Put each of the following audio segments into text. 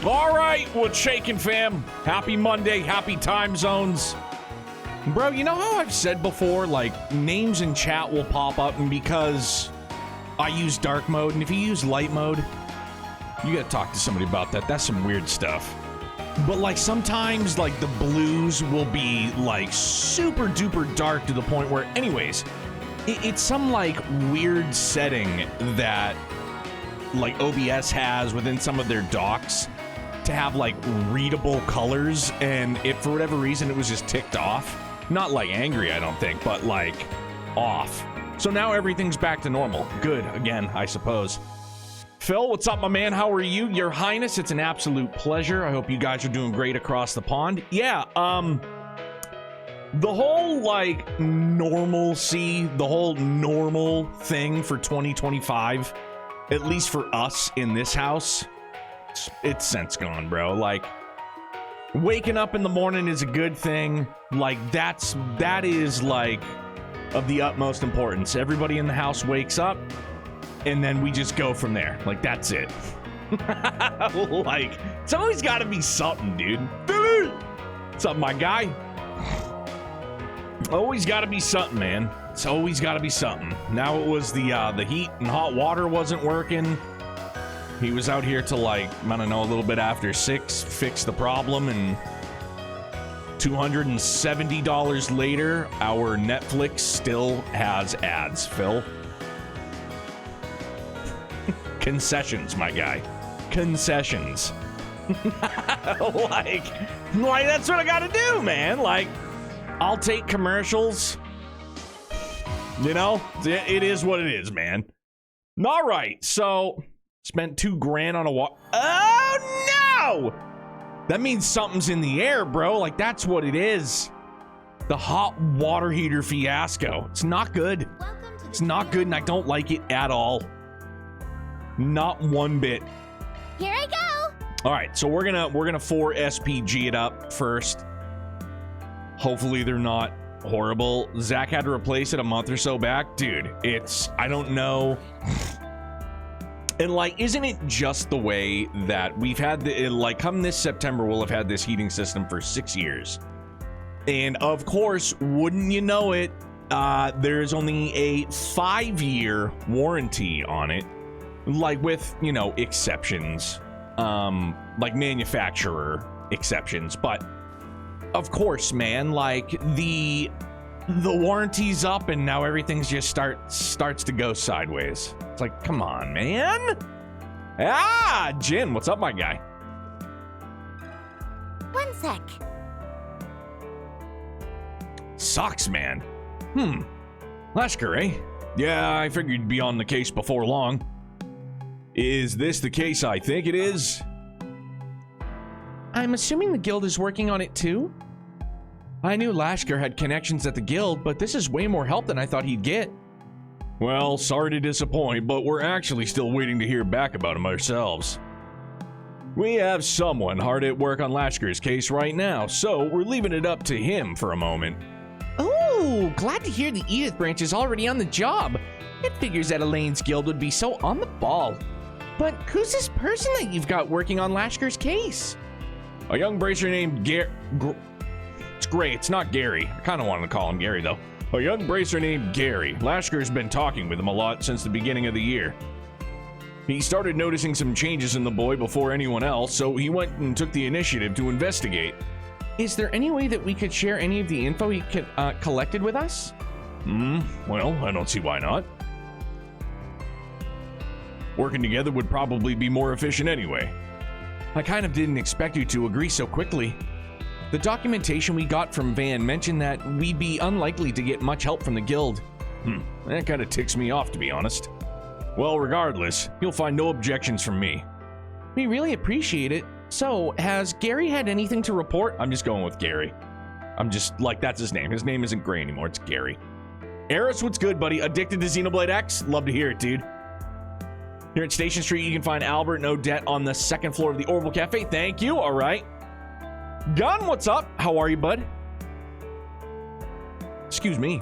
All right, what's shaking, fam? Happy Monday, happy time zones. Bro, you know how I've said before, like, names in chat will pop up, and because I use dark mode, and if you use light mode, you gotta talk to somebody about that. That's some weird stuff. But, like, sometimes, like, the blues will be, like, super duper dark to the point where, anyways, it's some, like, weird setting that, like, OBS has within some of their docs to have, like, readable colors, and if for whatever reason it was just ticked off. Not, like, angry, I don't think, but, like, off. So now everything's back to normal. Good, again, I suppose. Phil, what's up, my man? How are you? Your Highness, it's an absolute pleasure. I hope you guys are doing great across the pond. Yeah, the whole, like, normalcy, the whole normal thing for 2025, at least for us in this house, it's since gone, bro. Like, waking up in the morning is a good thing. Like, that is, like, of the utmost importance. Everybody in the house wakes up, and then we just go from there. Like, that's it. Like, it's always got to be something, dude. What's up, my guy? Always got to be something, man. It's always got to be something. Now it was the heat and hot water wasn't working. He was out here till, like, I don't know, a little bit after 6, fixed the problem, and $270 later, our Netflix still has ads, Phil. Concessions, my guy. Concessions. like, that's what I gotta do, man. Like, I'll take commercials. You know, it is what it is, man. All right, so spent $2,000 on a walk. Oh, no! That means something's in the air, bro. Like, that's what it is. The hot water heater fiasco. It's not good. It's not good, and I don't like it at all. Not one bit. Here I go. All right, so we're gonna 4SPG it up first. Hopefully they're not horrible. Zach had to replace it a month or so back. Dude, I don't know. And, like, isn't it just the way that we've had like, come this September, we'll have had this heating system for 6 years. And, of course, wouldn't you know it, there's only a 5-year warranty on it. Like, with, you know, exceptions. Like, manufacturer exceptions. But, of course, man, like, the warranty's up and now everything's just starts to go sideways. It's like, come on, man. Ah, Jin, what's up, my guy? One sec. Sucks, man. Lashkar, eh? Yeah, I figured you'd be on the case before long. Is this the case I think it is? I'm assuming the guild is working on it too? I knew Lashkar had connections at the guild, but this is way more help than I thought he'd get. Well, sorry to disappoint, but we're actually still waiting to hear back about him ourselves. We have someone hard at work on Lashkar's case right now, so we're leaving it up to him for a moment. Oh, glad to hear the Edith branch is already on the job. It figures that Elaine's guild would be so on the ball. But who's this person that you've got working on Lashkar's case? A young bracer named It's Gray, it's not Gary. I kind of wanted to call him Gary, though. A young bracer named Gary. Lashkar's been talking with him a lot since the beginning of the year. He started noticing some changes in the boy before anyone else, so he went and took the initiative to investigate. Is there any way that we could share any of the info he collected with us? Well, I don't see why not. Working together would probably be more efficient anyway. I kind of didn't expect you to agree so quickly. The documentation we got from Van mentioned that we'd be unlikely to get much help from the guild. That kind of ticks me off, to be honest. Well, regardless, you'll find no objections from me. We really appreciate it. So, has Gary had anything to report? I'm just going with Gary. I'm just, like, that's his name. His name isn't Gray anymore, it's Gary. Eris, what's good, buddy? Addicted to Xenoblade X? Love to hear it, dude. Here at Station Street, you can find Albert and Odette on the 2nd floor of the Orbital Cafe. Thank you, all right. Gun, what's up? How are you, bud? Excuse me.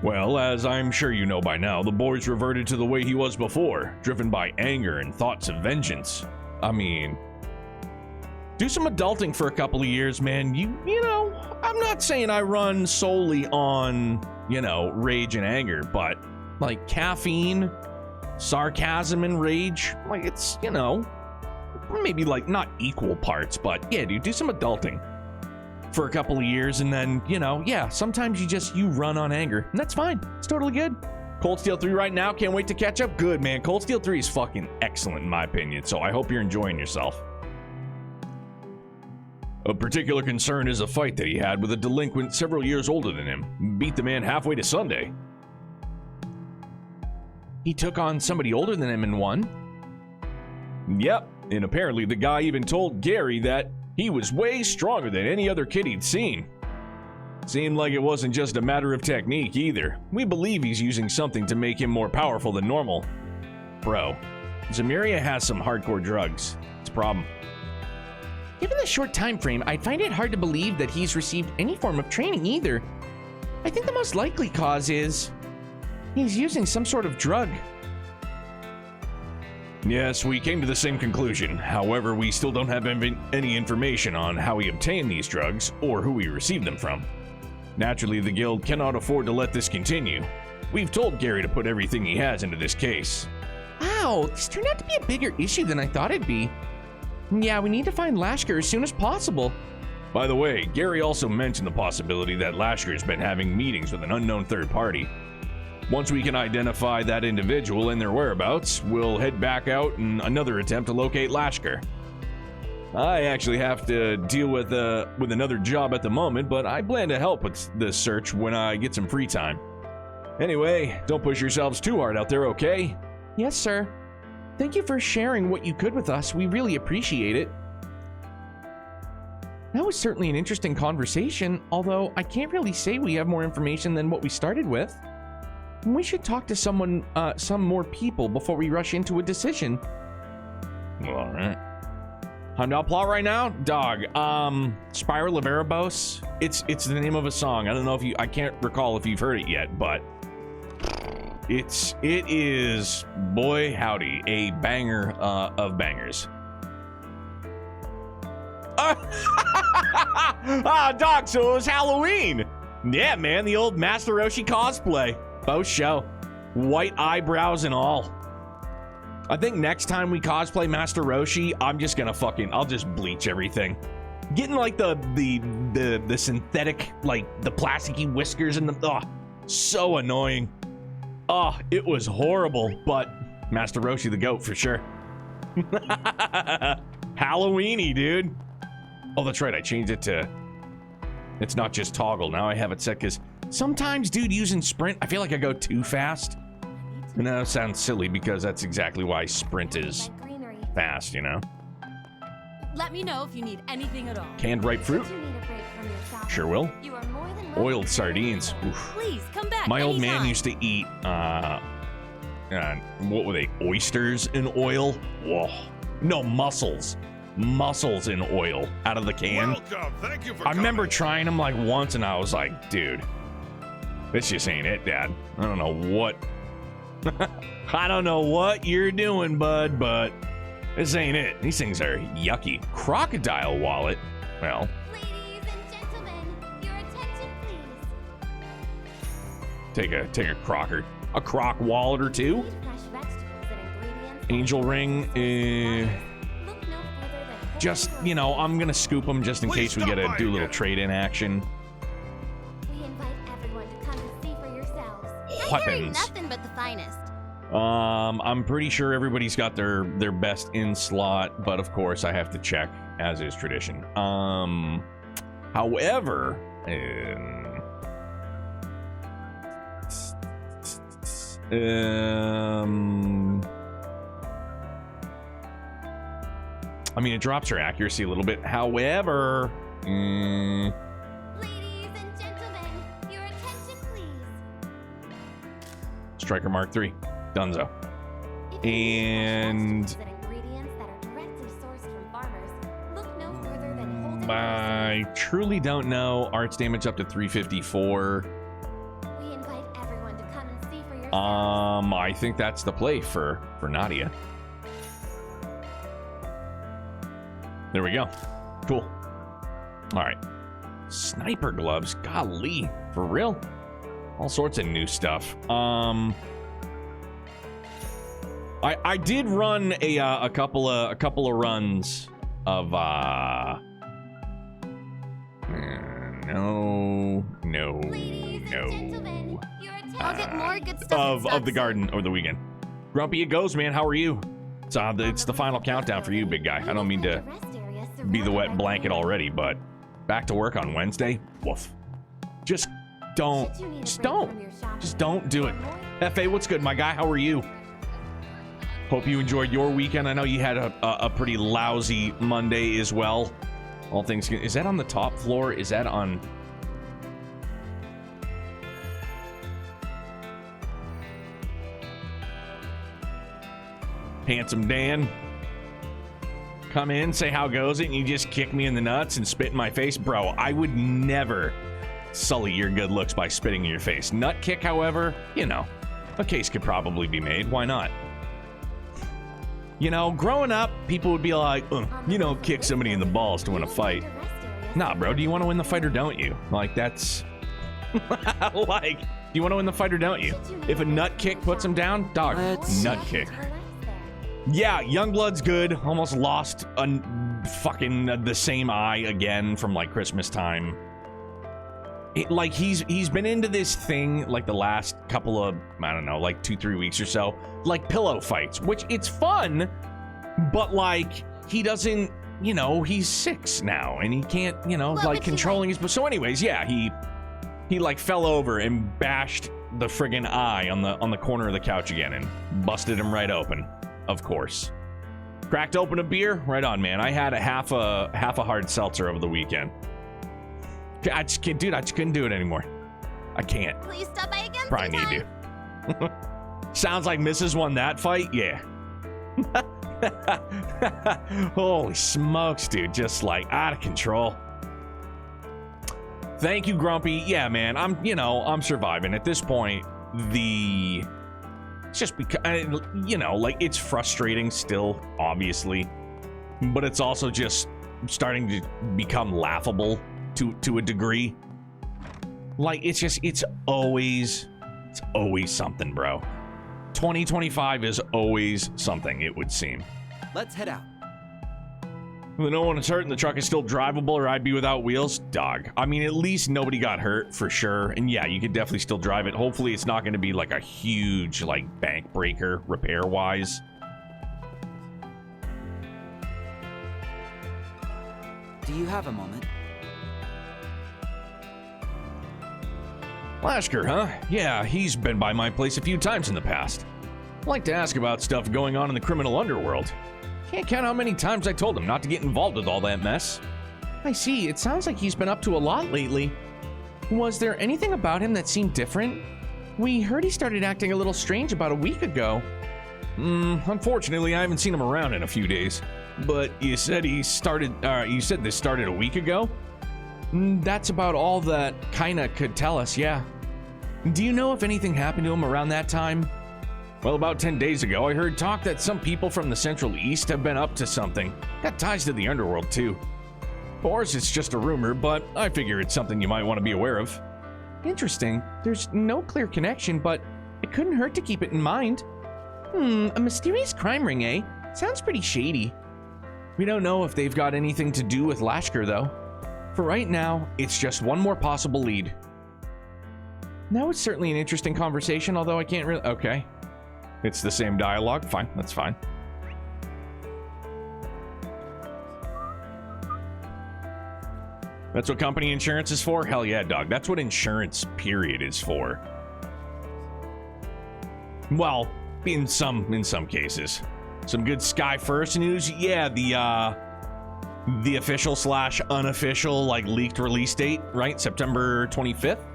Well, as I'm sure you know by now, the boy's reverted to the way he was before, driven by anger and thoughts of vengeance. I mean, do some adulting for a couple of years, man. You know, I'm not saying I run solely on, you know, rage and anger, but like caffeine, sarcasm, and rage, like it's, you know, maybe like not equal parts, but yeah, dude, do some adulting for a couple of years, and then, you know, yeah, sometimes you run on anger, and that's fine. It's totally good. Cold Steel 3 right now, can't wait to catch up. Good, man. Cold Steel 3 is fucking excellent in my opinion, so I hope you're enjoying yourself. A particular concern is a fight that he had with a delinquent several years older than him. Beat the man halfway to Sunday. He took on somebody older than him and won? Yep, and apparently the guy even told Gary that he was way stronger than any other kid he'd seen. Seemed like it wasn't just a matter of technique either. We believe he's using something to make him more powerful than normal. Bro, Zamiria has some hardcore drugs. It's a problem. Given the short time frame, I'd find it hard to believe that he's received any form of training either. I think the most likely cause is he's using some sort of drug. Yes, we came to the same conclusion. However, we still don't have any information on how he obtained these drugs or who he received them from. Naturally, the guild cannot afford to let this continue. We've told Gary to put everything he has into this case. Wow, this turned out to be a bigger issue than I thought it'd be. Yeah, we need to find Lashkar as soon as possible. By the way, Gary also mentioned the possibility that Lashkar's been having meetings with an unknown third party. Once we can identify that individual and their whereabouts, we'll head back out in another attempt to locate Lashkar. I actually have to deal with another job at the moment, but I plan to help with this search when I get some free time. Anyway, don't push yourselves too hard out there, okay? Yes, sir. Thank you for sharing what you could with us. We really appreciate it. That was certainly an interesting conversation, although I can't really say we have more information than what we started with. We should talk to some more people before we rush into a decision. All right. I'm not plot right now, dog. Spiral of Erebos. It's the name of a song. I don't know if I can't recall if you've heard it yet, but it is, boy howdy, a banger of bangers. Dog. So it was Halloween. Yeah, man, the old Master Roshi cosplay. Faux show. White eyebrows and all. I think next time we cosplay Master Roshi, I'm just gonna I'll just bleach everything. Getting like the synthetic, like the plasticky whiskers and so annoying. It was horrible, but Master Roshi the goat for sure. Halloweeny, dude. Oh, that's right, I changed it to, it's not just toggle. Now I have it set because sometimes, dude, using sprint, I feel like I go too fast. And that sounds silly because that's exactly why sprint is fast, you know? Let me know if you need anything at all. Canned ripe fruit? Sure will. Oiled sardines. Oof. Please come back. My old man used to eat, what were they? Oysters in oil? Whoa. No, mussels. Mussels in oil out of the can. Welcome. Thank you for I remember coming. trying them like once and I was like, dude, this just ain't it, Dad. I don't know what. I don't know what you're doing, bud, but this ain't it. These things are yucky. Crocodile wallet. Well. Ladies and gentlemen, your attention please. Take a croc wallet or two. Need fresh vegetables and ingredients. Angel ring. Look no further than Just, you know, I'm gonna scoop them just in Please case we stop gotta by do a little again. trade-in action. We invite everyone to come and see for yourselves. I'm hearing Weapons. nothing but the finest. I'm pretty sure everybody's got their best in slot, but of course I have to check, as is tradition. However, I mean, it drops her accuracy a little bit. However, Ladies and gentlemen, your attention please. Striker Mark III, Dunzo. If you need And fresh vegetables and ingredients that are directly sourced from farmers, look no further than Holden I truly don't know. Arts damage up to 354. We invite everyone to come and see for yourselves. I think that's the play for Nadia. There we go. Cool. All right. Sniper gloves. Golly. For real? All sorts of new stuff. I did run a couple of runs of no. Ladies and gentlemen, your I'll get more good stuff Of the garden over the weekend. Grumpy, it goes, man. How are you? It's the final countdown for you, big guy. I don't mean to be the wet blanket already, but back to work on Wednesday. Woof. Just don't do it. FA, what's good, my guy? How are you? Hope you enjoyed your weekend. I know you had a pretty lousy Monday as well. All things. Is that on the top floor? Is that on? Handsome Dan. Come in, say how goes it, and you just kick me in the nuts and spit in my face. Bro, I would never sully your good looks by spitting in your face. Nut kick, however, you know, a case could probably be made. Why not? You know, growing up, people would be like, you don't kick somebody in the balls to win a fight. Nah, bro, do you want to win the fight or don't you? Like, that's... like, do you want to win the fight or don't you? If a nut kick puts him down, dog, nut kick. Yeah, Youngblood's good. Almost lost fucking the same eye again from, like, Christmas time. Like, he's been into this thing, like, the last couple of, I don't know, like 2-3 weeks or so. Like, pillow fights, which it's fun, but, like, he doesn't, you know, he's 6 now, and he can't, you know, like, controlling his... So anyways, yeah, he like, fell over and bashed the friggin' eye on the corner of the couch again and busted him right open, of course. Cracked open a beer? Right on, man. I had a half a hard seltzer over the weekend. I just can't, dude, I just couldn't do it anymore. I can't. Please stop by again. Probably need to. Sounds like Mrs. won that fight? Yeah. Holy smokes, dude. Just like out of control. Thank you, Grumpy. Yeah, man. I'm surviving. At this point, it's just because, you know, like, it's frustrating still, obviously. But it's also just starting to become laughable to a degree. Like, it's always something, bro. 2025 is always something, it would seem. Let's head out. No one is hurt and the truck is still drivable, or I'd be without wheels. Dog. I mean, at least nobody got hurt for sure. And yeah, you could definitely still drive it. Hopefully it's not going to be like a huge, like, bank breaker repair wise. Do you have a moment? Lashkar, huh? Yeah, he's been by my place a few times in the past. I'd like to ask about stuff going on in the criminal underworld. Can't count how many times I told him not to get involved with all that mess. I see, it sounds like he's been up to a lot lately. Was there anything about him that seemed different? We heard he started acting a little strange about a week ago. Unfortunately, I haven't seen him around in a few days. But you said this started a week ago? That's about all that kinda could tell us, yeah. Do you know if anything happened to him around that time? Well, about 10 days ago, I heard talk that some people from the Central East have been up to something. Got ties to the underworld, too. Of course, it's just a rumor, but I figure it's something you might want to be aware of. Interesting. There's no clear connection, but it couldn't hurt to keep it in mind. A mysterious crime ring, eh? Sounds pretty shady. We don't know if they've got anything to do with Lashkar, though. For right now, it's just one more possible lead. That was certainly an interesting conversation, although I can't really... Okay. It's the same dialogue. Fine, that's fine. That's what company insurance is for? Hell yeah, dog. That's what insurance, period, is for. Well, in some cases. Some good Sky First news. Yeah, the official / unofficial, like, leaked release date, right? September 25th?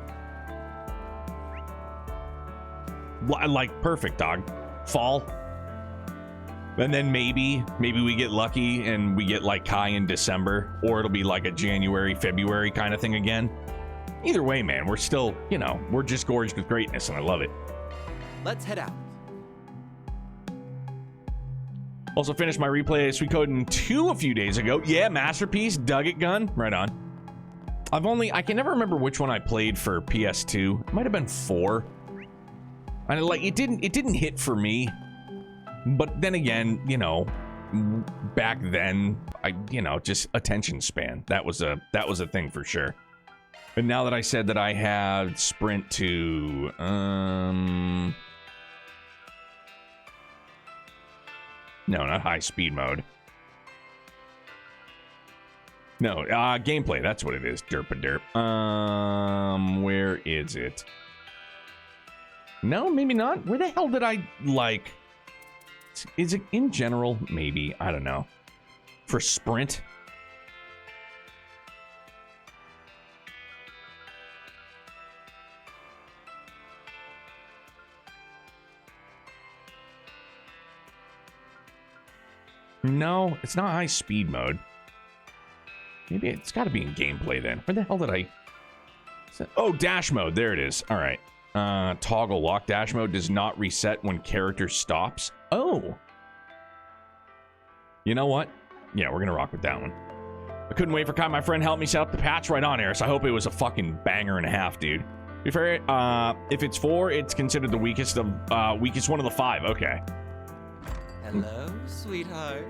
Like, perfect, dog. Fall. And then maybe we get lucky and we get, like, Kai in December, or it'll be like a January, February kind of thing again. Either way, man, we're still, you know, we're just gorged with greatness, and I love it. Let's head out. Also finished my replay of Suikoden 2 a few days ago. Yeah, masterpiece, dug it gun. Right on. I can never remember which one I played for PS2. It might have been 4. And like it didn't hit for me. But then again, you know, back then, just attention span. That was a thing for sure. And now that I said that I had sprint to no, not high speed mode. No, gameplay, that's what it is. Derp-a-derp. Where is it? No, maybe not. Where the hell did I, like... Is it in general? Maybe. I don't know. For sprint? No, it's not high speed mode. Maybe it's got to be in gameplay then. Where the hell did I... Oh, dash mode. There it is. All right. Toggle lock dash mode does not reset when character stops. Oh. You know what? Yeah, we're going to rock with that one. I couldn't wait for Kai, my friend, help me set up the patch right on air, so I hope it was a fucking banger and a half, dude. To be fair, if it's 4, it's considered the weakest one of the 5. Okay. Hello, sweetheart.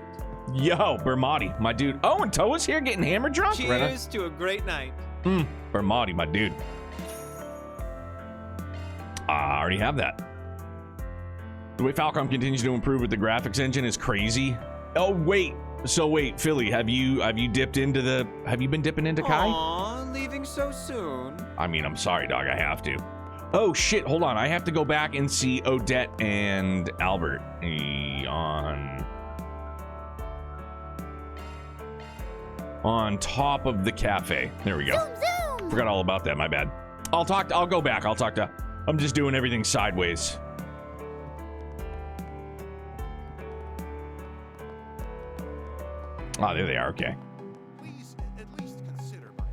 Yo, Bermati, my dude. Oh, and Towa's here getting hammer drunk? Cheers to a great night. Bermati, my dude. I already have that. The way Falcom continues to improve with the graphics engine is crazy. Oh, wait. So wait, Philly, have you been dipping into Kai? Aw, leaving so soon. I mean, I'm sorry, dog. I have to. Oh, shit. Hold on. I have to go back and see Odette and Albert on top of the cafe. There we go. Zoom, zoom. Forgot all about that. My bad. I'll go back. I'm just doing everything sideways. Oh, there they are. Okay. Please at least consider my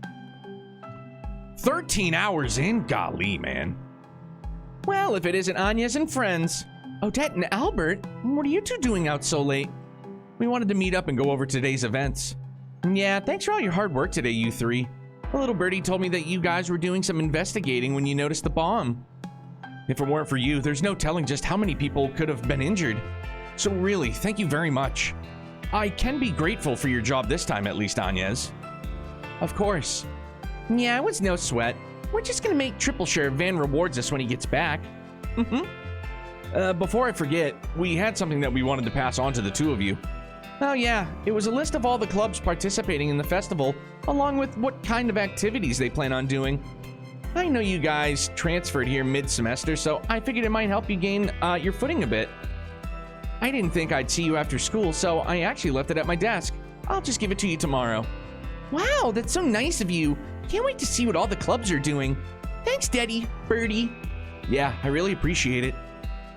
offer. 13 hours in? Golly, man. Well, if it isn't Anya's and friends. Odette and Albert, what are you two doing out so late? We wanted to meet up and go over today's events. Yeah, thanks for all your hard work today, you three. A little birdie told me that you guys were doing some investigating when you noticed the bomb. If it weren't for you, there's no telling just how many people could have been injured. So really, thank you very much. I can be grateful for your job this time, at least, Anyez. Of course. Yeah, it was no sweat. We're just gonna make triple share if Van rewards us when he gets back. Before I forget, we had something that we wanted to pass on to the two of you. Oh yeah, it was a list of all the clubs participating in the festival, along with what kind of activities they plan on doing. I know you guys transferred here mid-semester, so I figured it might help you gain your footing a bit. I didn't think I'd see you after school, so I actually left it at my desk. I'll just give it to you tomorrow. Wow, that's so nice of you. Can't wait to see what all the clubs are doing. Thanks, Daddy, Birdie. Yeah, I really appreciate it.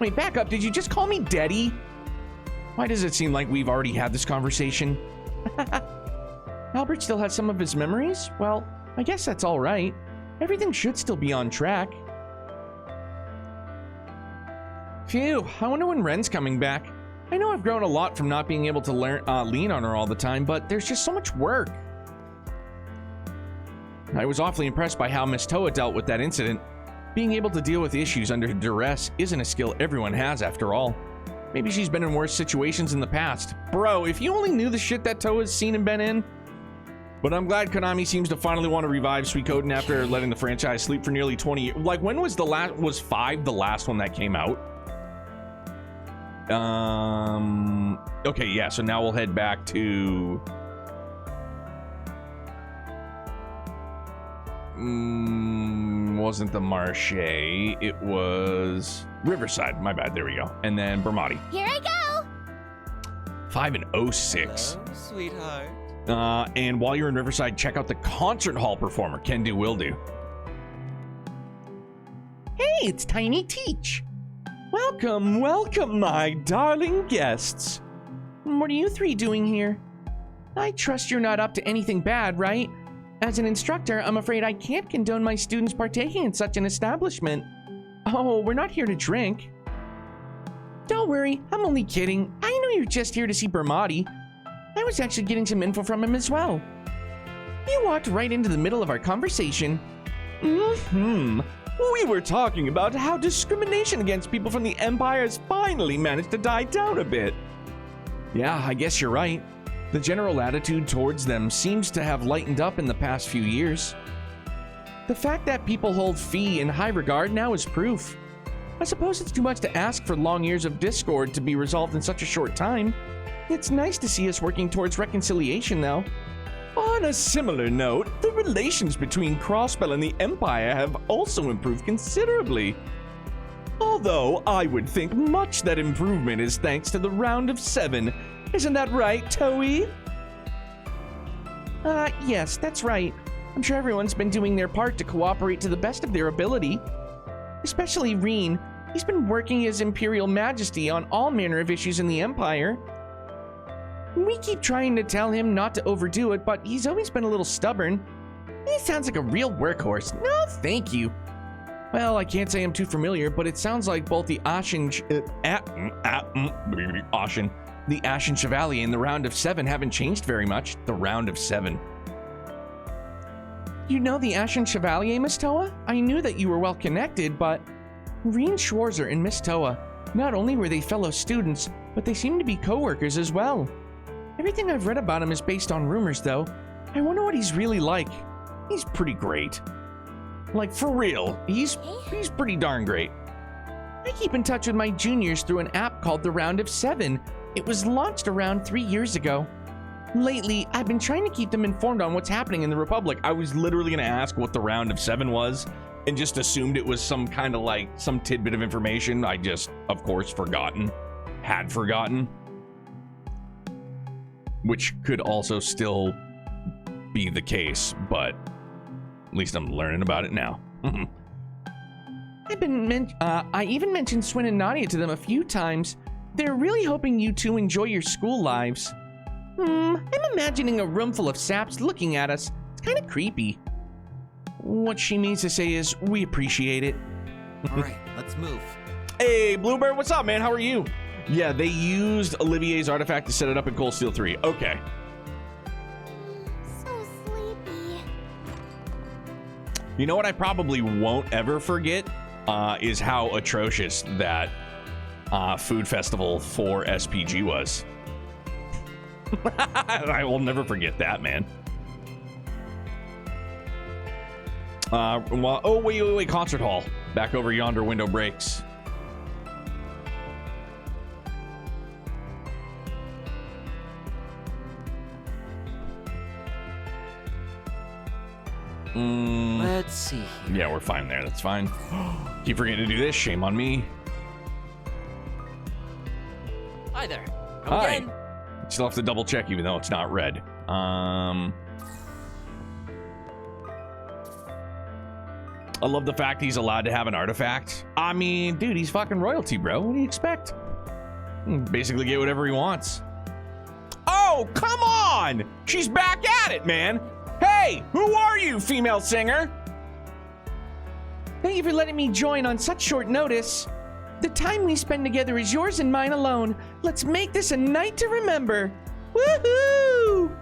Wait, back up. Did you just call me Daddy? Why does it seem like we've already had this conversation? Albert still has some of his memories? Well, I guess that's all right. Everything should still be on track. Phew, I wonder when Ren's coming back. I know I've grown a lot from not being able to lean on her all the time, but there's just so much work. I was awfully impressed by how Miss Towa dealt with that incident. Being able to deal with issues under duress isn't a skill everyone has after all. Maybe she's been in worse situations in the past. Bro, if you only knew the shit that Towa's seen and been in. But I'm glad Konami seems to finally want to revive Suikoden after letting the franchise sleep for nearly 20 years. Like, when was was 5 the last one that came out? Okay, yeah, so now we'll head back to... wasn't the Marche, it was Riverside, my bad, there we go. And then Bermati. Here I go. 5 and 06. Hello, sweetheart. And while you're in Riverside, check out the concert hall performer, Can Do Will Do. Hey, it's Tiny Teach. Welcome, welcome, my darling guests. What are you three doing here? I trust you're not up to anything bad, right? As an instructor, I'm afraid I can't condone my students partaking in such an establishment. Oh, we're not here to drink. Don't worry, I'm only kidding. I know you're just here to see Bermati. I was actually getting some info from him as well. You walked right into the middle of our conversation. We were talking about how discrimination against people from the Empire has finally managed to die down a bit. Yeah, I guess you're right. The general attitude towards them seems to have lightened up in the past few years. The fact that people hold Fee in high regard now is proof. I suppose it's too much to ask for long years of discord to be resolved in such a short time. It's nice to see us working towards reconciliation, though. On a similar note, the relations between Crossbell and the Empire have also improved considerably. Although I would think much that improvement is thanks to the Round of 7. Isn't that right, Towa? Yes, that's right. I'm sure everyone's been doing their part to cooperate to the best of their ability. Especially Reen. He's been working his Imperial Majesty on all manner of issues in the Empire. We keep trying to tell him not to overdo it, but he's always been a little stubborn. He sounds like a real workhorse. No, thank you. Well, I can't say I'm too familiar, but it sounds like both the Ashen Chevalier and the Round of 7 haven't changed very much. The Round of 7. You know the Ashen Chevalier, Miss Towa? I knew that you were well connected, but Reen Schwarzer and Miss Towa, not only were they fellow students, but they seem to be co-workers as well. Everything I've read about him is based on rumors, though. I wonder what he's really like. He's pretty great. Like, for real, he's pretty darn great. I keep in touch with my juniors through an app called the Round of 7. It was launched around 3 years ago. Lately, I've been trying to keep them informed on what's happening in the Republic. I was literally going to ask what the Round of 7 was, and just assumed it was some kind of like, some tidbit of information. I just, of course, had forgotten. Which could also still be the case, but at least I'm learning about it now. I even mentioned Swin and Nadia to them a few times. They're really hoping you two enjoy your school lives. I'm imagining a room full of saps looking at us. It's kind of creepy. What she means to say is, we appreciate it. All right, let's move. Hey, Bluebird, what's up, man? How are you? Yeah, they used Olivier's artifact to set it up in Cold Steel 3. Okay. So sleepy. You know what I probably won't ever forget is how atrocious that food festival for SPG was. I will never forget that, man. Well, oh, wait, concert hall. Back over yonder window breaks. Let's see here. Yeah, we're fine there. That's fine. Keep forgetting to do this. Shame on me. Hi there. Hi. Again. Still have to double check, even though it's not red. I love the fact he's allowed to have an artifact. I mean, dude, he's fucking royalty, bro. What do you expect? Basically get whatever he wants. Oh, come on! She's back at it, man. Hey, who are you, female singer? Thank you for letting me join on such short notice. The time we spend together is yours and mine alone. Let's make this a night to remember. Woohoo!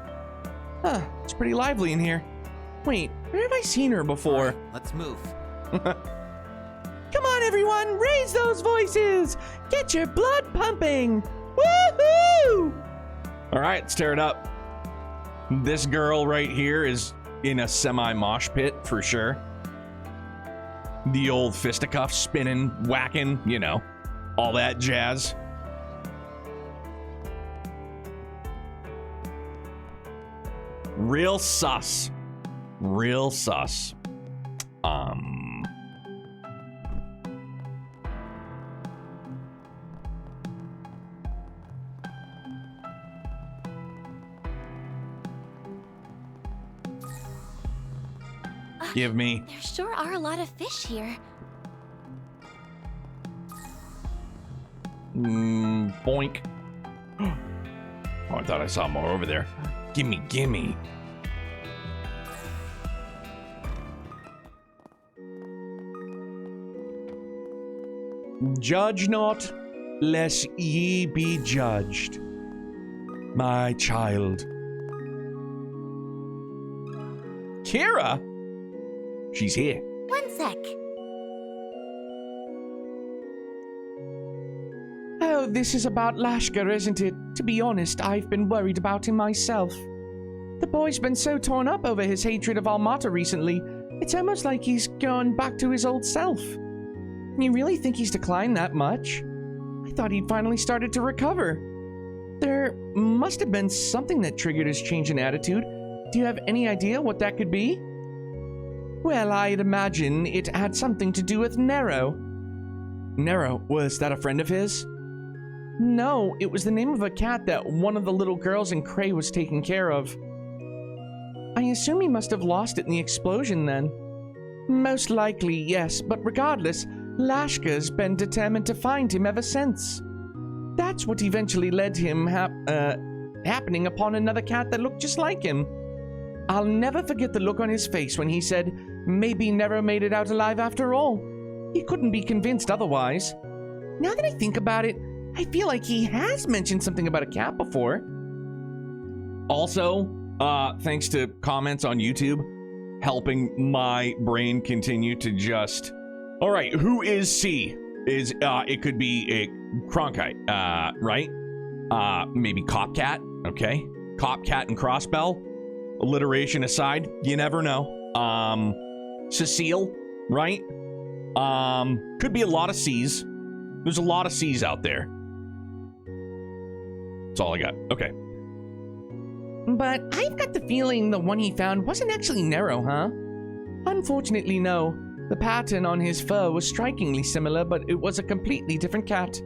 Huh, it's pretty lively in here. Wait, where have I seen her before? Right, let's move. Come on, everyone, raise those voices. Get your blood pumping. Woohoo! All right, let's tear it up. This girl right here is in a semi-mosh pit for sure. The old fisticuffs spinning, whacking, you know, all that jazz. Real sus. Real sus. Give me. There sure are a lot of fish here. Boink. Oh, I thought I saw more over there. Gimme, gimme. Judge not, lest ye be judged. My child. Kira? She's here. One sec. Oh, this is about Lashkar, isn't it? To be honest, I've been worried about him myself. The boy's been so torn up over his hatred of Almata recently, it's almost like he's gone back to his old self. You really think he's declined that much? I thought he'd finally started to recover. There must have been something that triggered his change in attitude. Do you have any idea what that could be? Well, I'd imagine it had something to do with Nero. Nero, was that a friend of his? No, it was the name of a cat that one of the little girls in Cray was taking care of. I assume he must have lost it in the explosion then. Most likely, yes, but regardless, Lashkar's been determined to find him ever since. That's what eventually led him happening upon another cat that looked just like him. I'll never forget the look on his face when he said, maybe Nero made it out alive after all. He couldn't be convinced otherwise. Now that I think about it, I feel like he has mentioned something about a cat before. Also, thanks to comments on YouTube, helping my brain continue to just... Alright, who is C? It could be a Cronkite, right? Maybe Copcat, okay? Copcat and Crossbell. Alliteration aside, you never know. Cecile, right? Could be a lot of C's. There's a lot of C's out there. That's all I got. Okay. But I've got the feeling the one he found wasn't actually Nero, huh? Unfortunately, no. The pattern on his fur was strikingly similar, but it was a completely different cat.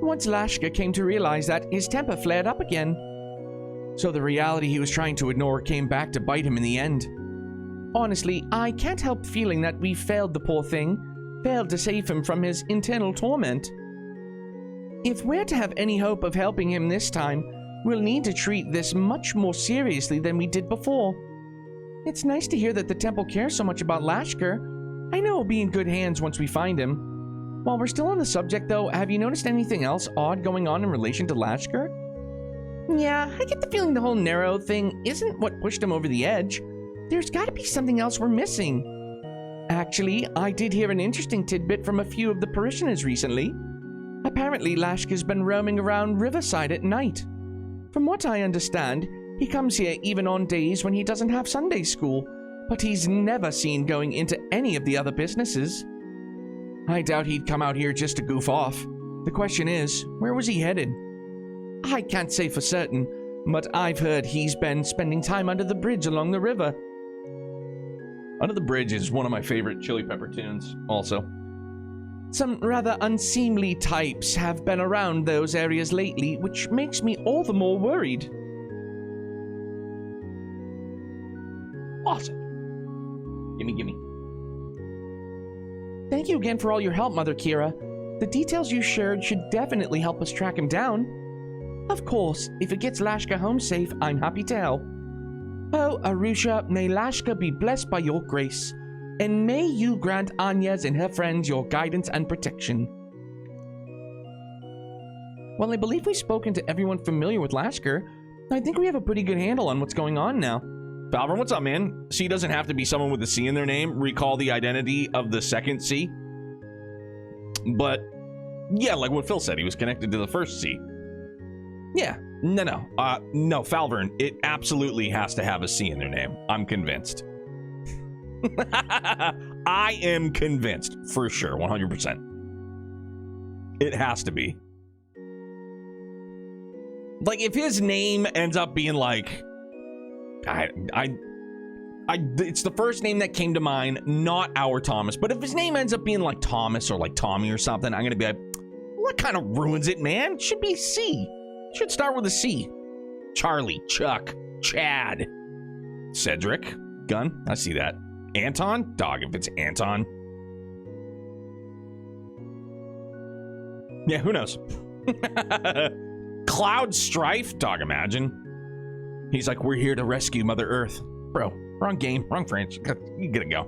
Once Lashkar came to realize that, his temper flared up again. So the reality he was trying to ignore came back to bite him in the end. Honestly, I can't help feeling that we failed the poor thing, failed to save him from his internal torment. If we're to have any hope of helping him this time, we'll need to treat this much more seriously than we did before. It's nice to hear that the temple cares so much about Lashkar. I know he'll be in good hands once we find him. While we're still on the subject though, have you noticed anything else odd going on in relation to Lashkar? Yeah, I get the feeling the whole Nero thing isn't what pushed him over the edge. There's gotta be something else we're missing. Actually, I did hear an interesting tidbit from a few of the parishioners recently. Apparently, Lashkar's been roaming around Riverside at night. From what I understand, he comes here even on days when he doesn't have Sunday school, but he's never seen going into any of the other businesses. I doubt he'd come out here just to goof off. The question is, where was he headed? I can't say for certain, but I've heard he's been spending time under the bridge along the river. Under the Bridge is one of my favorite Chili Pepper tunes, also. Some rather unseemly types have been around those areas lately, which makes me all the more worried. Awesome. Gimme. Thank you again for all your help, Mother Kira. The details you shared should definitely help us track him down. Of course, if it gets Lashkar home safe, I'm happy to help. Oh, Arusha, may Lashkar be blessed by your grace, and may you grant Anyas and her friends your guidance and protection. Well, I believe we've spoken to everyone familiar with Lashkar. I think we have a pretty good handle on what's going on now. Falvern, what's up, man? C doesn't have to be someone with a C in their name. Recall the identity of the second C. But, yeah, like what Phil said, he was connected to the first C. Yeah, no, Falvern, it absolutely has to have a C in their name. I'm convinced. I am convinced, for sure, 100%. It has to be. Like, if his name ends up being like... it's the first name that came to mind, not our Thomas. But if his name ends up being like Thomas or like Tommy or something, I'm gonna be like, what kind of ruins it, man? It should be C. It should start with a C. Charlie, Chuck, Chad, Cedric, Gun. I see that. Anton? Dog, if it's Anton. Yeah, who knows? Cloud Strife? Dog, imagine. He's like, we're here to rescue Mother Earth. Bro, wrong game, wrong franchise. You gotta go.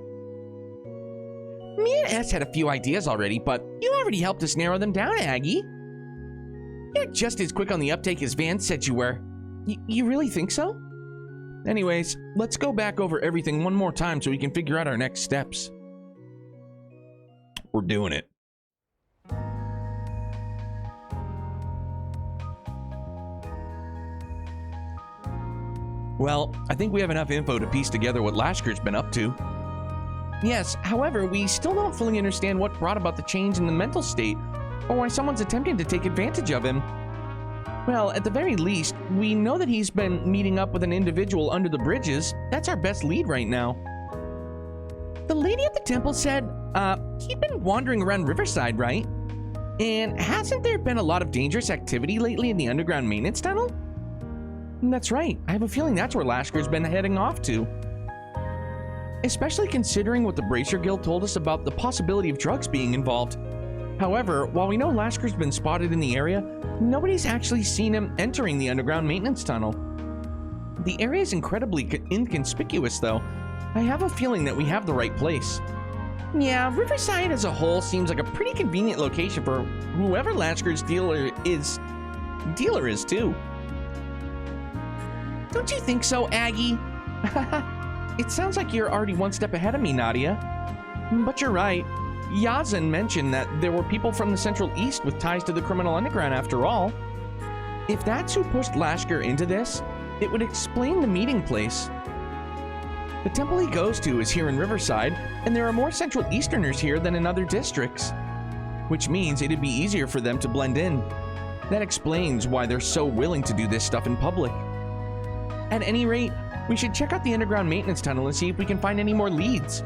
Me and S had a few ideas already, but you already helped us narrow them down, Aggie. You're just as quick on the uptake as Van said you were. You really think so? Anyways, let's go back over everything one more time so we can figure out our next steps. We're doing it. Well, I think we have enough info to piece together what Lashkar's been up to. Yes, however, we still don't fully understand what brought about the change in the mental state, or why someone's attempting to take advantage of him. Well, at the very least, we know that he's been meeting up with an individual under the bridges. That's our best lead right now. The lady at the temple said, he'd been wandering around Riverside, right? And hasn't there been a lot of dangerous activity lately in the underground maintenance tunnel? That's right. I have a feeling that's where Lashkar's been heading off to. Especially considering what the Bracer Guild told us about the possibility of drugs being involved. However, while we know Lashkar's been spotted in the area, nobody's actually seen him entering the underground maintenance tunnel. The area is incredibly inconspicuous, though. I have a feeling that we have the right place. Yeah, Riverside as a whole seems like a pretty convenient location for whoever Lashkar's dealer is too. Don't you think so, Aggie? It sounds like you're already one step ahead of me, Nadia. But you're right. Yazan mentioned that there were people from the Central East with ties to the criminal underground after all. If that's who pushed Lashkar into this, it would explain the meeting place. The temple he goes to is here in Riverside, and there are more Central Easterners here than in other districts, which means it'd be easier for them to blend in. That explains why they're so willing to do this stuff in public. At any rate, we should check out the underground maintenance tunnel and see if we can find any more leads.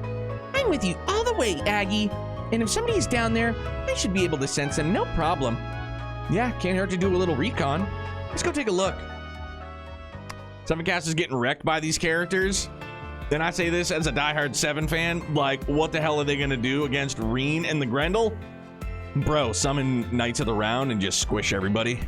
I'm with you all the way, Aggie. And if somebody's down there, I should be able to sense them, no problem. Yeah, can't hurt to do a little recon. Let's go take a look. Summoncast is getting wrecked by these characters. And I say this as a diehard 7 fan, like, what the hell are they gonna do against Reen and the Grendel? Bro, summon Knights of the Round and just squish everybody.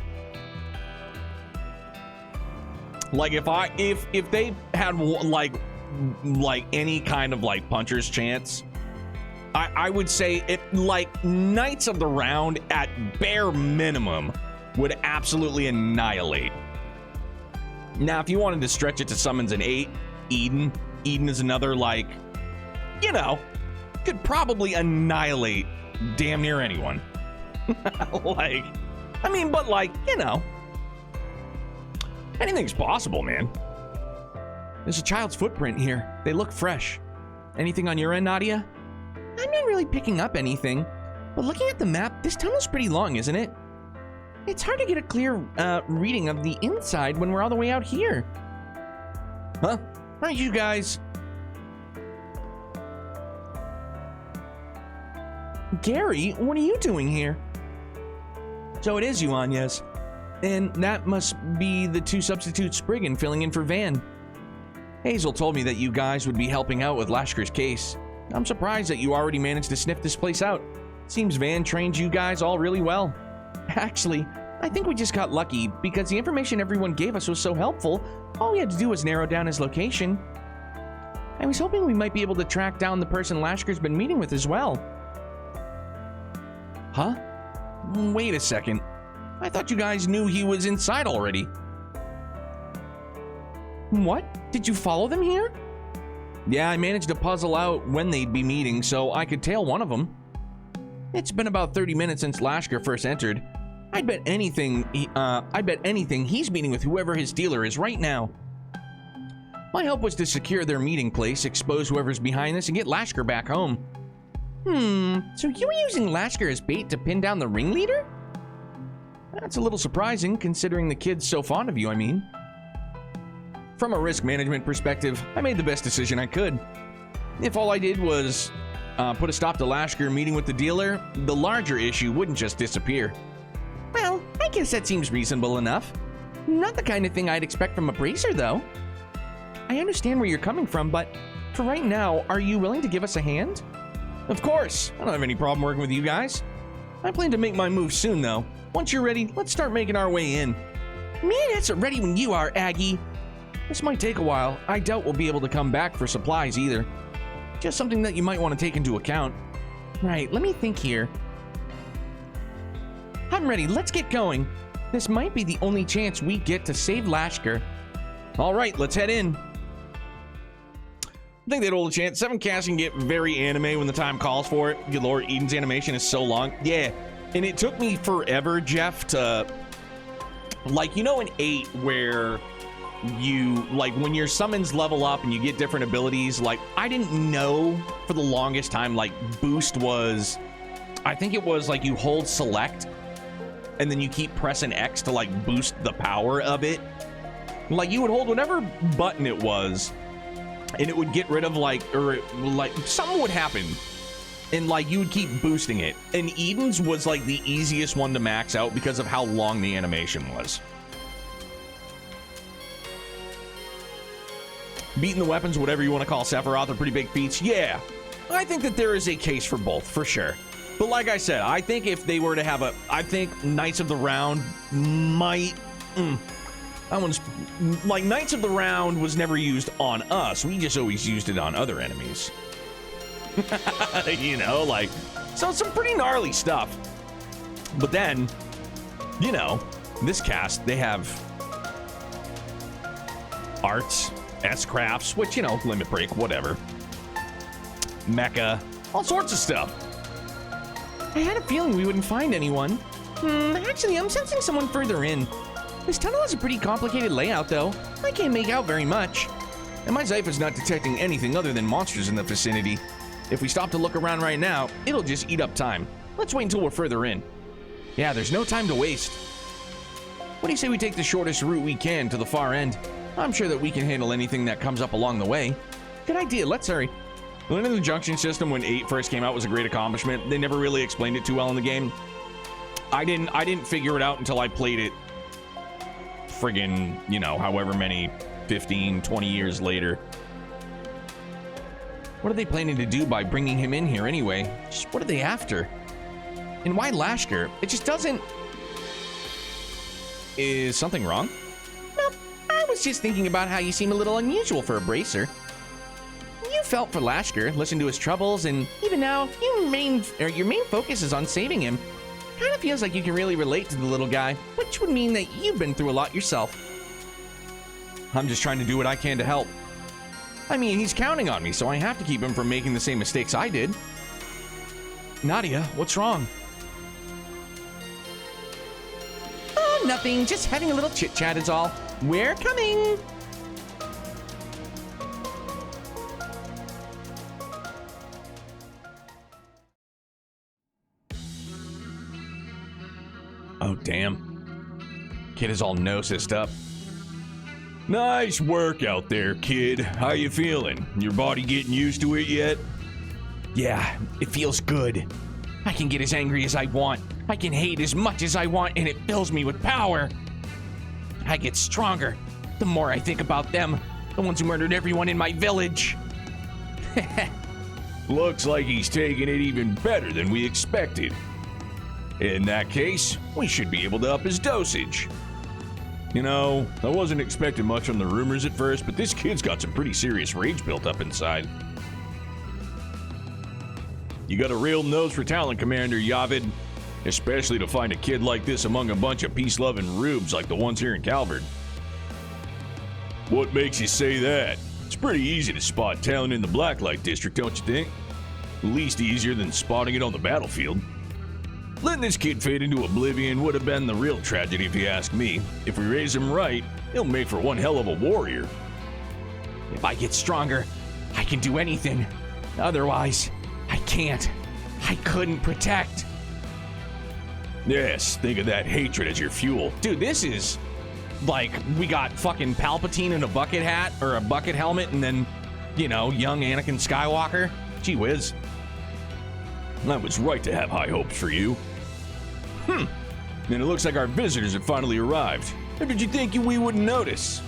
Like, if they had like any kind of like puncher's chance, I would say it, like, Knights of the Round at bare minimum would absolutely annihilate. Now, if you wanted to stretch it to summons an 8, Eden is another, like, you know, could probably annihilate damn near anyone. Like, I mean, but like, you know, anything's possible, man. There's a child's footprint here. They look fresh. Anything on your end, Nadia? I'm not really picking up anything, but looking at the map, this tunnel's pretty long, isn't it? It's hard to get a clear reading of the inside when we're all the way out here. Huh? Aren't you guys? Gary, what are you doing here? So it is you, Agnes. And that must be the 2 substitute Spriggan filling in for Van. Hazel told me that you guys would be helping out with Lashkar's case. I'm surprised that you already managed to sniff this place out. Seems Van trained you guys all really well. Actually, I think we just got lucky because the information everyone gave us was so helpful. All we had to do was narrow down his location. I was hoping we might be able to track down the person Lashkar's been meeting with as well. Huh? Wait a second. I thought you guys knew he was inside already. What? Did you follow them here? Yeah, I managed to puzzle out when they'd be meeting, so I could tail one of them. It's been about 30 minutes since Lashkar first entered. I bet anything he's meeting with whoever his dealer is right now. My hope was to secure their meeting place, expose whoever's behind this, and get Lashkar back home. So you were using Lashkar as bait to pin down the ringleader? That's a little surprising, considering the kid's so fond of you, I mean. From a risk management perspective, I made the best decision I could. If all I did was put a stop to Lashkar meeting with the dealer, the larger issue wouldn't just disappear. Well, I guess that seems reasonable enough. Not the kind of thing I'd expect from a bracer, though. I understand where you're coming from, but for right now, are you willing to give us a hand? Of course. I don't have any problem working with you guys. I plan to make my move soon, though. Once you're ready, let's start making our way in. Man, that's ready when you are, Aggie. This might take a while. I doubt we'll be able to come back for supplies either. Just something that you might want to take into account. Right, let me think here. I'm ready. Let's get going. This might be the only chance we get to save Lashkar. All right, let's head in. I think they'd hold a chance. 7 cast can get very anime when the time calls for it. Good lord, Eden's animation is so long. Yeah, and it took me forever, Jeff, to... Like, you know in 8 where you... Like, when your summons level up and you get different abilities, like, I didn't know for the longest time, like, boost was... I think it was, like, you hold select, and then you keep pressing X to, like, boost the power of it. Like, you would hold whatever button it was, and it would get rid of, like, or, like, something would happen. And, like, you would keep boosting it. And Eden's was, like, the easiest one to max out because of how long the animation was. Beating the weapons, whatever you want to call Sephiroth, are pretty big feats. Yeah, I think that there is a case for both, for sure. But like I said, I think if they were to have a... I think Knights of the Round might... That one's... Like, Knights of the Round was never used on us. We just always used it on other enemies. You know, like... So some pretty gnarly stuff. But then, you know, this cast, they have... Arts, S-Crafts, which, you know, Limit Break, whatever. Mecha, all sorts of stuff. I had a feeling we wouldn't find anyone. Actually, I'm sensing someone further in. This tunnel has a pretty complicated layout, though. I can't make out very much. And my Zypher's not detecting anything other than monsters in the vicinity. If we stop to look around right now, it'll just eat up time. Let's wait until we're further in. Yeah, there's no time to waste. What do you say we take the shortest route we can to the far end? I'm sure that we can handle anything that comes up along the way. Good idea, let's hurry. Learning the junction system when 8 first came out was a great accomplishment. They never really explained it too well in the game. I didn't figure it out until I played it friggin', you know, however many 15, 20 years later. What are they planning to do by bringing him in here anyway? Just what are they after? And why Lashkar? It just doesn't... Is something wrong? Nope. I was just thinking about how you seem a little unusual for a bracer. You felt for Lashkar, listened to his troubles, and even now, your main focus is on saving him. Kind of feels like you can really relate to the little guy, which would mean that you've been through a lot yourself. I'm just trying to do what I can to help. I mean, he's counting on me, so I have to keep him from making the same mistakes I did. Nadia, what's wrong? Oh, nothing. Just having a little chit-chat is all. We're coming! Oh, damn. Kid is all nosised up. Nice work out there, kid. How you feeling? Your body getting used to it yet? Yeah, it feels good. I can get as angry as I want. I can hate as much as I want, and it fills me with power. I get stronger the more I think about them, the ones who murdered everyone in my village. Looks like he's taking it even better than we expected. In that case, we should be able to up his dosage. You know, I wasn't expecting much from the rumors at first, but this kid's got some pretty serious rage built up inside. You got a real nose for talent, Commander Yavid. Especially to find a kid like this among a bunch of peace-loving rubes like the ones here in Calvert. What makes you say that? It's pretty easy to spot talent in the Blacklight District, don't you think? At least easier than spotting it on the battlefield. Letting this kid fade into oblivion would have been the real tragedy if you ask me. If we raise him right, he'll make for one hell of a warrior. If I get stronger, I can do anything. Otherwise, I can't. I couldn't protect. Yes, think of that hatred as your fuel. Dude, this is like we got fucking Palpatine in a bucket hat or a bucket helmet and then, you know, young Anakin Skywalker. Gee whiz. I was right to have high hopes for you. And it looks like our visitors have finally arrived. Or did you think we wouldn't notice?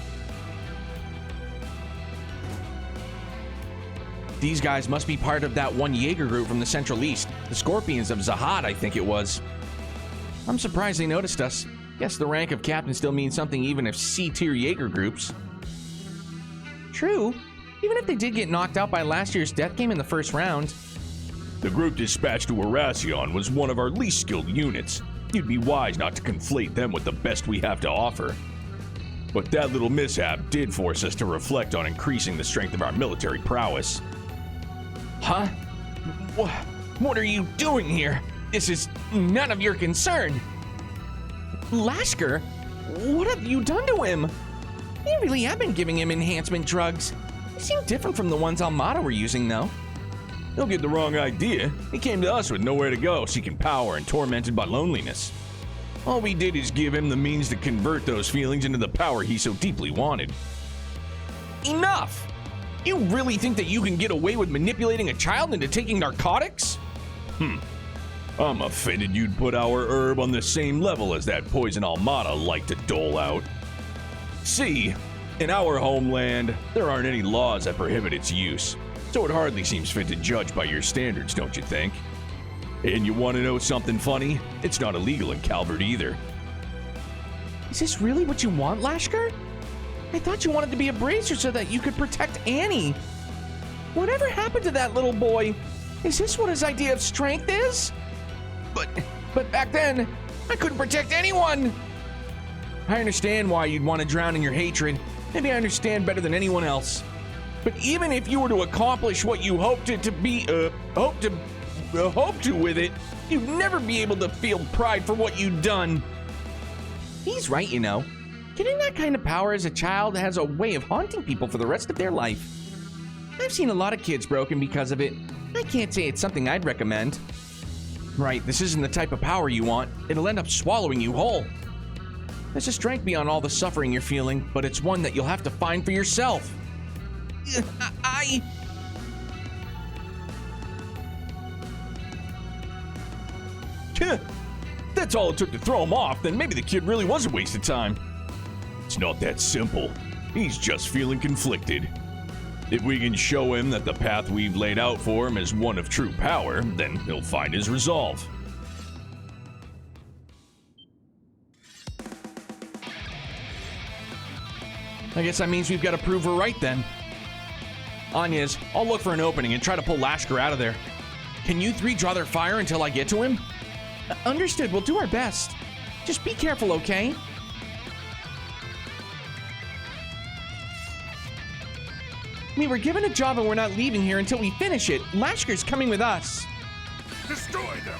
These guys must be part of that one Jaeger group from the Central East. The Scorpions of Zahad, I think it was. I'm surprised they noticed us. Guess the rank of captain still means something even if C-tier Jaeger groups. True. Even if they did get knocked out by last year's death game in the first round. The group dispatched to Erasion was one of our least skilled units. You'd be wise not to conflate them with the best we have to offer. But that little mishap did force us to reflect on increasing the strength of our military prowess. Huh? What are you doing here? This is none of your concern. Lashkar, what have you done to him? You really have been giving him enhancement drugs. They seem different from the ones Almada were using, though. Don't get the wrong idea. He came to us with nowhere to go, seeking power and tormented by loneliness. All we did is give him the means to convert those feelings into the power he so deeply wanted. Enough! You really think that you can get away with manipulating a child into taking narcotics? I'm offended you'd put our herb on the same level as that poison Almada liked to dole out. See, in our homeland, there aren't any laws that prohibit its use, so it hardly seems fit to judge by your standards, don't you think? And you want to know something funny? It's not illegal in Calvert either. Is this really what you want, Lashkar? I thought you wanted to be a bracer so that you could protect Annie. Whatever happened to that little boy? Is this what his idea of strength is? But back then, I couldn't protect anyone. I understand why you'd want to drown in your hatred. Maybe I understand better than anyone else. But even if you were to accomplish what you hope to with it, you'd never be able to feel pride for what you'd done. He's right, you know. Getting that kind of power as a child has a way of haunting people for the rest of their life. I've seen a lot of kids broken because of it. I can't say it's something I'd recommend. Right, this isn't the type of power you want. It'll end up swallowing you whole. There's a strength beyond all the suffering you're feeling, but it's one that you'll have to find for yourself. That's all it took to throw him off, then maybe the kid really was a waste of time. It's not that simple. He's just feeling conflicted. If we can show him that the path we've laid out for him is one of true power, then he'll find his resolve. I guess that means we've got to prove her right then. Anyas, I'll look for an opening and try to pull Lashkar out of there. Can you three draw their fire until I get to him? Understood, we'll do our best. Just be careful, okay? We were given a job and we're not leaving here until we finish it. Lashkar's coming with us. Destroy them!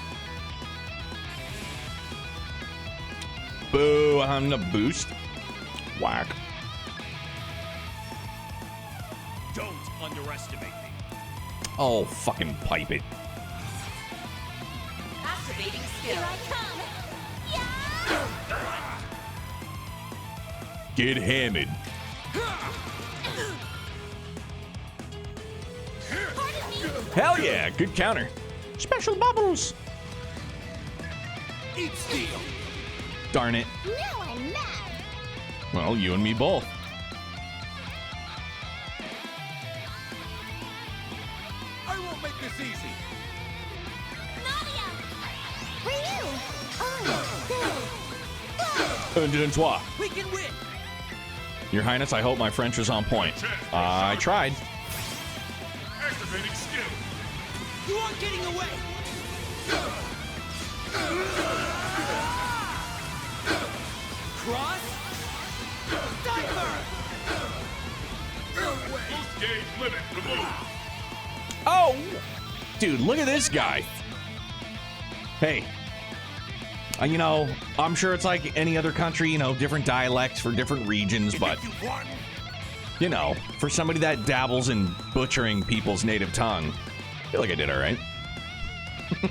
Boo, I'm the boost. Whack. Don't underestimate me. Oh, fucking pipe it. Activating Here skill. I come! Yeah! Get hammered. Pardon me! Hell yeah, good counter. Special bubbles. Eat steel! Darn it. Now I'm mad! Well, you and me both. I won't make this easy! Nadia! Ryu! Oh, Un toi. We can win! Your Highness, I hope my French was on point. I tried. Activating skill! You aren't getting away! Cross! Diver! Boost gauge limit removed! Oh! Dude, look at this guy. Hey. You know, I'm sure it's like any other country, you know, different dialects for different regions, but, You won! you know, for somebody that dabbles in butchering people's native tongue, I feel like I did all right.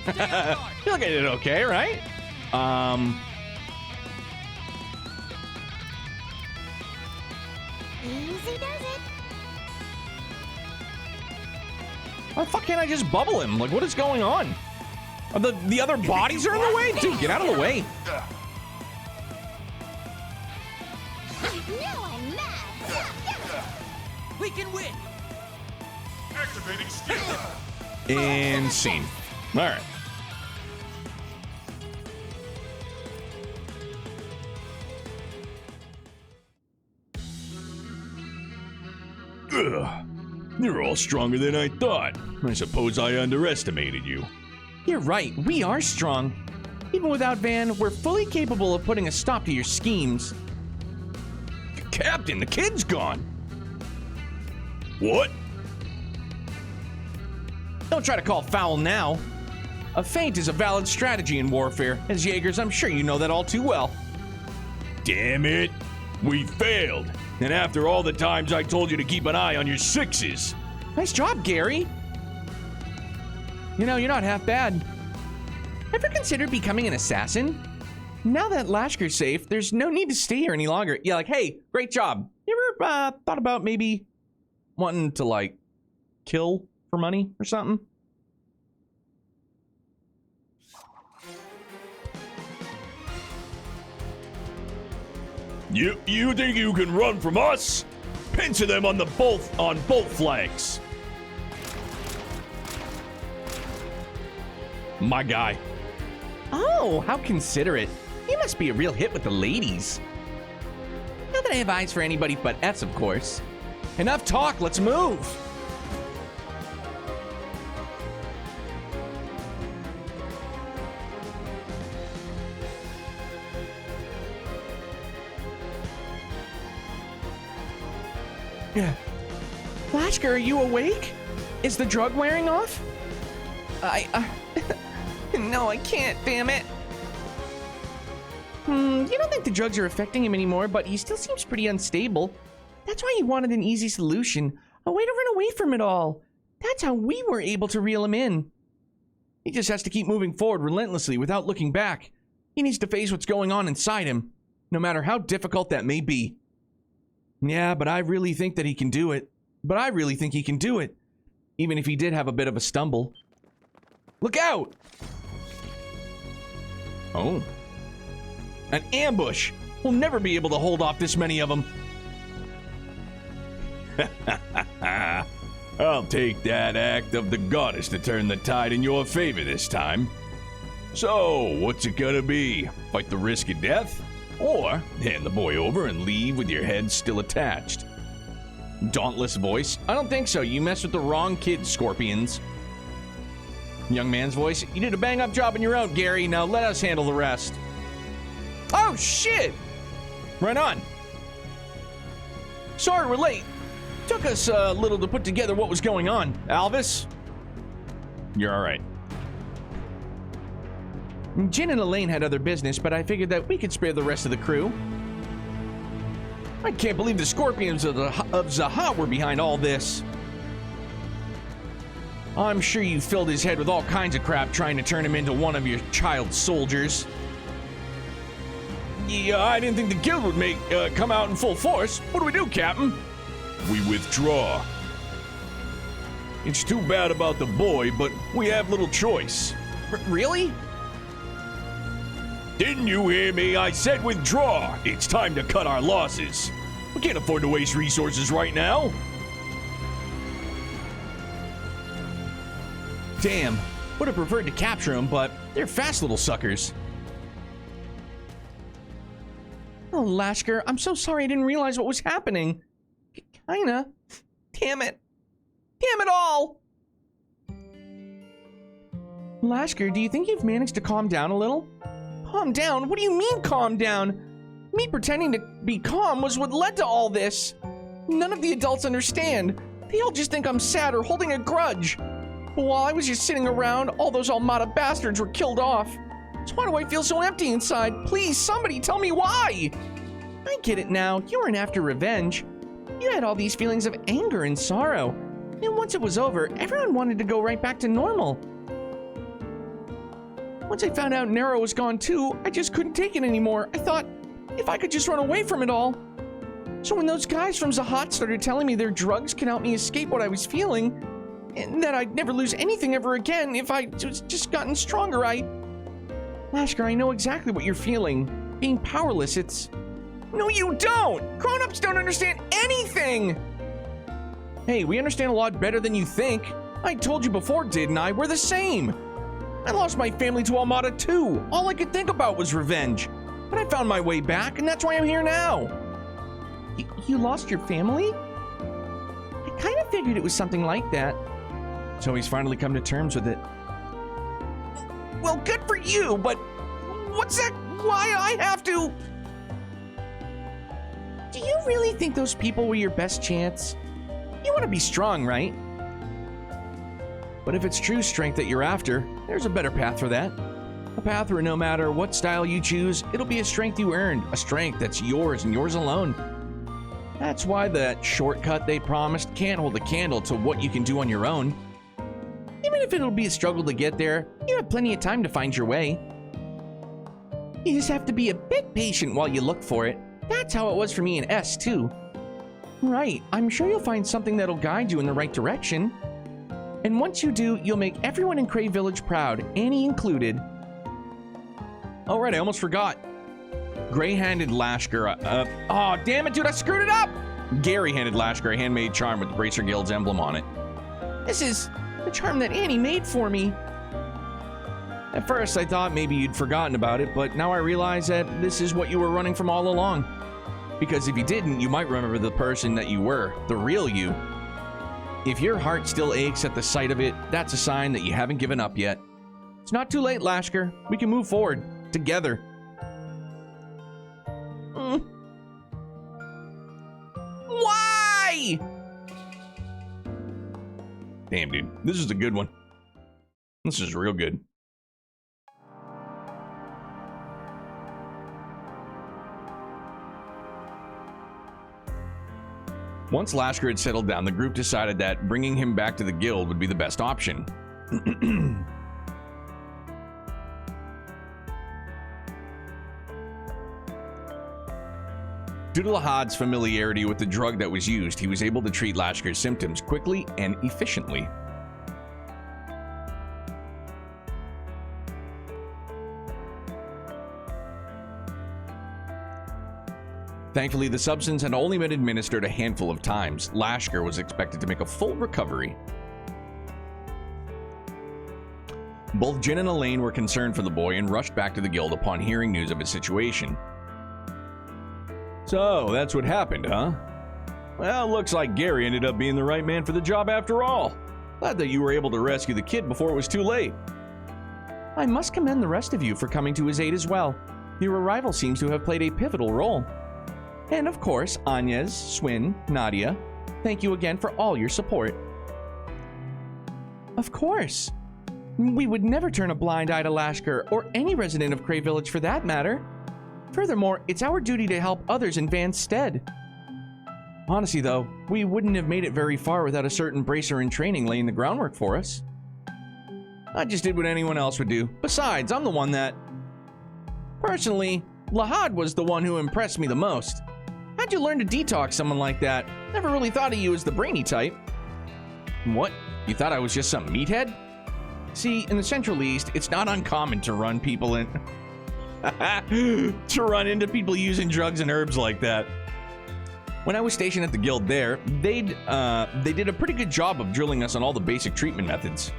I feel like I did okay, right? easy does it. Why the fuck can't I just bubble him? Like, what is going on? Are the other bodies are in the way? Dude, get out of the way. Now I'm mad! We can win! Activating skill! And scene. All right. Ugh. You're all stronger than I thought. I suppose I underestimated you. You're right, we are strong. Even without Van, we're fully capable of putting a stop to your schemes. Captain, the kid's gone. What? Don't try to call foul now. A feint is a valid strategy in warfare. As Jaegers, I'm sure you know that all too well. Damn it. We failed. And after all the times I told you to keep an eye on your sixes. Nice job, Gary. You know, you're not half bad. Ever considered becoming an assassin? Now that Lashkar's safe, there's no need to stay here any longer. Yeah, like, hey, great job. You ever thought about maybe wanting to, like, kill for money or something? You think you can run from us? Pincer them on both flanks. My guy. Oh, how considerate. You must be a real hit with the ladies. Not that I have eyes for anybody but F's, of course. Enough talk, let's move. Lashkar, are you awake? Is the drug wearing off? No, I can't, damn it. You don't think the drugs are affecting him anymore, but he still seems pretty unstable. That's why he wanted an easy solution, a way to run away from it all. That's how we were able to reel him in. He just has to keep moving forward relentlessly without looking back. He needs to face what's going on inside him, no matter how difficult that may be. Yeah, but I really think that he can do it. Even if he did have a bit of a stumble. Look out! Oh. An ambush! We'll never be able to hold off this many of them. I'll take that act of the goddess to turn the tide in your favor this time. So, what's it gonna be? Fight the risk of death? Or hand the boy over and leave with your head still attached? Dauntless voice. I don't think so. You messed with the wrong kid, Scorpions. Young man's voice. You did a bang-up job on your own, Gary. Now let us handle the rest. Oh, shit! Right on. Sorry we're late. Took us a little to put together what was going on. Alvis? You're all right. Jin and Elaine had other business, but I figured that we could spare the rest of the crew. I can't believe the Scorpions of Zaha were behind all this. I'm sure you filled his head with all kinds of crap trying to turn him into one of your child soldiers. Yeah, I didn't think the guild would come out in full force. What do we do, Captain? We withdraw. It's too bad about the boy, but we have little choice. Really? Didn't you hear me? I said withdraw. It's time to cut our losses. We can't afford to waste resources right now. Damn, would have preferred to capture them, but they're fast little suckers. Oh, Lashkar, I'm so sorry I didn't realize what was happening. Kinda. Damn it. Damn it all! Lashkar, do you think you've managed to calm down a little? Calm down? What do you mean calm down? Me pretending to be calm was what led to all this. None of the adults understand. They all just think I'm sad or holding a grudge. But while I was just sitting around, all those Almada bastards were killed off. So why do I feel so empty inside? Please, somebody tell me why! I get it now. You weren't after revenge. You had all these feelings of anger and sorrow. And once it was over, everyone wanted to go right back to normal. Once I found out Nero was gone too, I just couldn't take it anymore. I thought, if I could just run away from it all. So when those guys from Zahat started telling me their drugs could help me escape what I was feeling, and that I'd never lose anything ever again if I just gotten stronger, Lashkar, I know exactly what you're feeling. Being powerless, it's... No, you don't! Grown-ups don't understand anything! Hey, we understand a lot better than you think. I told you before, didn't I? We're the same. I lost my family to Almada too. All I could think about was revenge. But I found my way back, and that's why I'm here now. You lost your family? I kind of figured it was something like that. So he's finally come to terms with it. Well, good for you, but What's that? Why I have to? Do you really think those people were your best chance? You want to be strong, right? But if it's true strength that you're after, there's a better path for that. A path where no matter what style you choose, it'll be a strength you earned, a strength that's yours and yours alone. That's why that shortcut they promised can't hold a candle to what you can do on your own. Even if it'll be a struggle to get there, you have plenty of time to find your way. You just have to be a bit patient while you look for it. That's how it was for me in S, too. Right, I'm sure you'll find something that'll guide you in the right direction. And once you do, you'll make everyone in Cray Village proud, Annie included. Oh, right, I almost forgot. Gray-handed Lashkar, oh, damn it, dude, I screwed it up! Gary handed Lashkar a handmade charm with the Bracer Guild's emblem on it. This is the charm that Annie made for me. At first, I thought maybe you'd forgotten about it, but now I realize that this is what you were running from all along. Because if you didn't, you might remember the person that you were, the real you. If your heart still aches at the sight of it, that's a sign that you haven't given up yet. It's not too late, Lashkar. We can move forward, together. Why? Damn, dude. This is a good one. This is real good. Once Lashkar had settled down, the group decided that bringing him back to the guild would be the best option. Due to Lahad's familiarity with the drug that was used, he was able to treat Lashkar's symptoms quickly and efficiently. Thankfully, the substance had only been administered a handful of times. Lashkar was expected to make a full recovery. Both Jin and Elaine were concerned for the boy and rushed back to the guild upon hearing news of his situation. So, that's what happened, huh? Well, looks like Gary ended up being the right man for the job after all. Glad that you were able to rescue the kid before it was too late. I must commend the rest of you for coming to his aid as well. Your arrival seems to have played a pivotal role. And of course, Agnes, Swin, Nadia, thank you again for all your support. Of course. We would never turn a blind eye to Lashkar, or any resident of Cray Village for that matter. Furthermore, it's our duty to help others in Van's stead. Honestly though, we wouldn't have made it very far without a certain bracer in training laying the groundwork for us. I just did what anyone else would do. Besides, I'm the one that... Personally, Lahad was the one who impressed me the most. How'd you learn to detox someone like that? Never really thought of you as the brainy type. What? You thought I was just some meathead? See, in the Central East, it's not uncommon to run people in... to run into people using drugs and herbs like that. When I was stationed at the guild there, they did a pretty good job of drilling us on all the basic treatment methods.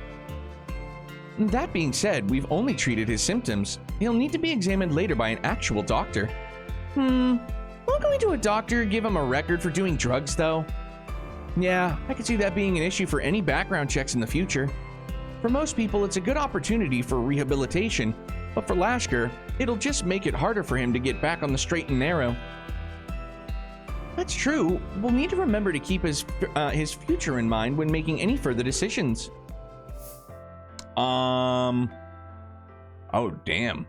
That being said, we've only treated his symptoms. He'll need to be examined later by an actual doctor. Will going to a doctor give him a record for doing drugs, though? Yeah, I could see that being an issue for any background checks in the future. For most people, it's a good opportunity for rehabilitation, but for Lashkar, it'll just make it harder for him to get back on the straight and narrow. That's true. We'll need to remember to keep his future in mind when making any further decisions. Oh, damn.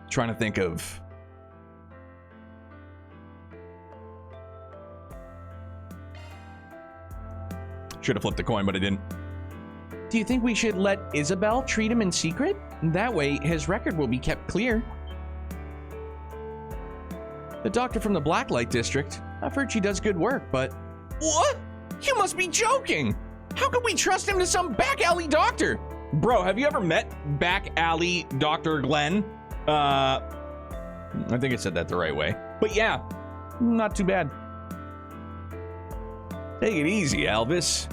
Trying to think of... Should have flipped the coin, but I didn't. Do you think we should let Isabel treat him in secret? That way, his record will be kept clear. The doctor from the Blacklight District. I've heard she does good work, but... What? You must be joking! How could we trust him to some back alley doctor? Bro, have you ever met back alley Dr. Glenn? I think I said that the right way. But yeah, not too bad. Take it easy, Alvis.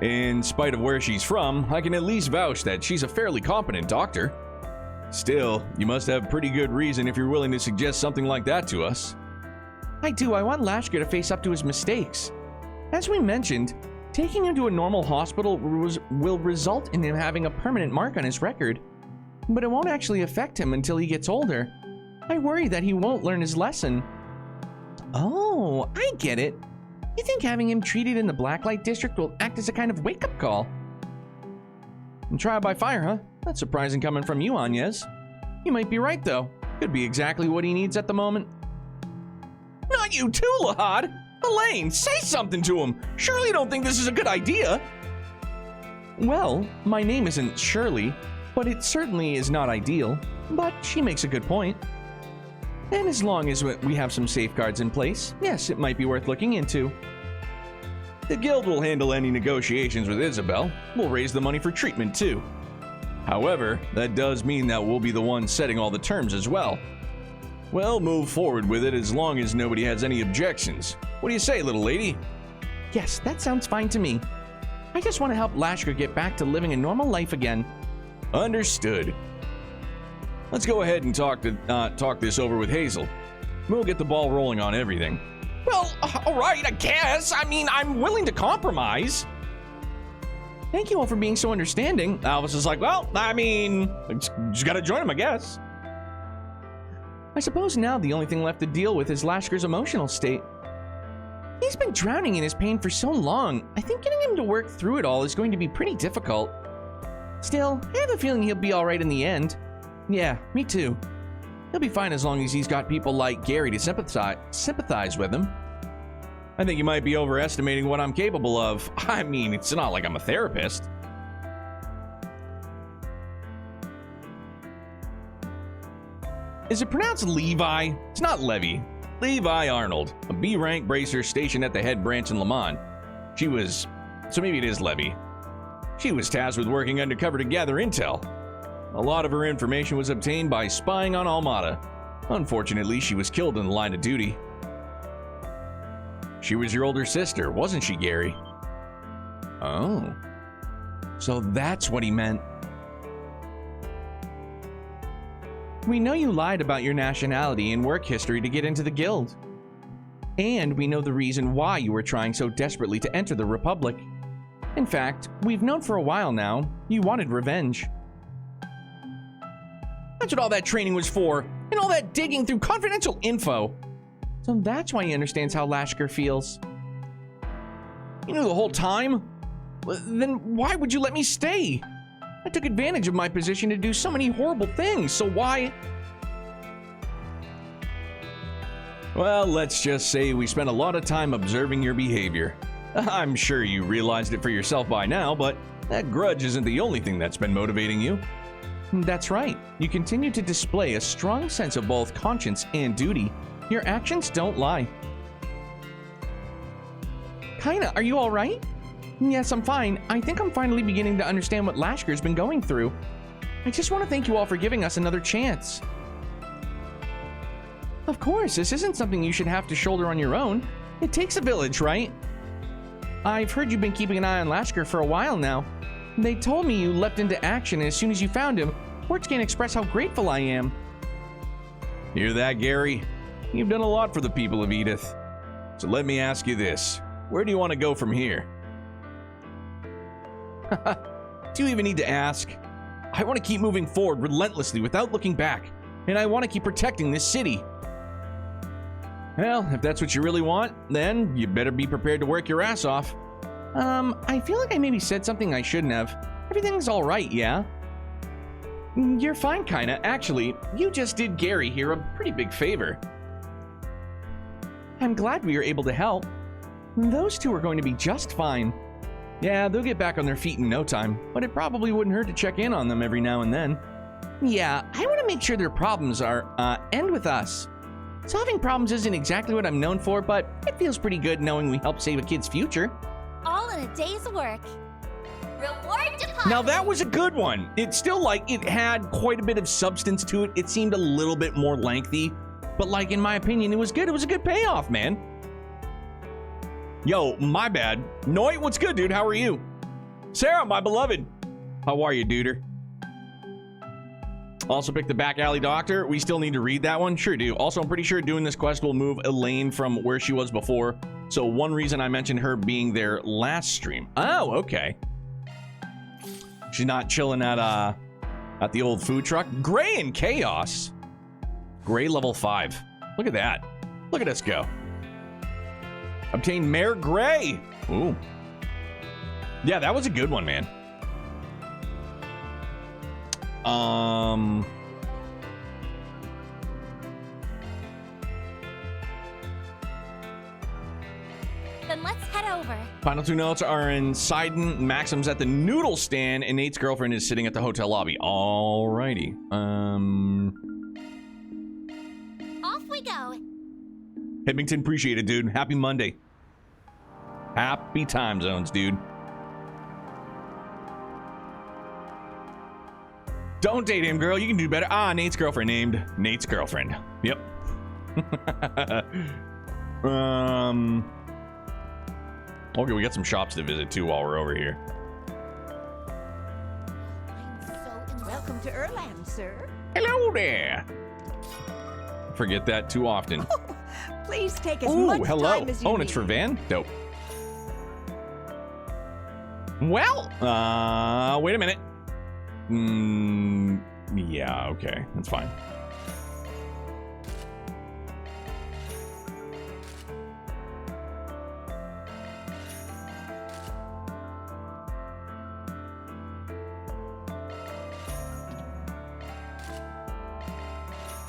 In spite of where she's from, I can at least vouch that she's a fairly competent doctor. Still, you must have pretty good reason if you're willing to suggest something like that to us. I do. I want Lashkar to face up to his mistakes. As we mentioned, Taking him to a normal hospital will result in him having a permanent mark on his record, but it won't actually affect him until he gets older. I worry that he won't learn his lesson. Oh, I get it. You think having him treated in the Blacklight District will act as a kind of wake-up call? And trial by fire, huh? That's surprising coming from you, Agnes. You might be right, though. Could be exactly what he needs at the moment. Not you too, Lahad! Elaine, say something to him! Surely you don't think this is a good idea? Well, my name isn't Shirley, but it certainly is not ideal. But she makes a good point. And as long as we have some safeguards in place, yes, it might be worth looking into. The guild will handle any negotiations with Isabel. We'll raise the money for treatment, too. However, that does mean that we'll be the ones setting all the terms as well. We'll move forward with it as long as nobody has any objections. What do you say, little lady? Yes, that sounds fine to me. I just want to help Lashkar get back to living a normal life again. Understood. Let's go ahead and talk this over with Hazel. We'll get the ball rolling on everything. Well, all right, I guess. I mean, I'm willing to compromise. Thank you all for being so understanding. Albus is like, well, I mean, just gotta join him, I guess. I suppose now the only thing left to deal with is Lashkar's emotional state. He's been drowning in his pain for so long. I think getting him to work through it all is going to be pretty difficult. Still, I have a feeling he'll be all right in the end. Yeah, me too. He'll be fine as long as he's got people like Gary to sympathize with him. I think you might be overestimating what I'm capable of. I mean, it's not like I'm a therapist. Is it pronounced Levi? It's not Levy. Levi Arnold, a B-rank bracer stationed at the head branch in Lamont. So maybe it is Levy. She was tasked with working undercover to gather intel. A lot of her information was obtained by spying on Almada. Unfortunately, she was killed in the line of duty. She was your older sister, wasn't she, Gary? Oh. So that's what he meant. We know you lied about your nationality and work history to get into the guild. And we know the reason why you were trying so desperately to enter the Republic. In fact, we've known for a while now, you wanted revenge. That's what all that training was for, and all that digging through confidential info. So that's why he understands how Lashkar feels. You knew the whole time? Then why would you let me stay? I took advantage of my position to do so many horrible things, so why? Well, let's just say we spent a lot of time observing your behavior. I'm sure you realized it for yourself by now, but that grudge isn't the only thing that's been motivating you. That's right. You continue to display a strong sense of both conscience and duty. Your actions don't lie. Kinda, are you alright? Yes, I'm fine. I think I'm finally beginning to understand what Lashkar's been going through. I just want to thank you all for giving us another chance. Of course, this isn't something you should have to shoulder on your own. It takes a village, right? I've heard you've been keeping an eye on Lashkar for a while now. They told me you leapt into action as soon as you found him. Words can't express how grateful I am. Hear that, Gary? You've done a lot for the people of Edith. So let me ask you this. Where do you want to go from here? Do you even need to ask? I want to keep moving forward relentlessly without looking back. And I want to keep protecting this city. Well, if that's what you really want, then you better be prepared to work your ass off. I feel like I maybe said something I shouldn't have. Everything's alright, yeah? You're fine, kinda. Actually, you just did Gary here a pretty big favor. I'm glad we were able to help. Those two are going to be just fine. Yeah, they'll get back on their feet in no time, but it probably wouldn't hurt to check in on them every now and then. Yeah, I want to make sure their problems end with us. Solving problems isn't exactly what I'm known for, but it feels pretty good knowing we helped save a kid's future. All in a day's work. Reward deposit. Now that was a good one. It's still it had quite a bit of substance to it. It seemed a little bit more lengthy, but in my opinion, it was good. It was a good payoff, man. Yo, my bad. Noit, what's good, dude? How are you? Sarah, my beloved. How are you, duder? Also pick the back alley doctor. We still need to read that one. Sure do. Also, I'm pretty sure doing this quest will move Elaine from where she was before So one reason I mentioned her being there last stream. Oh, okay. She's not chilling at the old food truck. Gray and Chaos. Gray level 5. Look at that. Look at us go. Obtain Mayor Gray. Ooh. Yeah, that was a good one, man. Then let's head over. Final 2 notes are in Sidon. Maxim's at the noodle stand, and Nate's girlfriend is sitting at the hotel lobby. Alrighty. Off we go. Hibbington, appreciate it, dude. Happy Monday. Happy time zones, dude. Don't date him, girl. You can do better. Ah, Nate's girlfriend named Nate's girlfriend. Yep. Okay, we got some shops to visit too while we're over here. I'm so in Welcome to Erland, sir. Hello there. Forget that too often. Please take as Ooh, much hello. time as you Oh, need. and it's for Van? Dope. Well, wait a minute. Yeah, okay. That's fine.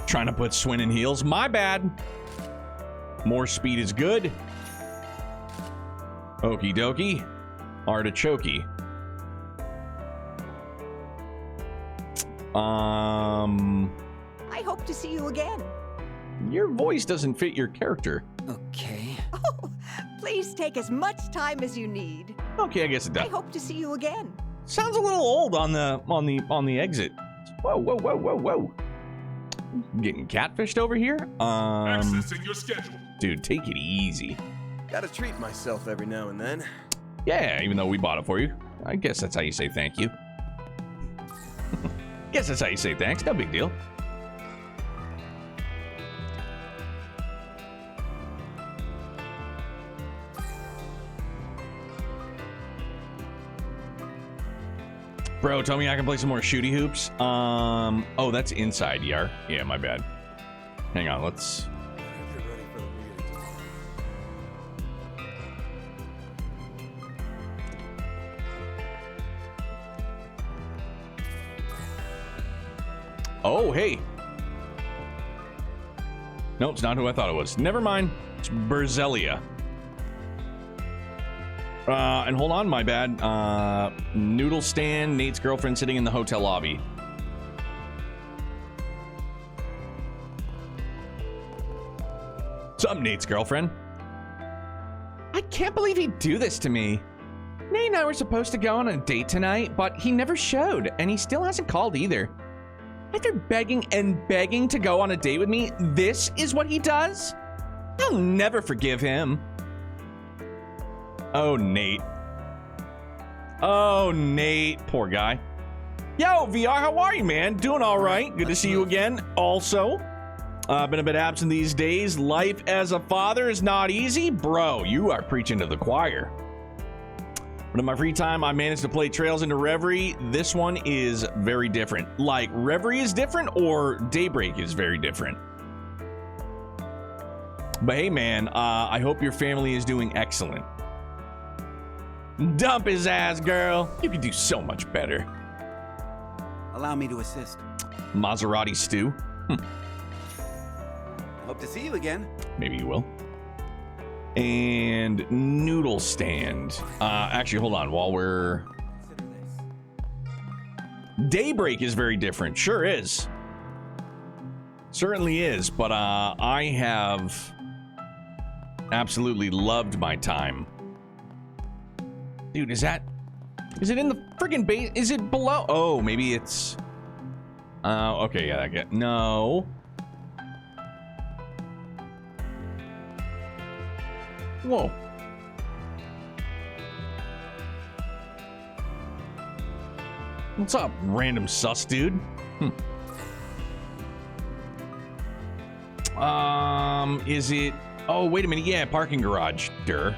Trying to put Swin in heels. My bad. More speed is good. Okie dokie. Artichoke. I hope to see you again. Your voice doesn't fit your character. Okay. Oh, please take as much time as you need. Okay, I guess it I does. hope to see you again. Sounds a little old on the exit. Whoa, whoa, whoa, whoa, whoa. Getting catfished over here? Accessing your schedule. Dude, take it easy. Gotta treat myself every now and then. Yeah, even though we bought it for you. I guess that's how you say thank you. Guess that's how you say thanks. No big deal. Bro, tell me I can play some more shooty hoops. Oh, that's inside, Yar. Yeah, my bad. Hang on, let's... Get ready for the meeting tomorrow. Oh, hey. Nope, it's not who I thought it was. Never mind. It's Berzelia. And hold on, my bad. Noodle stand, Nate's girlfriend sitting in the hotel lobby. What's up, Nate's girlfriend? I can't believe he'd do this to me. Nate and I were supposed to go on a date tonight, but he never showed, and he still hasn't called either. After begging and begging to go on a date with me, this is what he does? I'll never forgive him. Oh, Nate. Oh, Nate. Poor guy. Yo, VR, how are you, man? Doing all right. Good to see you again. Also, been a bit absent these days. Life as a father is not easy. Bro, you are preaching to the choir. But in my free time, I managed to play Trails into Reverie. This one is very different. Like, Reverie is different or Daybreak is very different. But hey, man, I hope your family is doing excellent. Dump his ass, girl. You could do so much better. Allow me to assist. Maserati stew. Hope to see you again. Maybe you will. And noodle stand. Actually, hold on. While we're... Consider this. Daybreak is very different. Sure is. Certainly is. But I have absolutely loved my time. Dude, is it in the friggin' base? Is it below? Oh, maybe it's... okay, yeah, I get... No. Whoa. What's up, random sus dude? Is it Oh, wait a minute. Yeah, parking garage. Durr.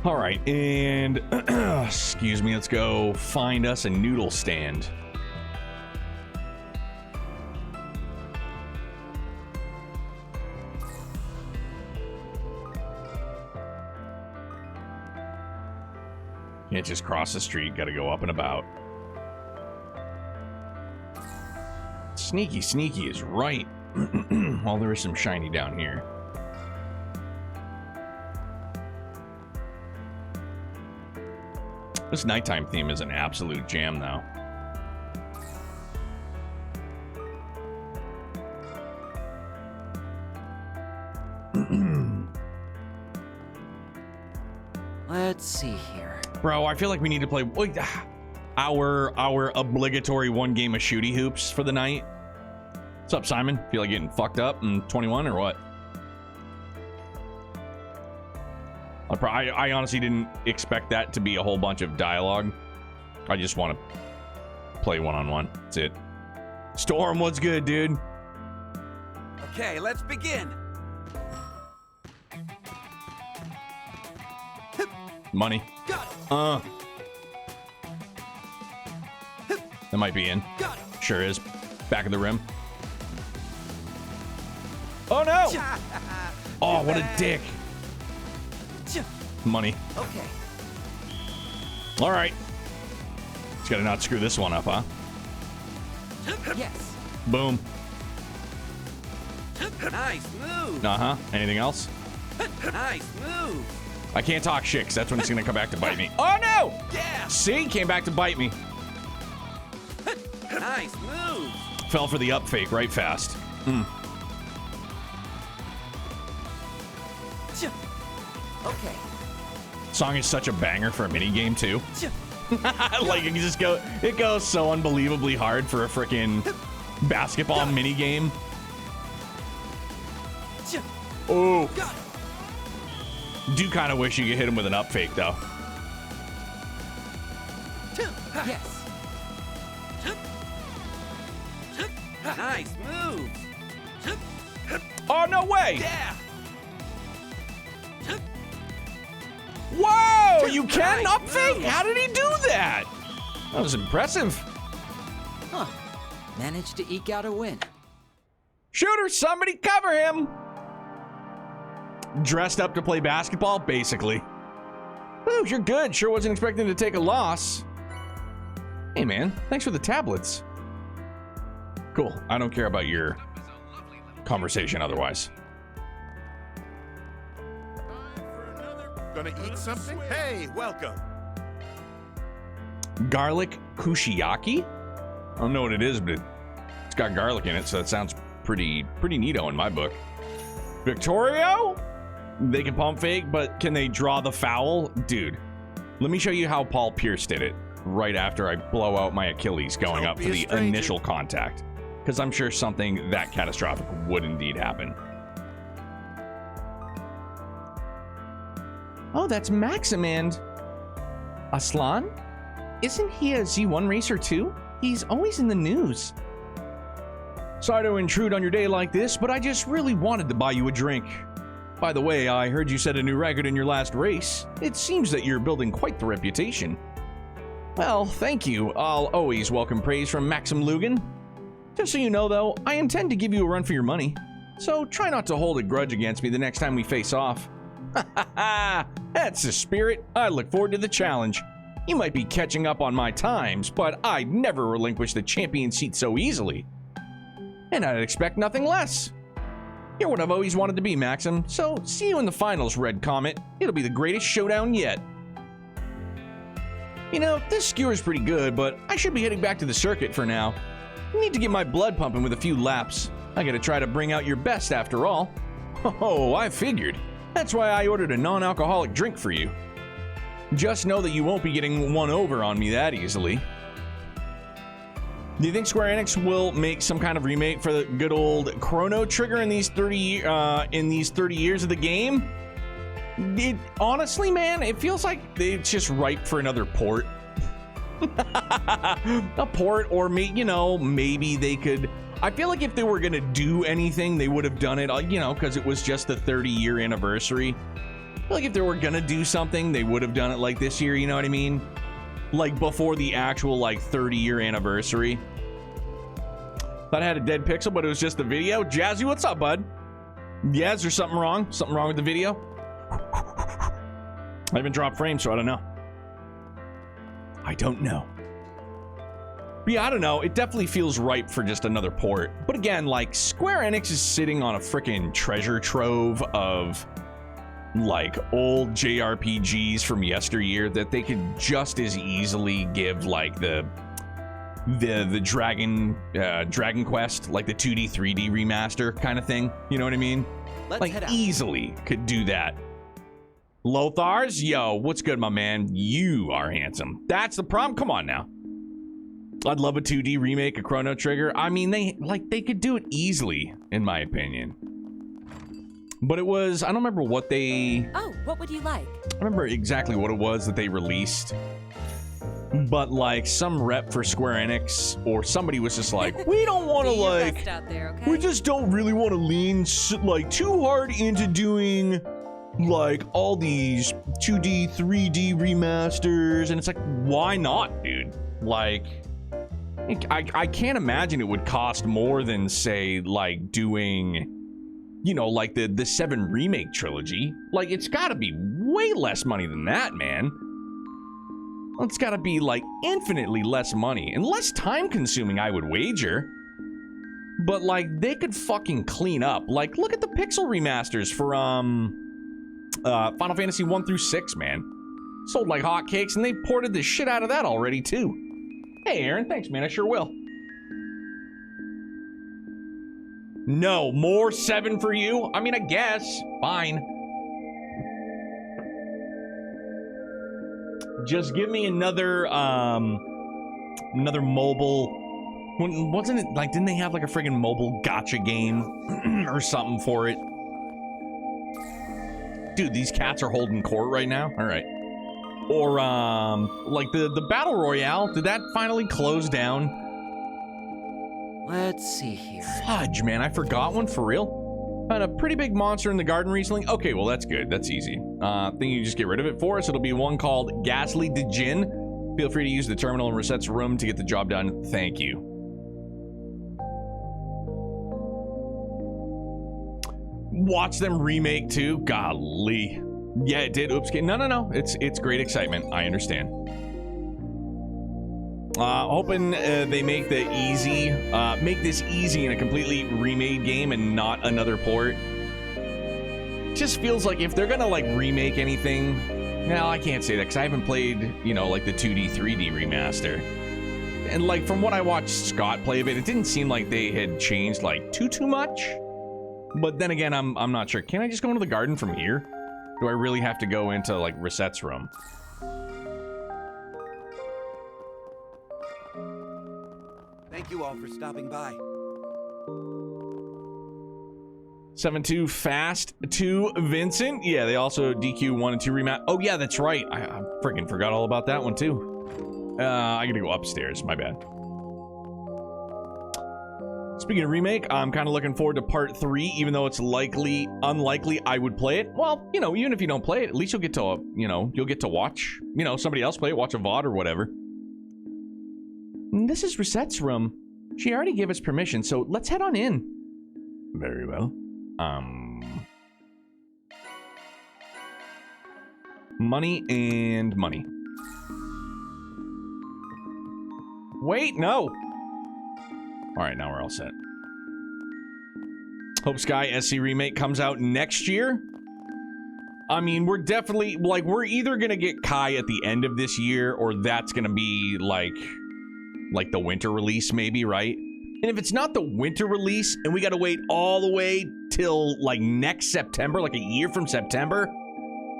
All right, and excuse me, let's go find us a noodle stand. Can't just cross the street, gotta go up and about. Sneaky, sneaky is right. Well, there is some shiny down here. This nighttime theme is an absolute jam, though. Let's see here. Bro, I feel like we need to play our obligatory one game of shooty hoops for the night. What's up, Simon? Feel like getting fucked up in 21 or what? I honestly didn't expect that to be a whole bunch of dialogue. I just want to play one-on-one. That's it. Storm, what's good, dude? Okay, let's begin. Money. Got That might be in. Got it. Sure is. Back of the rim. Oh, no! Oh, what a dick. Money. Okay. All right. Just gotta not screw this one up, huh? Yes. Boom. Nice move. Uh-huh. Anything else? Nice move. I can't talk shit, 'cause that's when it's gonna come back to bite me. Oh, no! Yeah. See? Came back to bite me. Nice move. Fell for the up fake right fast. Okay. Song is such a banger for a mini game too. Like it goes so unbelievably hard for a freaking basketball mini game. Oh, Got it. do kind of wish you could hit him with an up fake though. Yes. Nice move. Oh, no way! Yeah. Whoa, you can Nice up fake? move. How did he do that? That was impressive. Huh. Managed to eke out a win. Shooter, somebody cover him. Dressed up to play basketball, basically. Ooh, you're good. Sure wasn't expecting to take a loss. Hey, man, thanks for the tablets. Cool. I don't care about your conversation otherwise. Gonna eat something? Hey, welcome. Garlic kushiyaki? I don't know what it is, but it's got garlic in it, so that sounds pretty neato in my book. Victorio? They can pump fake, but can they draw the foul? Dude, let me show you how Paul Pierce did it right after I blow out my Achilles going Don't up be for a the stranger. initial contact. Because I'm sure something that catastrophic would indeed happen. Oh, that's Maxim and... Aslan? Isn't he a Z1 racer too? He's always in the news. Sorry to intrude on your day like this, but I just really wanted to buy you a drink. By the way, I heard you set a new record in your last race. It seems that you're building quite the reputation. Well, thank you. I'll always welcome praise from Maxim Lugan. Just so you know, though, I intend to give you a run for your money. So try not to hold a grudge against me the next time we face off. Ha ha ha! That's the spirit. I look forward to the challenge. You might be catching up on my times, but I'd never relinquish the champion seat so easily. And I'd expect nothing less. You're what I've always wanted to be, Maxim, so see you in the finals, Red Comet. It'll be the greatest showdown yet. You know, this skewer's pretty good, but I should be heading back to the circuit for now. I need to get my blood pumping with a few laps. I gotta try to bring out your best after all. Oh, I figured. That's why I ordered a non-alcoholic drink for you. Just know that you won't be getting one over on me that easily. Do you think Square Enix will make some kind of remake for the good old Chrono Trigger in these 30 years of the game? Honestly, man, it feels like it's just ripe for another port. A port, or maybe they could. I feel like if they were gonna do anything, they would have done it, because it was just the 30-year anniversary. I feel like if they were gonna do something, they would have done it like this year. You know what I mean? Like before the actual 30-year anniversary. Thought I had a dead pixel, but it was just the video. Jazzy, what's up, bud? Yeah, is there something wrong? Something wrong with the video? I haven't dropped frames, so I don't know. I don't know. But yeah, I don't know. It definitely feels ripe for just another port. But again, Square Enix is sitting on a freaking treasure trove of old JRPGs from yesteryear that they could just as easily give the Dragon Quest, the 2D 3D remaster kind of thing. You know what I mean? Let's head out. Easily could do that. Lothars, yo, what's good, my man? You are handsome. That's the problem. Come on now. I'd love a 2D remake of Chrono Trigger. I mean, they could do it easily, in my opinion. But it was, I don't remember what they... Oh, what would you like? I remember exactly what it was that they released. But some rep for Square Enix or somebody was just like, we don't want to Do your best out there, okay? we just don't really want to lean too hard into doing all these 2D, 3D remasters. And it's why not, dude? I can't imagine it would cost more than, say, doing, the 7 remake trilogy. It's gotta be way less money than that, man. It's gotta be, infinitely less money. And less time consuming, I would wager. But, they could fucking clean up. Look at the pixel remasters for, Final Fantasy 1 through 6, man. Sold like hotcakes, and they ported the shit out of that already, too. Hey, Aaron, thanks, man. I sure will. No, more 7 for you? I mean, I guess. Fine. Just give me another mobile... Wasn't it, didn't they have, a friggin' mobile gacha game or something for it? Dude, these cats are holding court right now? All right. Or, the Battle Royale, did that finally close down? Let's see here. Fudge, man, I forgot one for real. Found a pretty big monster in the garden recently. Okay, well, that's good. That's easy. Think you just get rid of it for us. It'll be one called Ghastly Djinn. Feel free to use the terminal in Reset's room to get the job done. Thank you. Watch them remake too. Golly. Yeah, it did. Oops. No. It's great excitement. I understand. Hoping they make this easy in a completely remade game and not another port. Just feels like if they're gonna remake anything, no, I can't say that because I haven't played, the 2D 3D remaster. And from what I watched Scott play of it, it didn't seem like they had changed too much. But then again, I'm not sure. Can I just go into the garden from here? Do I really have to go into Reset's room? Thank you all for stopping by. 7-2 Fast 2 Vincent. Yeah, they also DQ 1 and 2 rematch. Oh yeah, that's right. I freaking forgot all about that one too. I gotta go upstairs. My bad. Speaking of remake, I'm kind of looking forward to part 3, even though it's unlikely I would play it. Well, even if you don't play it, at least you'll get to, you'll get to watch, somebody else play it, watch a VOD or whatever. This is Reset's room. She already gave us permission, so let's head on in. Very well. Money and money. Wait, no. All right, now we're all set. Hope Sky SC remake comes out next year. I mean, we're definitely we're either gonna get Kai at the end of this year, or that's gonna be like the winter release, maybe, right? And if it's not the winter release, and we gotta wait all the way till next September, a year from September,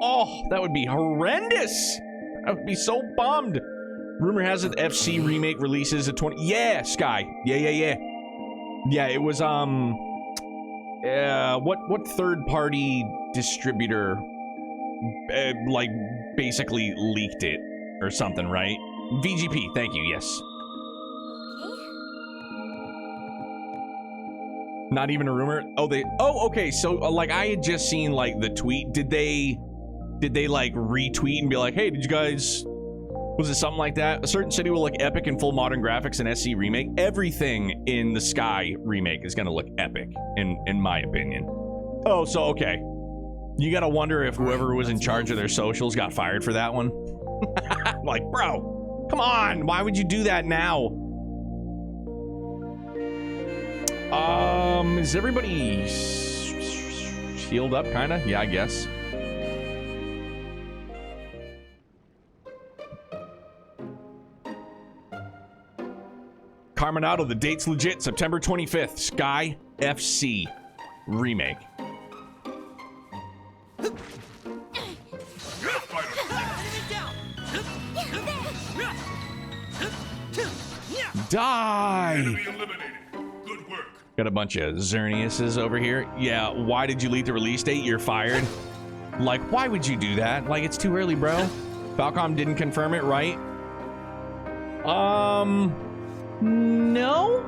oh, that would be horrendous. I would be so bummed. Rumor has it FC remake releases at 20. Yeah, Sky. Yeah. Yeah, it was what third party distributor like basically leaked it or something, right? VGP. Thank you. Yes. Not even a rumor. Oh, okay. So like I had just seen like the tweet. Did they like retweet and be like, hey, did you guys, was it something like that? A certain city will look epic in full modern graphics and SC remake. Everything in the Sky remake is gonna look epic in my opinion. Oh, so okay. You gotta wonder if whoever was in charge of their socials got fired for that one. Like, bro, come on. Why would you do that now? Is everybody healed up, kinda? Yeah, I guess. Carmenado, the date's legit. September 25th. Sky FC remake. Die! Enemy eliminated. Good work. Got a bunch of Xerneuses over here. Yeah, why did you leak the release date? You're fired. Like, why would you do that? Like, it's too early, bro. Falcom didn't confirm it, right? No.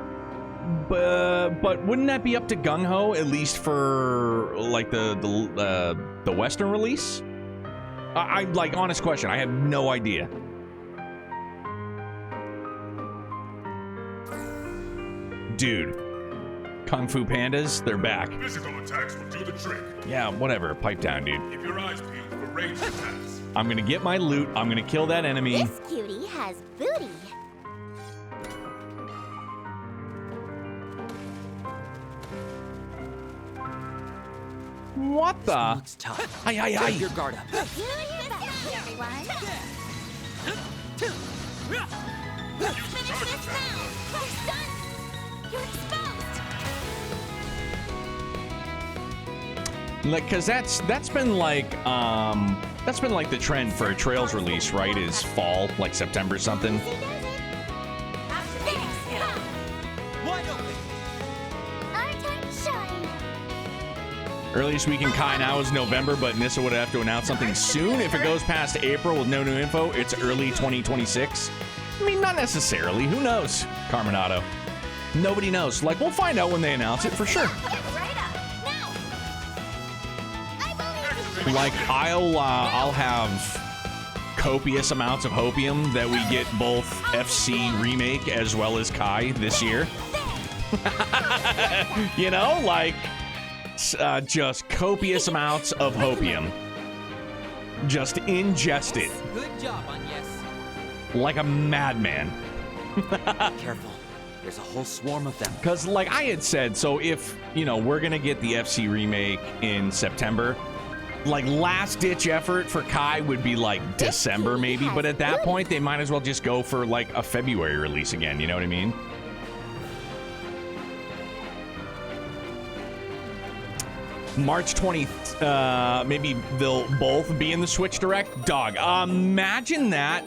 But wouldn't that be up to Gung Ho, at least for like the Western release? I like, honest question. I have no idea. Dude, Kung Fu Pandas, they're back. Physical attacks will do the trick. Yeah, whatever. Pipe down, dude. Keep your eyes peeled for ranged attacks. I'm gonna get my loot. I'm gonna kill that enemy. This cutie has booty. What the? Looks tough. Aye, aye, aye. Keep your guard up. Good back, everyone. Let's finish this round. You're done. You're exposed. Like, cause that's been like the trend for a Trails release, right? Is fall, like September something. Wide open. Our time to shine. Earliest week in Kai now is November, but Nissa would have to announce something soon. If it goes past April with no new info, it's early 2026. I mean, not necessarily. Who knows? Carmenado. Nobody knows. Like, we'll find out when they announce it for sure. Right up. Now. I believe in you. Like, I'll have copious amounts of hopium that we get both FC remake as well as Kai this year. You know, like, just copious amounts of hopium. Just ingest it Good job on yes. like a madman. Careful. There's a whole swarm of them. Because, like I had said, so if, you know, we're going to get the FC remake in September, like, last-ditch effort for Kai would be, like, December, maybe. But at that point, they might as well just go for, like, a February release again. You know what I mean? March 20th, maybe they'll both be in the Switch Direct. Dog, imagine that.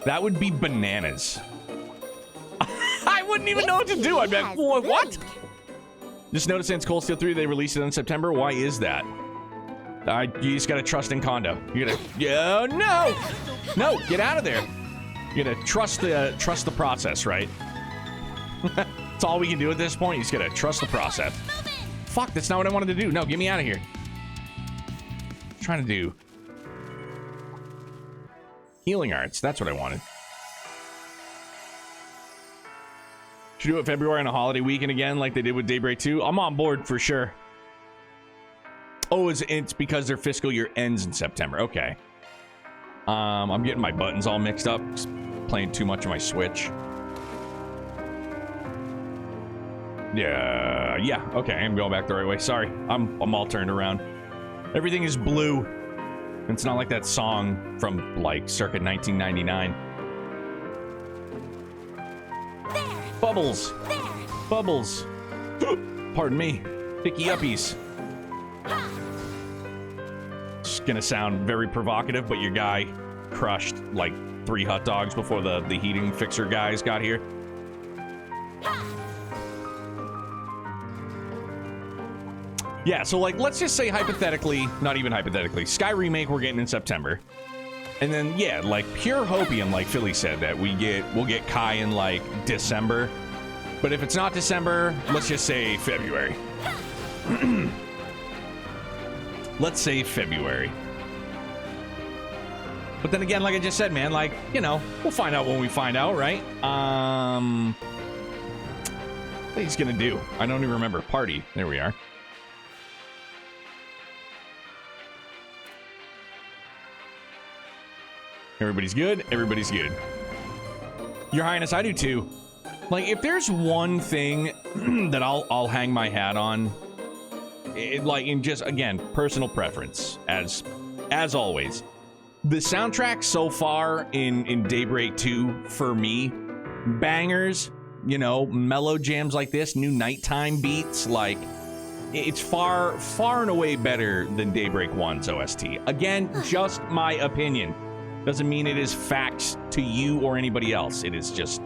That would be bananas. I wouldn't even know what to do. I'd be like, what? Just noticing it's Cold Steel 3, they released it in September. Why is that? You just gotta trust in Kondo. You gotta, yeah, no, get out of there. You gotta trust the process, right? That's all we can do at this point. You just gotta trust the process. Fuck, that's not what I wanted to do. No, get me out of here. I'm trying to do healing arts. That's what I wanted. Should do it February on a holiday weekend again, like they did with Daybreak 2. I'm on board for sure. Oh, it's because their fiscal year ends in September. Okay. I'm getting my buttons all mixed up. Just playing too much of my Switch. Yeah. Okay, I'm going back the right way. Sorry, I'm all turned around. Everything is blue. It's not like that song from like circa 1999. There. Bubbles. There. Bubbles. Pardon me. Picky uppies. It's gonna sound very provocative, but your guy crushed like 3 hot dogs before the heating fixer guys got here. Yeah, so like, let's just say hypothetically, not even hypothetically, Sky Remake we're getting in September. And then, yeah, like pure hopium, like Philly said, that we'll get Kai in like December. But if it's not December, let's just say February. Let's say February. But then again, like I just said, man, like, you know, we'll find out when we find out, right? What he's gonna do? I don't even remember. Party. There we are. Everybody's good. Everybody's good. Your Highness, I do too. Like, if there's one thing that I'll hang my hat on, like, in just, again, personal preference, as always, the soundtrack so far in Daybreak 2, for me, bangers, you know, mellow jams like this, new nighttime beats, like, it's far and away better than Daybreak 1's OST. Again, just my opinion. Doesn't mean it is facts to you or anybody else. It is just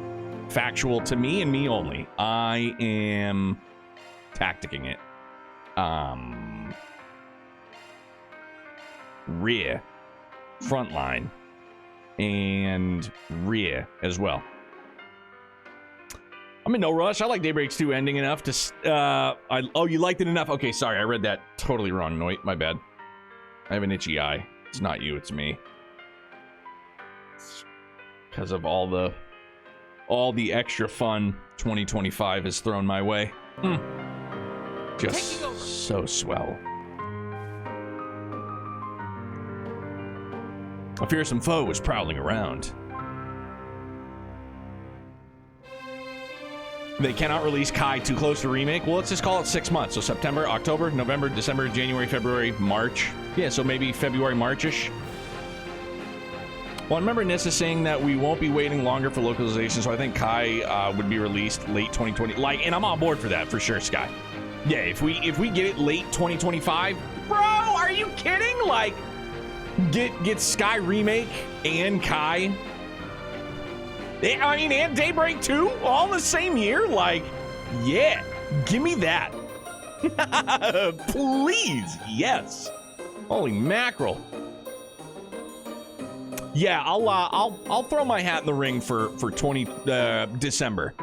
factual to me and me only. I am tacticking it. Rear, frontline, and rear as well. I'm in no rush. I like Daybreak's 2 ending enough to... oh, you liked it enough? Okay, sorry. I read that totally wrong, Noit. My bad. I have an itchy eye. It's not you, it's me. Because of all the extra fun 2025 has thrown my way. Just so swell. A fearsome foe was prowling around. They cannot release Kai too close to remake. Well, let's just call it 6 months. So September, October, November, December, January, February, March. Yeah, so maybe February, March-ish. Well, I remember Nissa saying that we won't be waiting longer for localization, so I think Kai would be released late 2020. Like, and I'm on board for that for sure, Sky. Yeah, if we get it late 2025, bro, are you kidding? Like, get Sky Remake and Kai. I mean, and Daybreak 2 all in the same year? Like, yeah, give me that. Please, yes. Holy mackerel. Yeah, I'll throw my hat in the ring for December.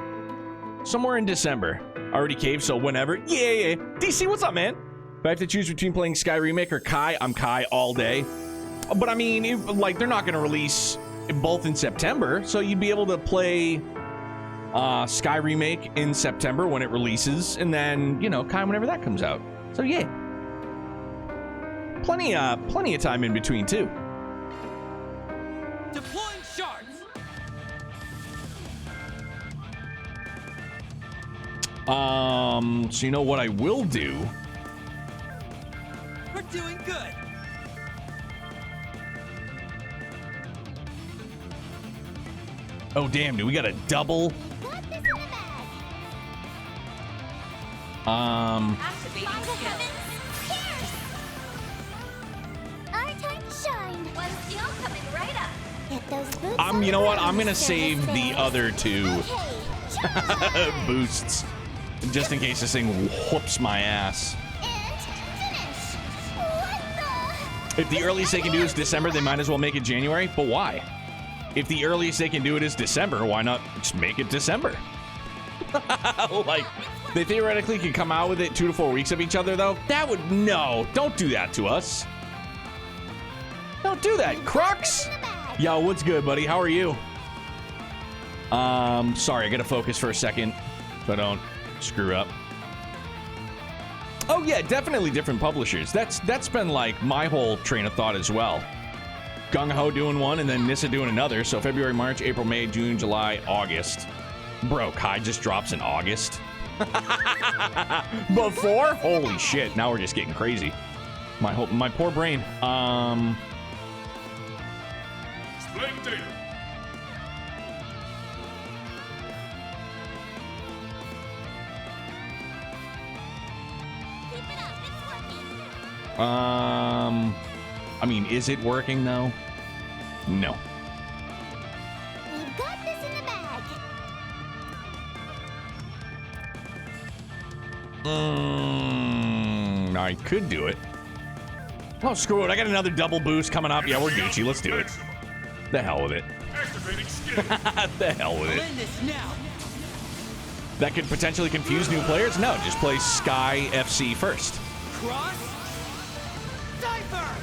Somewhere in December. I already caved, so whenever. Yeah. DC, what's up, man? If I have to choose between playing Sky Remake or Kai, I'm Kai all day. But I mean, like, they're not going to release both in September, so you'd be able to play Sky Remake in September when it releases, and then, you know, Kai whenever that comes out. So yeah, plenty of time in between too. Deploying shards. So you know what I will do? We're doing good. Oh damn, dude, we got a double. Got this in the bag. Activating Fly to skill. heavens, pierce! Our time to shine. One skill coming right up. Get those boots. You know what? I'm gonna save the other two Okay, boosts just in case this thing whoops my ass. and finish. What the? If the earliest they can do is December, they might as well make it January. But why? If the earliest they can do it is December, why not just make it December? Like, they theoretically could come out with it 2 to 4 weeks of each other, though. That would... No, don't do that to us. Don't do that, Crux. Yo, what's good, buddy? How are you? Sorry, I gotta focus for a second so I don't screw up. Oh, yeah, definitely different publishers. That's been, like, my whole train of thought as well. Gung Ho doing one, and then Nissa doing another. So February, March, April, May, June, July, August. Bro, Kai just drops in August. Before? Holy shit! Now we're just getting crazy. My poor brain. Splendid. Keep it up. It's working. I mean, is it working though? No. We've got this in the bag. I could do it. Oh, screw it. I got another double boost coming up. Yeah, we're Gucci. Let's do it. The hell with it. Activating skill. The hell with it. End this now. That could potentially confuse new players. No, just play Sky FC first. Cross. Diver.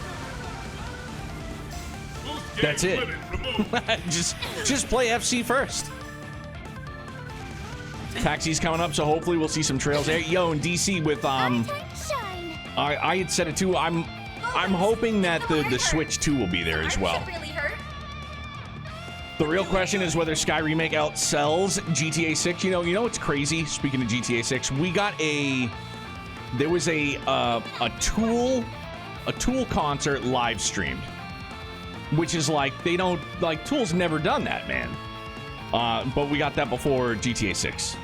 Boost gauge That's it. limit removed. just play FC first. Taxi's coming up, so hopefully we'll see some trails there. Yo, in DC with Shine. I had said it too. I'm hoping that the Switch 2 will be there as well. Really hurt. The real question is whether Sky Remake outsells GTA 6. You know what's crazy? Speaking of GTA 6, there was a Tool concert live streamed, which is like Tool's never done that, man. But we got that before GTA 6.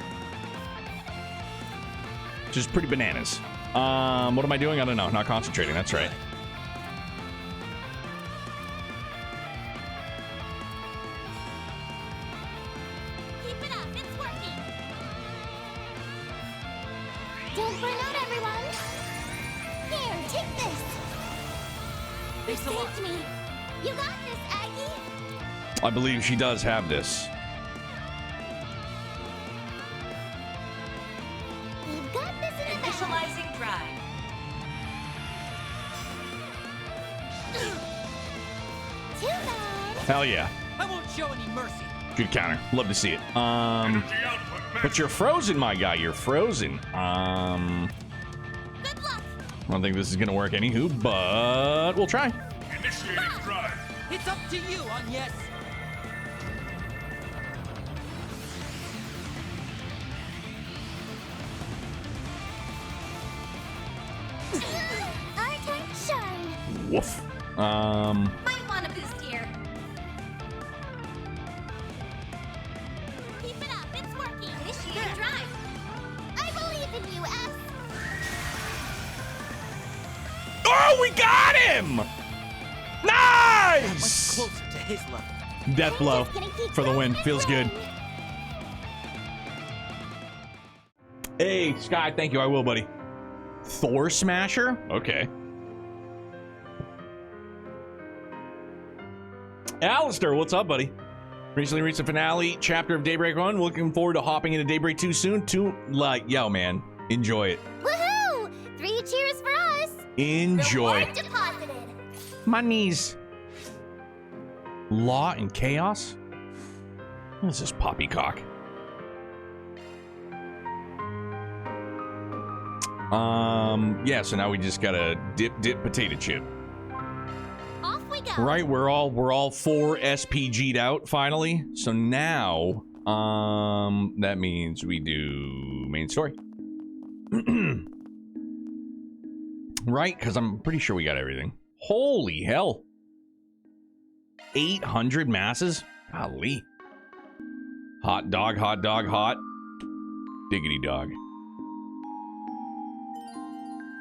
Which is pretty bananas. What am I doing? I don't know. Not concentrating. That's right. Keep it up. It's working. Don't burn out, everyone. Here, take this. You Thanks a lot. saved me. You got this, Aggie. I believe she does have this. We've got this in the bag. Initializing drive. Too bad. Hell yeah. I won't show any mercy. Good counter. Love to see it. Energy output But max. you're frozen, my guy. You're frozen. Good luck. I don't think this is gonna work anywho, but we'll try. Initiating drive. It's up to you, Agnes. Our turn to shine. Woof. Might want a boost here. Keep it up. It's working. Initiating drive. I believe in you, S. Oh, we got him! Much Nice! closer to his level. Death blow for the win. Feels good. Hey, Sky, thank you. I will, buddy. Thor Smasher? Okay. Alistair, what's up, buddy? Recently reached the finale chapter of Daybreak 1. Looking forward to hopping into Daybreak 2 soon. Yo, man. Enjoy it. Woohoo! 3 cheers for us. Enjoy. Reward deposited. My knees. Law and Chaos? What is this poppycock? Yeah, so now we just gotta dip potato chip. Off we go. Right, we're all 4 SPG'd out finally. So now, that means we do main story. Right, because I'm pretty sure we got everything. Holy hell. 800 masses? Golly. Hot dog, hot dog, hot. Diggity dog.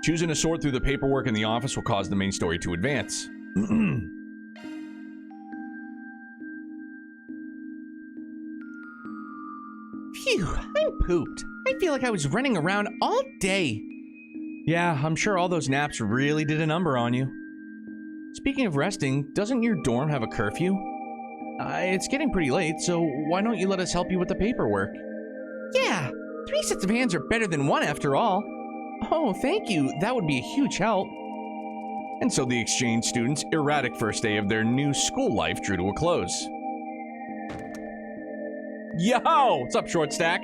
Choosing to sort through the paperwork in the office will cause the main story to advance. Phew, I'm pooped. I feel like I was running around all day. Yeah, I'm sure all those naps really did a number on you. Speaking of resting, doesn't your dorm have a curfew? It's getting pretty late, so why don't you let us help you with the paperwork? Yeah, 3 sets of hands are better than 1 after all. Oh, thank you. That would be a huge help. And so the exchange students' erratic first day of their new school life drew to a close. Yo! What's up, Short Stack?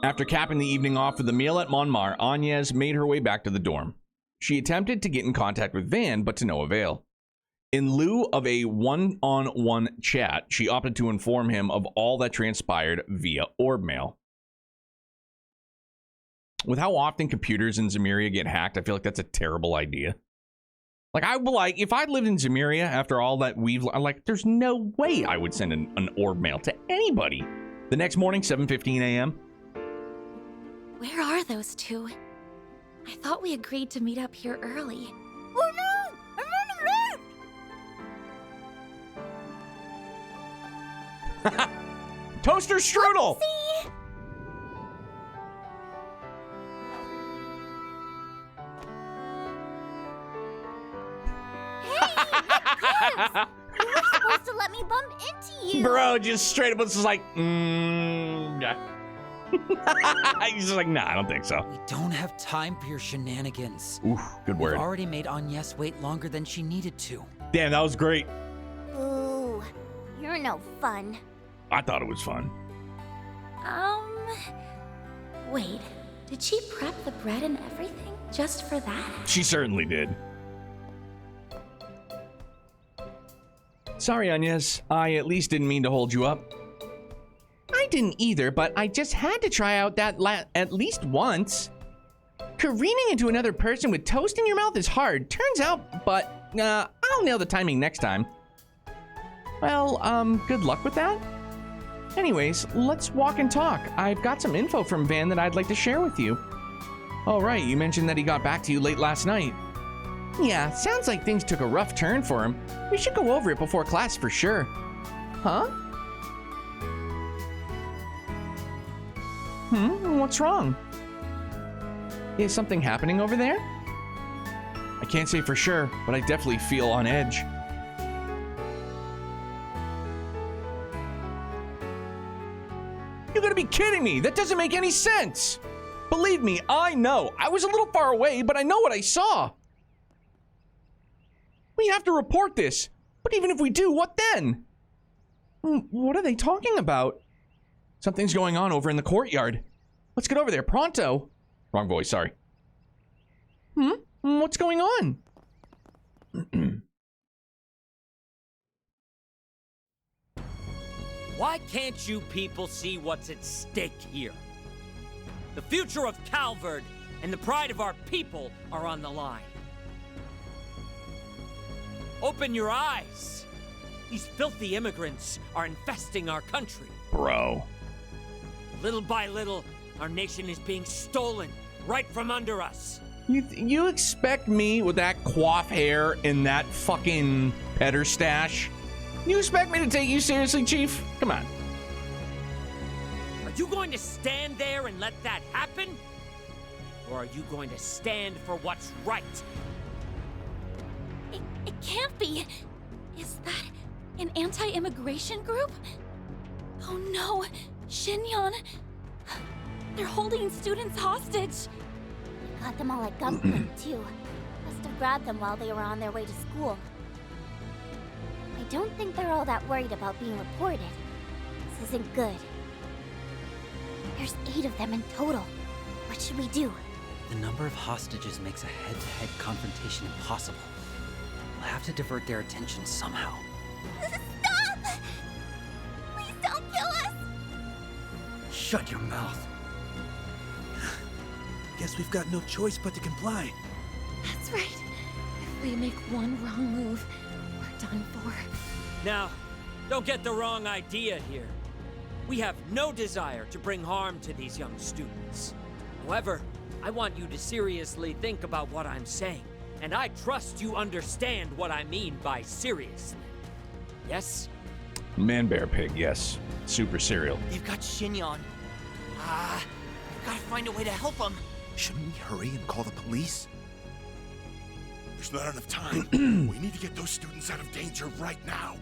After capping the evening off with a meal at Monmar, Agnes made her way back to the dorm. She attempted to get in contact with Van, but to no avail. In lieu of a one-on-one chat, she opted to inform him of all that transpired via orb mail. With how often computers in Zemuria get hacked, I feel like that's a terrible idea. Like, if I lived in Zemuria after all that there's no way I would send an orb mail to anybody. The next morning, 7:15 a.m. Where are those two? I thought we agreed to meet up here early. Oh no! I'm running late! Toaster strudel. See? You were supposed to let me bump into you. Bro, just straight up was just like, yeah. He's just like, nah, I don't think so. We don't have time for your shenanigans. Oof, good We've word. already made Agnes wait longer than she needed to. Damn, that was great. Ooh, you're no fun. I thought it was fun. Wait, did she prep the bread and everything just for that? She certainly did. Sorry, Agnes. I at least didn't mean to hold you up. I didn't either, but I just had to try out that at least once. Careening into another person with toast in your mouth is hard, turns out, but I'll nail the timing next time. Well, good luck with that. Anyways, let's walk and talk. I've got some info from Van that I'd like to share with you. Oh, right, you mentioned that he got back to you late last night. Yeah, sounds like things took a rough turn for him. We should go over it before class for sure. Huh? What's wrong? Is something happening over there? I can't say for sure, but I definitely feel on edge. You gotta be kidding me! That doesn't make any sense! Believe me, I know. I was a little far away, but I know what I saw. We have to report this. But even if we do, what then? What are they talking about? Something's going on over in the courtyard. Let's get over there, pronto. Wrong voice, sorry. What's going on? Why can't you people see what's at stake here? The future of Calvard and the pride of our people are on the line. Open your eyes. These filthy immigrants are infesting our country. Bro. Little by little, our nation is being stolen right from under us. You expect me with that coif hair and that fucking petter stash? You expect me to take you seriously, Chief? Come on. Are you going to stand there and let that happen? Or are you going to stand for what's right? It can't be. Is that an anti-immigration group? Oh no, Shinyon. They're holding students hostage. Got them all at gunpoint, too. Must have grabbed them while they were on their way to school. I don't think they're all that worried about being reported. This isn't good. There's 8 of them in total. What should we do? The number of hostages makes a head-to-head confrontation impossible. We'll have to divert their attention somehow. Stop! Please don't kill us! Shut your mouth. Guess we've got no choice but to comply. That's right. If we make one wrong move, we're done for. Now, don't get the wrong idea here. We have no desire to bring harm to these young students. However, I want you to seriously think about what I'm saying, and I trust you understand what I mean by seriously. Yes? Man, bear, pig, yes. Super cereal. They've got Shinyon. We've got to find a way to help them. Shouldn't we hurry and call the police? There's not enough time. We need to get those students out of danger right now.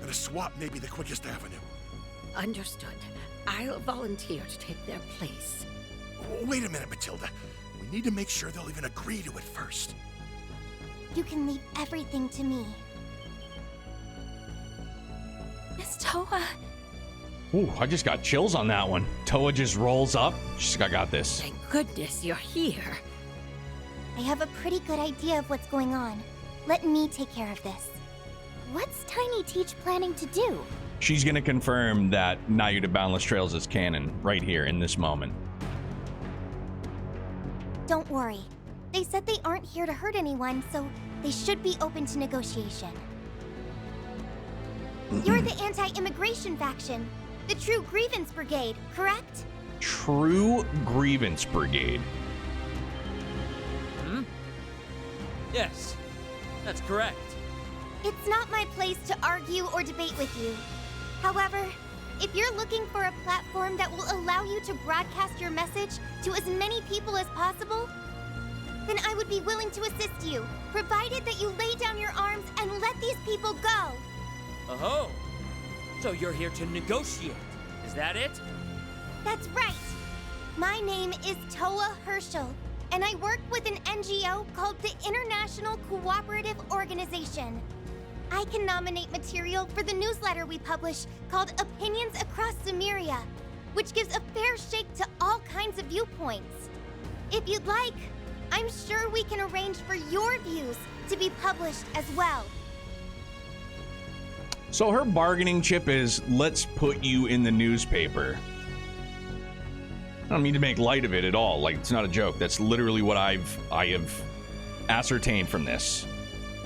And a swap may be the quickest avenue. Understood. I'll volunteer to take their place. Wait a minute, Matilda. We need to make sure they'll even agree to it first. You can leave everything to me. Miss Towa. Ooh, I just got chills on that one. Towa just rolls up. She's like, I got this. Thank goodness you're here. I have a pretty good idea of what's going on. Let me take care of this. What's Tiny Teach planning to do? She's gonna confirm that Nayu to Boundless Trails is canon right here in this moment. Don't worry. They said they aren't here to hurt anyone, so they should be open to negotiation. You're the anti-immigration faction. The True Grievance Brigade, correct? True Grievance Brigade. Yes, that's correct. It's not my place to argue or debate with you. However, If you're looking for a platform that will allow you to broadcast your message to as many people as possible, then I would be willing to assist you, provided that you lay down your arms and let these people go. Oh, so you're here to negotiate, is that it? That's right. My name is Towa Herschel, and I work with an NGO called the International Cooperative Organization. I can nominate material for the newsletter we publish called Opinions Across Sumeria, which gives a fair shake to all kinds of viewpoints. If you'd like, I'm sure we can arrange for your views to be published as well. So her bargaining chip is, let's put you in the newspaper. I don't mean to make light of it at all. Like, it's not a joke. That's literally what I have ascertained from this.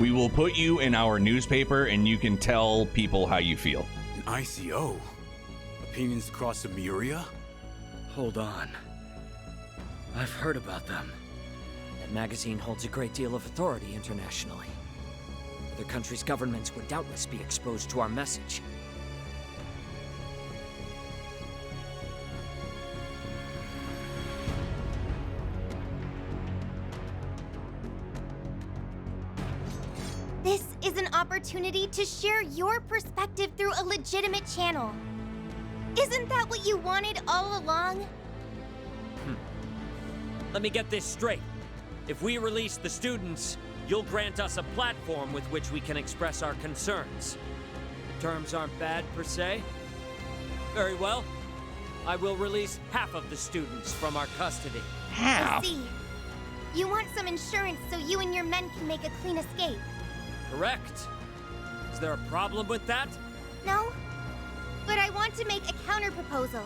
We will put you in our newspaper and you can tell people how you feel. An ICO? Opinions Across Sumeria? Hold on. I've heard about them. That magazine holds a great deal of authority internationally. Other countries' governments would doubtless be exposed to our message. This is an opportunity to share your perspective through a legitimate channel. Isn't that what you wanted all along? Let me get this straight. If we release the students, you'll grant us a platform with which we can express our concerns. Terms aren't bad, per se. Very well. I will release half of the students from our custody. I see. You want some insurance so you and your men can make a clean escape. Correct. Is there a problem with that? No, but I want to make a counter-proposal.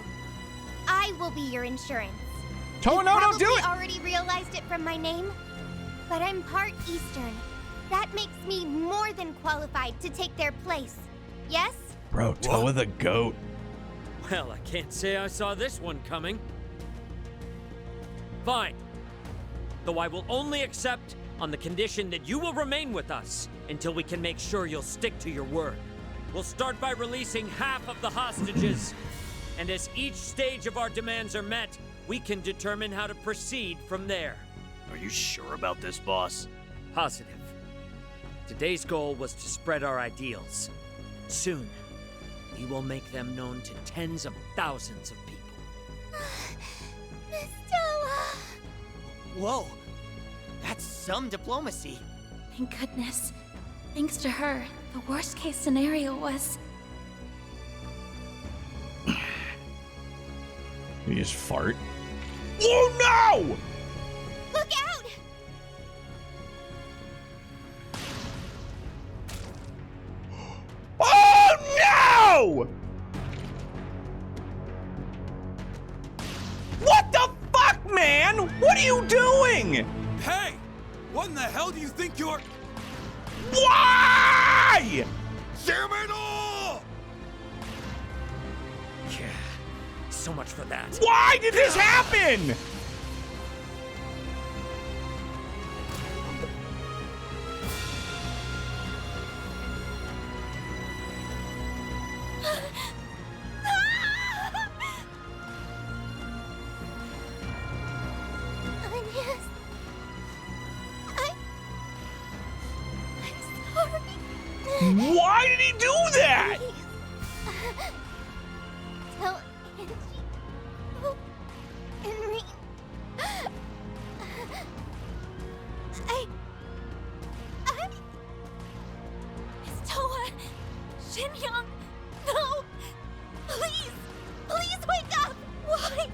I will be your insurance. Towa, no, don't do it! You probably already realized it from my name, but I'm part Eastern. That makes me more than qualified to take their place. Yes? Bro, Towa the goat. Well, I can't say I saw this one coming. Fine. Though I will only accept on the condition that you will remain with us until we can make sure you'll stick to your word. We'll start by releasing half of the hostages, and as each stage of our demands are met, we can determine how to proceed from there. Are you sure about this, boss? Positive. Today's goal was to spread our ideals. Soon, we will make them known to tens of thousands of people. Miss Towa! Whoa! That's some diplomacy. Thank goodness. Thanks to her, the worst case scenario was... You just fart. Oh no! Look out! Oh no! What the fuck, man? What are you doing? Hey! What in the hell do you think you're... Why? Damn it all! Yeah, so much for that. Why did this happen? Why did he do that? Tell Angie, Hope, and Reem. Miss Towa! Shin-young! No! Please! Please wake up! Why?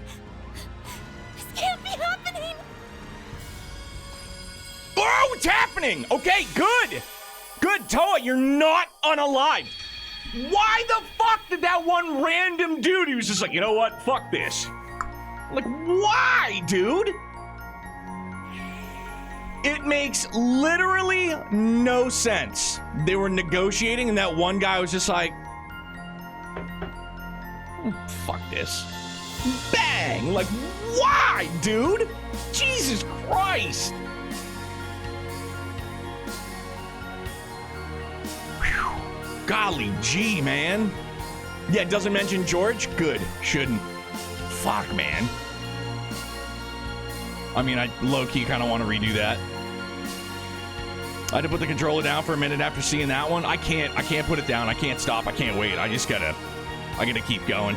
This can't be happening! Oh, it's happening! Okay, good! Good, Towa, you're not unalive. Why the fuck did that one random dude, he was just like, you know what, fuck this. Like, why, dude? It makes literally no sense. They were negotiating and that one guy was just like, fuck this. Bang! Like, why, dude? Jesus Christ! Golly gee, man. Yeah, it doesn't mention George? Good. Shouldn't. Fuck, man. I mean, I low-key kind of want to redo that. I had to put the controller down for a minute after seeing that one. I can't put it down. I can't stop. I can't wait. I gotta keep going.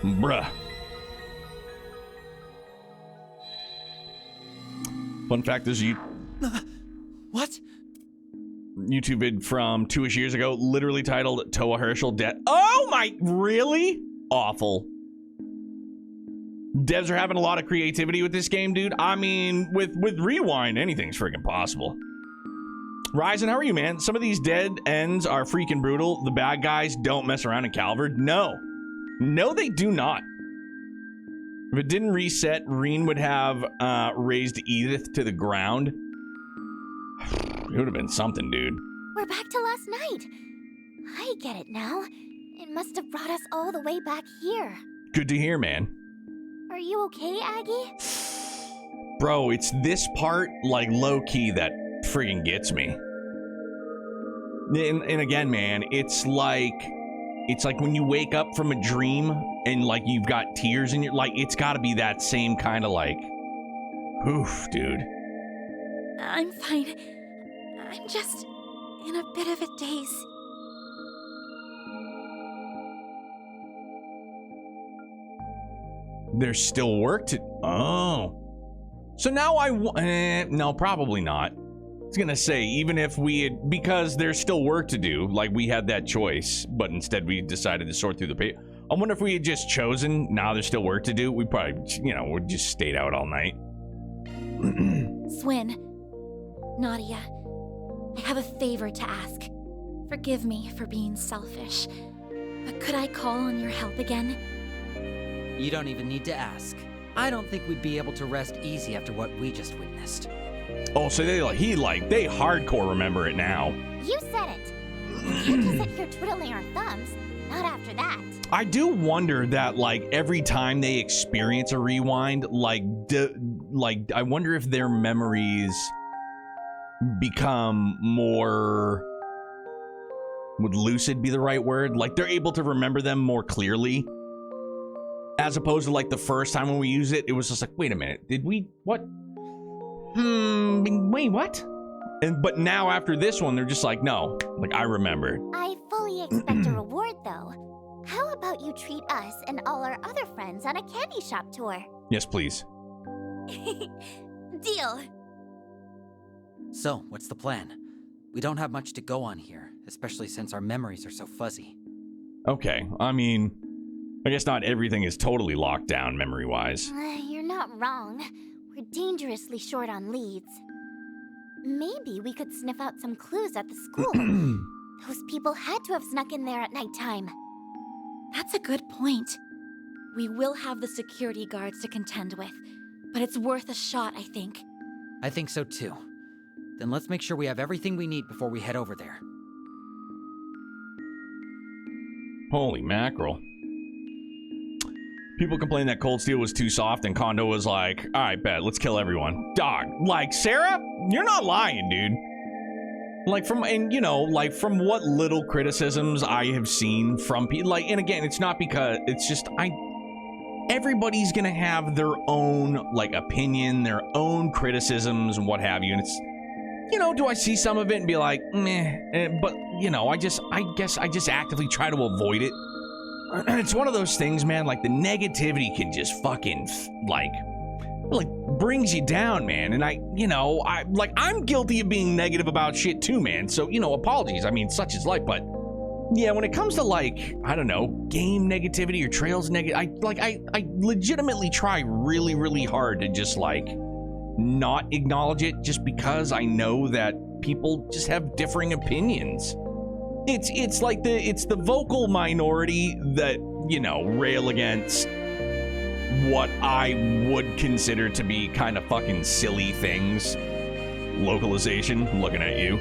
Bruh. Fun fact, there's a What? YouTube vid from 2-ish years ago, literally titled Towa Herschel Dead. Oh my, really? Awful. Devs are having a lot of creativity with this game, dude. I mean, with Rewind, anything's freaking possible. Ryzen, how are you, man? Some of these dead ends are freaking brutal. The bad guys don't mess around in Calvard. No, they do not. If it didn't reset, Reen would have raised Edith to the ground. It would have been something, dude. We're back to last night. I get it now. It must have brought us all the way back here. Good to hear, man. Are you okay, Aggie? Bro, it's this part, like, low-key that friggin' gets me. And again, man, it's like when you wake up from a dream and, like, you've got tears in your... Like, it's gotta be that same kind of, like... Oof, dude. I'm fine. I'm just in a bit of a daze. There's still work to... Oh. So now no, probably not. I was gonna say, even if we had... Because there's still work to do. Like, we had that choice, but instead we decided to sort through the paper. I wonder if we had just chosen, now there's still work to do, we probably, would just stayed out all night. Swin, Nadia, I have a favor to ask. Forgive me for being selfish, but could I call on your help again? You don't even need to ask. I don't think we'd be able to rest easy after what we just witnessed. Oh, so they hardcore remember it now. You said it. We can't just sit here twiddling our thumbs. Not after that. I do wonder that, like, every time they experience a rewind, I wonder if their memories become more... Would lucid be the right word? Like, they're able to remember them more clearly. As opposed to, like, the first time when we used it, it was just like, wait a minute, did we... What? Wait, what? But now after this one, they're just like, no, like, I remember. I fully expect a reward, though. How about you treat us and all our other friends on a candy shop tour? Yes, please. Deal. So, what's the plan? We don't have much to go on here, especially since our memories are so fuzzy. Okay, I mean, I guess not everything is totally locked down memory-wise. You're not wrong. We're dangerously short on leads. Maybe we could sniff out some clues at the school. Those people had to have snuck in there at nighttime. That's a good point. We will have the security guards to contend with, but it's worth a shot, I think. I think so too. Then let's make sure we have everything we need before we head over there. Holy mackerel. People complained that Cold Steel was too soft, and Kondo was like, all right, bet, let's kill everyone. Dog, like, Sarah, you're not lying, dude. Like, from what little criticisms I have seen from people, like, and again, it's not because, it's just, everybody's gonna have their own, like, opinion, their own criticisms and what have you, and it's, do I see some of it and be like, meh, but, I guess I just actively try to avoid it. It's one of those things, man, like, the negativity can just fucking, like, brings you down, man. And I'm guilty of being negative about shit too, man. So, apologies. I mean, such is life. But yeah, when it comes to, like, I don't know, game negativity or trails I legitimately try really, really hard to just, like, not acknowledge it, just because I know that people just have differing opinions. It's like the vocal minority that, rail against what I would consider to be kind of fucking silly things. Localization, looking at you.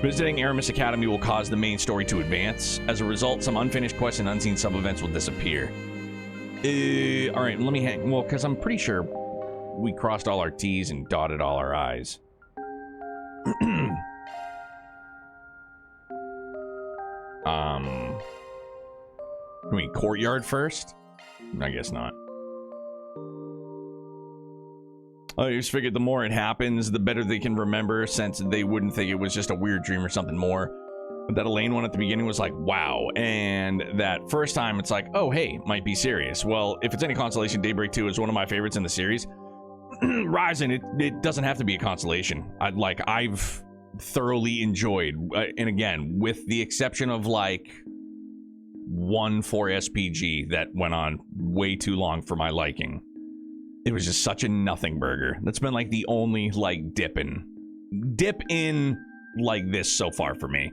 Visiting Aramis Academy will cause the main story to advance. As a result, some unfinished quests and unseen sub-events will disappear. Alright, let me hang... Well, because I'm pretty sure we crossed all our T's and dotted all our I's. Can we courtyard first? I guess not. I just figured the more it happens, the better they can remember, since they wouldn't think it was just a weird dream or something more. But that Elaine one at the beginning was like, wow. And that first time, it's like, oh, hey, might be serious. Well, if it's any consolation, Daybreak 2 is one of my favorites in the series. Ryzen, it doesn't have to be a consolation. I've thoroughly enjoyed, and again, with the exception of like one 4SPG that went on way too long for my liking. It was just such a nothing burger. That's been like the only like dip in like this so far for me.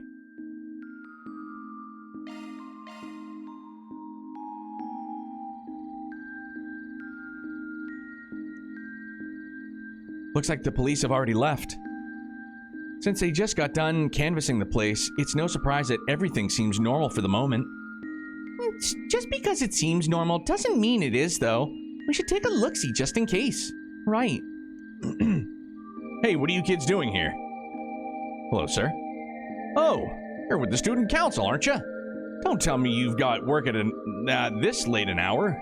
Looks like the police have already left. Since they just got done canvassing the place, it's no surprise that everything seems normal for the moment. Just because it seems normal doesn't mean it is, though. We should take a look-see just in case. Right. Hey, what are you kids doing here? Hello, sir. Oh, you're with the student council, aren't you? Don't tell me you've got work at this late an hour.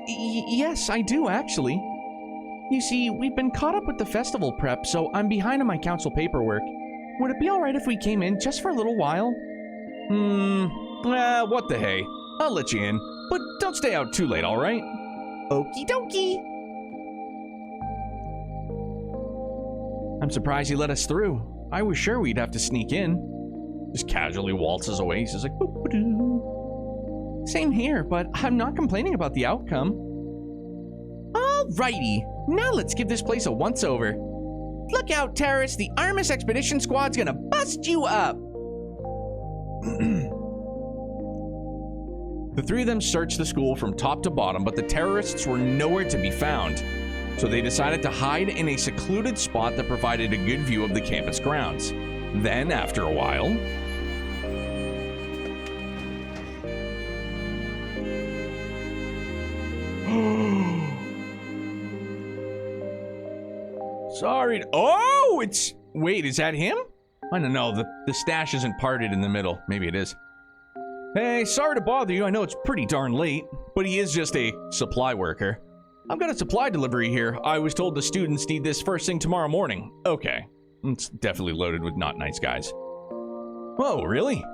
Yes, I do, actually. You see, we've been caught up with the festival prep, so I'm behind on my council paperwork. Would it be alright if we came in just for a little while? What the hey? I'll let you in, but don't stay out too late, alright? Okie dokie. I'm surprised you let us through. I was sure we'd have to sneak in. Just casually waltzes away. He's just like, boop-a-doo. Same here, but I'm not complaining about the outcome. Alrighty, now let's give this place a once-over. Look out, terrorists, the Artemis Expedition Squad's gonna bust you up! The three of them searched the school from top to bottom, but the terrorists were nowhere to be found. So they decided to hide in a secluded spot that provided a good view of the campus grounds. Then, after a while... Sorry. Oh, it's... Wait, is that him? I don't know. The stash isn't parted in the middle. Maybe it is. Hey, sorry to bother you. I know it's pretty darn late, but he is just a supply worker. I've got a supply delivery here. I was told the students need this first thing tomorrow morning. Okay. It's definitely loaded with not nice guys. Whoa, really?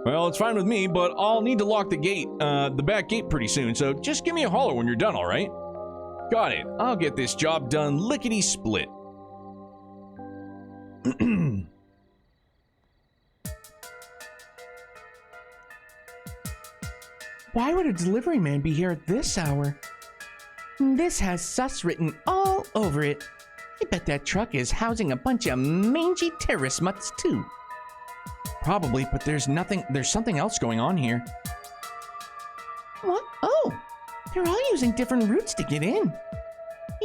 Well, it's fine with me, but I'll need to lock the gate, the back gate pretty soon, so just give me a holler when you're done, all right? Got it. I'll get this job done lickety-split. Why would a delivery man be here at this hour? This has sus written all over it. I bet that truck is housing a bunch of mangy terrorist mutts too. Probably, but there's something else going on here. What? Oh, they're all using different routes to get in.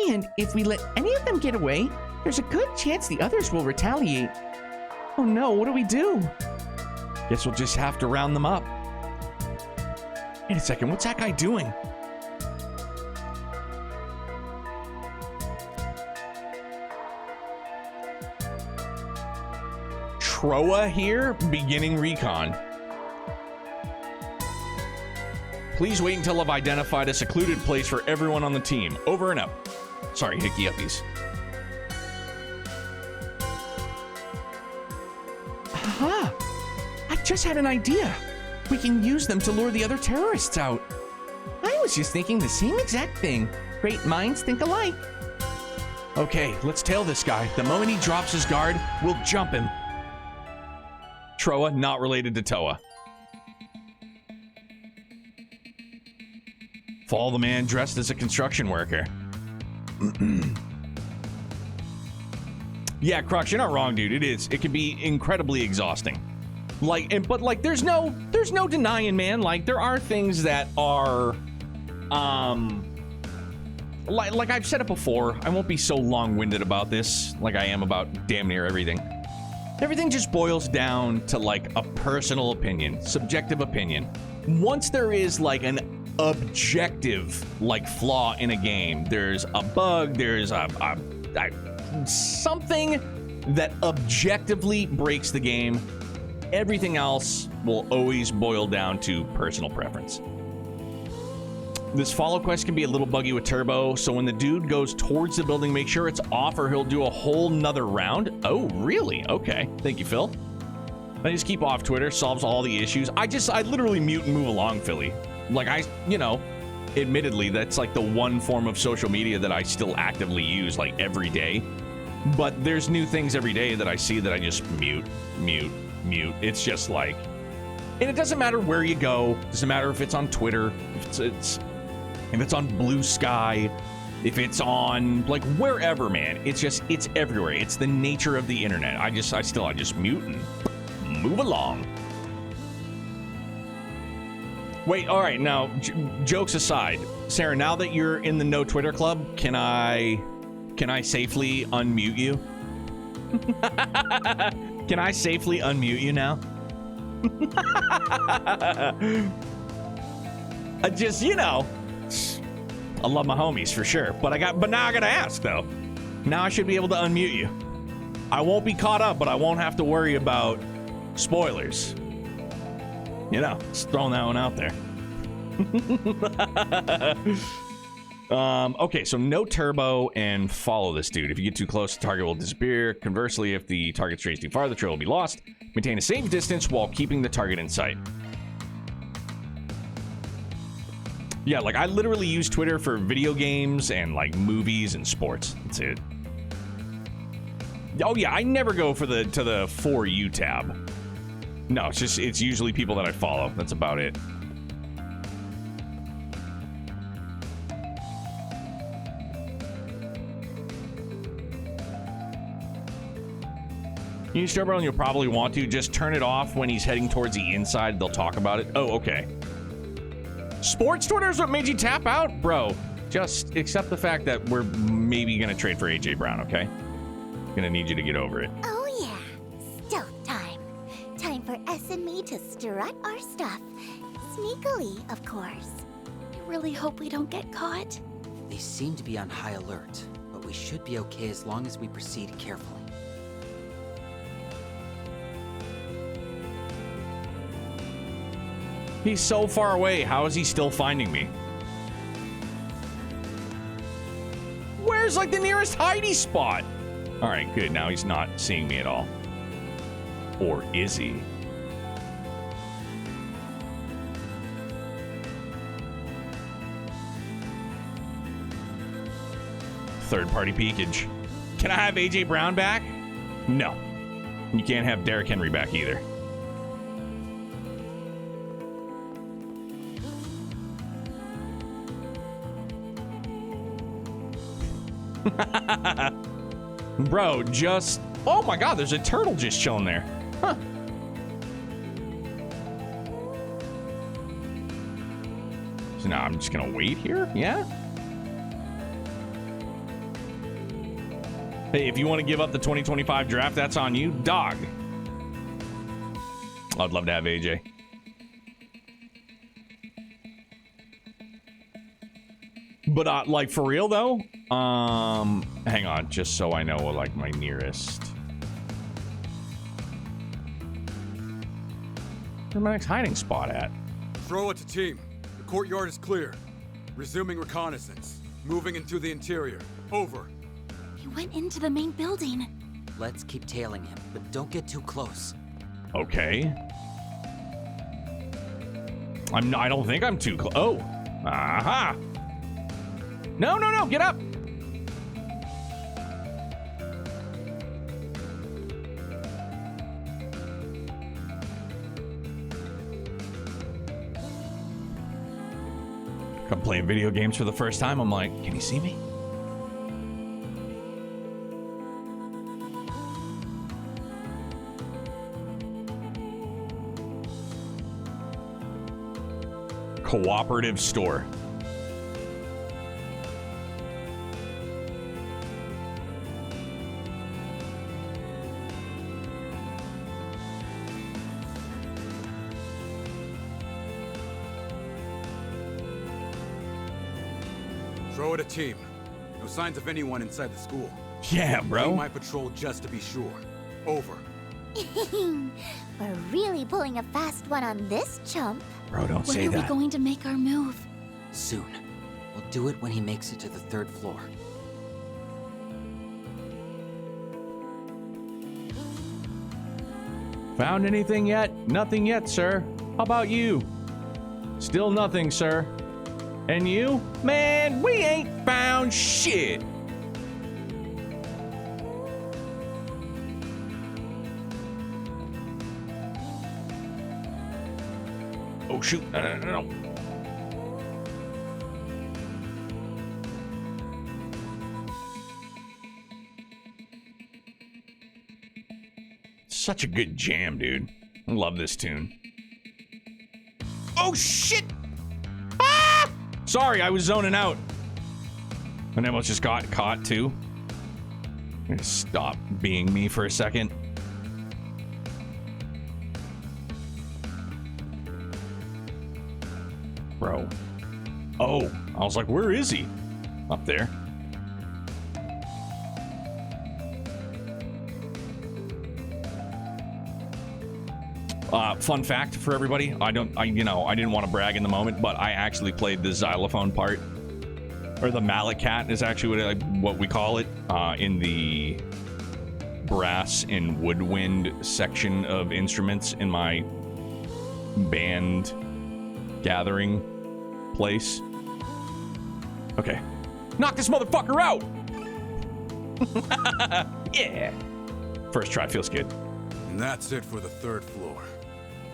And if we let any of them get away, there's a good chance the others will retaliate. Oh no, what do we do? Guess we'll just have to round them up. Wait a second, what's that guy doing? Towa here, beginning recon. Please wait until I've identified a secluded place for everyone on the team. Over and out. Sorry, hickey uppies. Aha! I just had an idea. We can use them to lure the other terrorists out. I was just thinking the same exact thing. Great minds think alike. Okay, let's tail this guy. The moment he drops his guard, we'll jump him. Towa, not related to Towa. Follow the man dressed as a construction worker. Yeah, Crux, you're not wrong, dude. It is. It can be incredibly exhausting. But there's no denying, man. Like, there are things that are, like I've said it before. I won't be so long-winded about this, like I am about damn near everything. Everything just boils down to like a personal opinion, subjective opinion. Once there is like an objective, like, flaw in a game. There's a bug, there's something that objectively breaks the game. Everything else will always boil down to personal preference. This follow quest can be a little buggy with turbo, so when the dude goes towards the building, make sure it's off or he'll do a whole nother round. Oh, really? Okay. Thank you, Phil. I just keep off Twitter, solves all the issues. I literally mute and move along, Philly. Like, admittedly, that's like the one form of social media that I still actively use, like, every day. But there's new things every day that I see that I just mute. It's just like, and it doesn't matter where you go. It doesn't matter if it's on Twitter, if it's on Blue Sky, if it's on, like, wherever, man. It's everywhere. It's the nature of the internet. I just mute and move along. Wait, all right, now, jokes aside, Sarah, now that you're in the No Twitter Club, can I safely unmute you? Can I safely unmute you now? I love my homies for sure, but now I gotta ask though. Now I should be able to unmute you. I won't be caught up, but I won't have to worry about spoilers. Just throwing that one out there. Okay, so no turbo and follow this dude. If you get too close, the target will disappear. Conversely, if the target strays too far, the trail will be lost. Maintain a safe distance while keeping the target in sight. Yeah, like, I literally use Twitter for video games and, like, movies and sports. That's it. Oh, yeah, I never go to the For You tab. No, it's usually people that I follow. That's about it. You use turbo and you'll probably want to just turn it off when he's heading towards the inside. They'll talk about it. Oh, okay. Sports Twitter is what made you tap out? Bro, just accept the fact that we're maybe going to trade for AJ Brown, okay? Gonna need you to get over it. Oh yeah, stealth time. Time for S and me to strut our stuff. Sneakily, of course. I really hope we don't get caught. They seem to be on high alert, but we should be okay as long as we proceed carefully. He's so far away. How is he still finding me? Where's, like, the nearest hidey spot? All right, good. Now he's not seeing me at all. Or is he? Third-party peekage. Can I have AJ Brown back? No. You can't have Derrick Henry back either. Bro, just... Oh my god, there's a turtle just chilling there. Huh. So now I'm just gonna wait here? Yeah? Hey, if you want to give up the 2025 draft, that's on you. Dog. I'd love to have AJ. But, like, for real, though, hang on, just so I know, like, my nearest. Where's my next hiding spot at? Throw it to team. The courtyard is clear. Resuming reconnaissance. Moving into the interior. Over. He went into the main building. Let's keep tailing him, but don't get too close. Okay. I don't think I'm too close. Oh. Aha. No, get up. I'm playing video games for the first time. I'm like, can you see me? Cooperative store. Throw it a team. No signs of anyone inside the school. Yeah, bro. Lead my patrol just to be sure. Over. We're really pulling a fast one on this chump. Bro, don't say When are that. we going to make our move? Soon. We'll do it when he makes it to the 3rd floor. Found anything yet? Nothing yet, sir. How about you? Still nothing, sir. And you? Man, we ain't found shit. Oh, shoot. No. Such a good jam, dude. I love this tune. Oh, shit! Ah! Sorry, I was zoning out. And I almost just got caught, too. I'm gonna stop being me for a second. Bro. Oh, I was like, where is he? Up there. Fun fact for everybody. I didn't want to brag in the moment, but I actually played the xylophone part, or the mallet cat is actually what we call it, in the brass and woodwind section of instruments in my band gathering place. Okay. Knock this motherfucker out! Yeah. First try feels good. And that's it for the 3rd floor.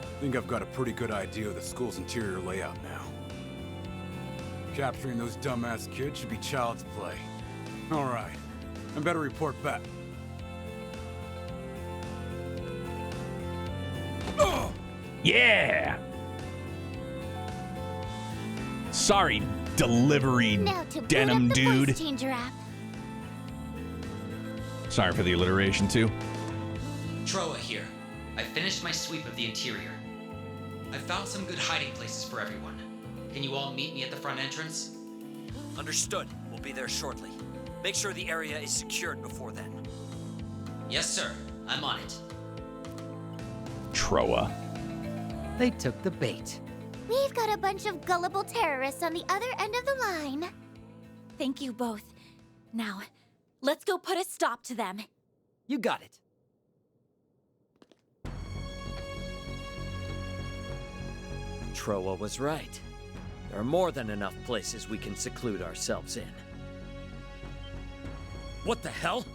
I think I've got a pretty good idea of the school's interior layout now. Capturing those dumbass kids should be child's play. All right. I better report back. Yeah! Sorry, delivery Now to boot denim up the dude. voice changer app. Sorry for the alliteration, too. Towa here. I finished my sweep of the interior. I found some good hiding places for everyone. Can you all meet me at the front entrance? Understood. We'll be there shortly. Make sure the area is secured before then. Yes, sir. I'm on it. Towa. They took the bait. We've got a bunch of gullible terrorists on the other end of the line. Thank you both. Now, let's go put a stop to them. You got it. Towa was right. There are more than enough places we can seclude ourselves in. What the hell?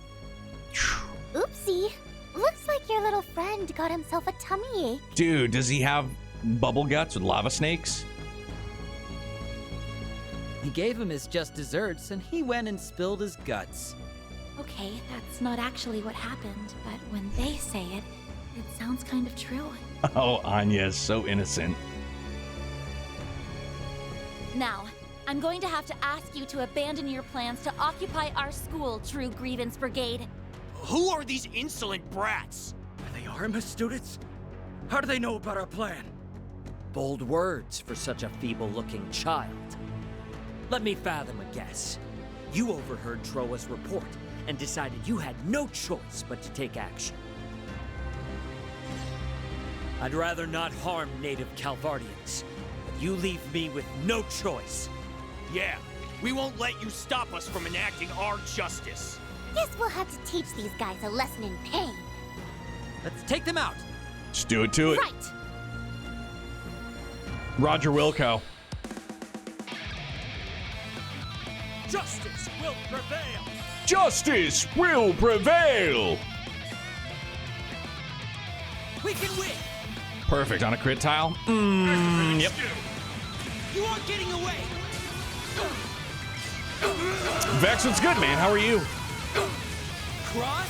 Oopsie. Looks like your little friend got himself a tummy ache. Dude, does he have bubble guts with lava snakes? He gave him his just desserts, and he went and spilled his guts. Okay, that's not actually what happened, but when they say it, it sounds kind of true. Oh, Anya's so innocent. Now, I'm going to have to ask you to abandon your plans to occupy our school, True Grievance Brigade. Who are these insolent brats? Are they Arma students? How do they know about our plan? Bold words for such a feeble-looking child. Let me fathom a guess. You overheard Towa's report and decided you had no choice but to take action. I'd rather not harm native Calvardians, but you leave me with no choice. Yeah, we won't let you stop us from enacting our justice. Guess we'll have to teach these guys a lesson in pain. Let's take them out. Just do it to it. Right. Roger Wilco. Justice will prevail. Justice will prevail. We can win. Perfect on a crit tile. Yep. You aren't getting away. Vex, what's good, man? How are you? Cross.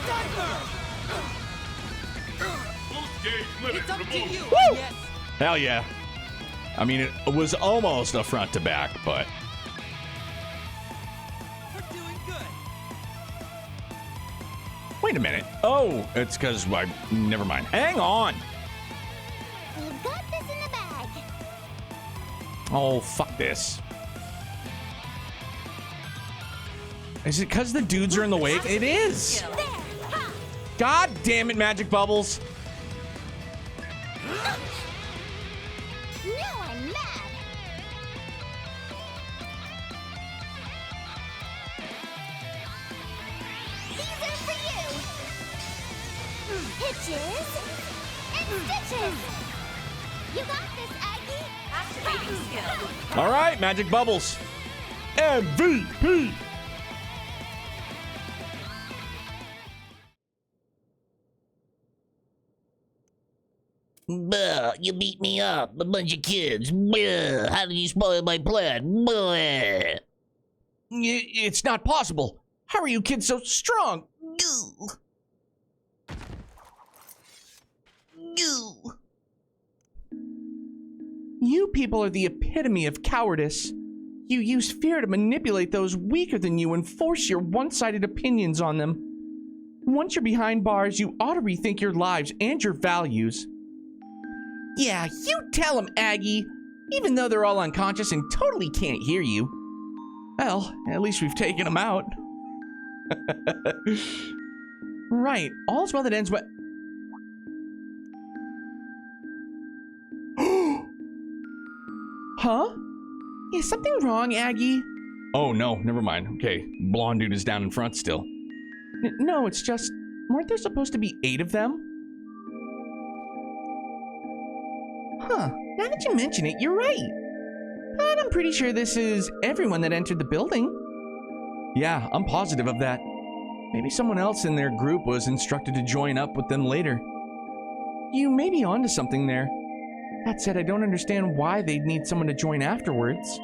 Diver. It's up to you. Woo! Yes. Hell yeah. I mean, it was almost a front to back, but We're doing good. wait a minute. Oh, it's because never mind. Hang on. We've got this in the bag. Oh, fuck this. Is it because the dudes are in the way? It is! God damn it, Magic Bubbles! Now I'm mad. These are for you. Hitches and stitches. You got this, Aggie. Activating skill. All right, Magic Bubbles. MVP! Buh, you beat me up, a bunch of kids. Buh, how did you spoil my plan? Buh. It's not possible. How are you kids so strong? Goo. Goo. You people are the epitome of cowardice. You use fear to manipulate those weaker than you and force your one-sided opinions on them. Once you're behind bars, you ought to rethink your lives and your values. Yeah, you tell them, Aggie. Even though they're all unconscious and totally can't hear you. Well, at least we've taken them out. Right, all's well that ends well. Huh? Is something wrong, Aggie? Oh no, never mind. Okay, blonde dude is down in front still. No, it's just, weren't there supposed to be 8 of them? Huh, now that you mention it, you're right. But I'm pretty sure this is everyone that entered the building. Yeah, I'm positive of that. Maybe someone else in their group was instructed to join up with them later. You may be onto something there. That said, I don't understand why they'd need someone to join afterwards.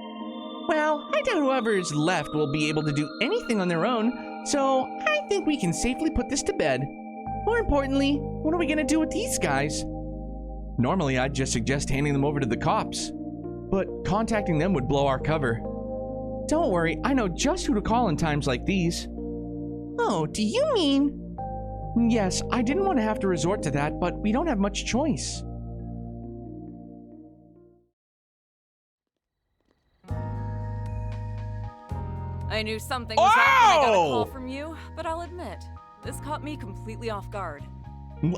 Well, I doubt whoever's left will be able to do anything on their own, so I think we can safely put this to bed. More importantly, what are we gonna do with these guys? Normally, I'd just suggest handing them over to the cops, but contacting them would blow our cover. Don't worry, I know just who to call in times like these. Oh, do you mean? Yes, I didn't want to have to resort to that, but we don't have much choice. I knew something was up when I got a call from you, but I'll admit, this caught me completely off guard.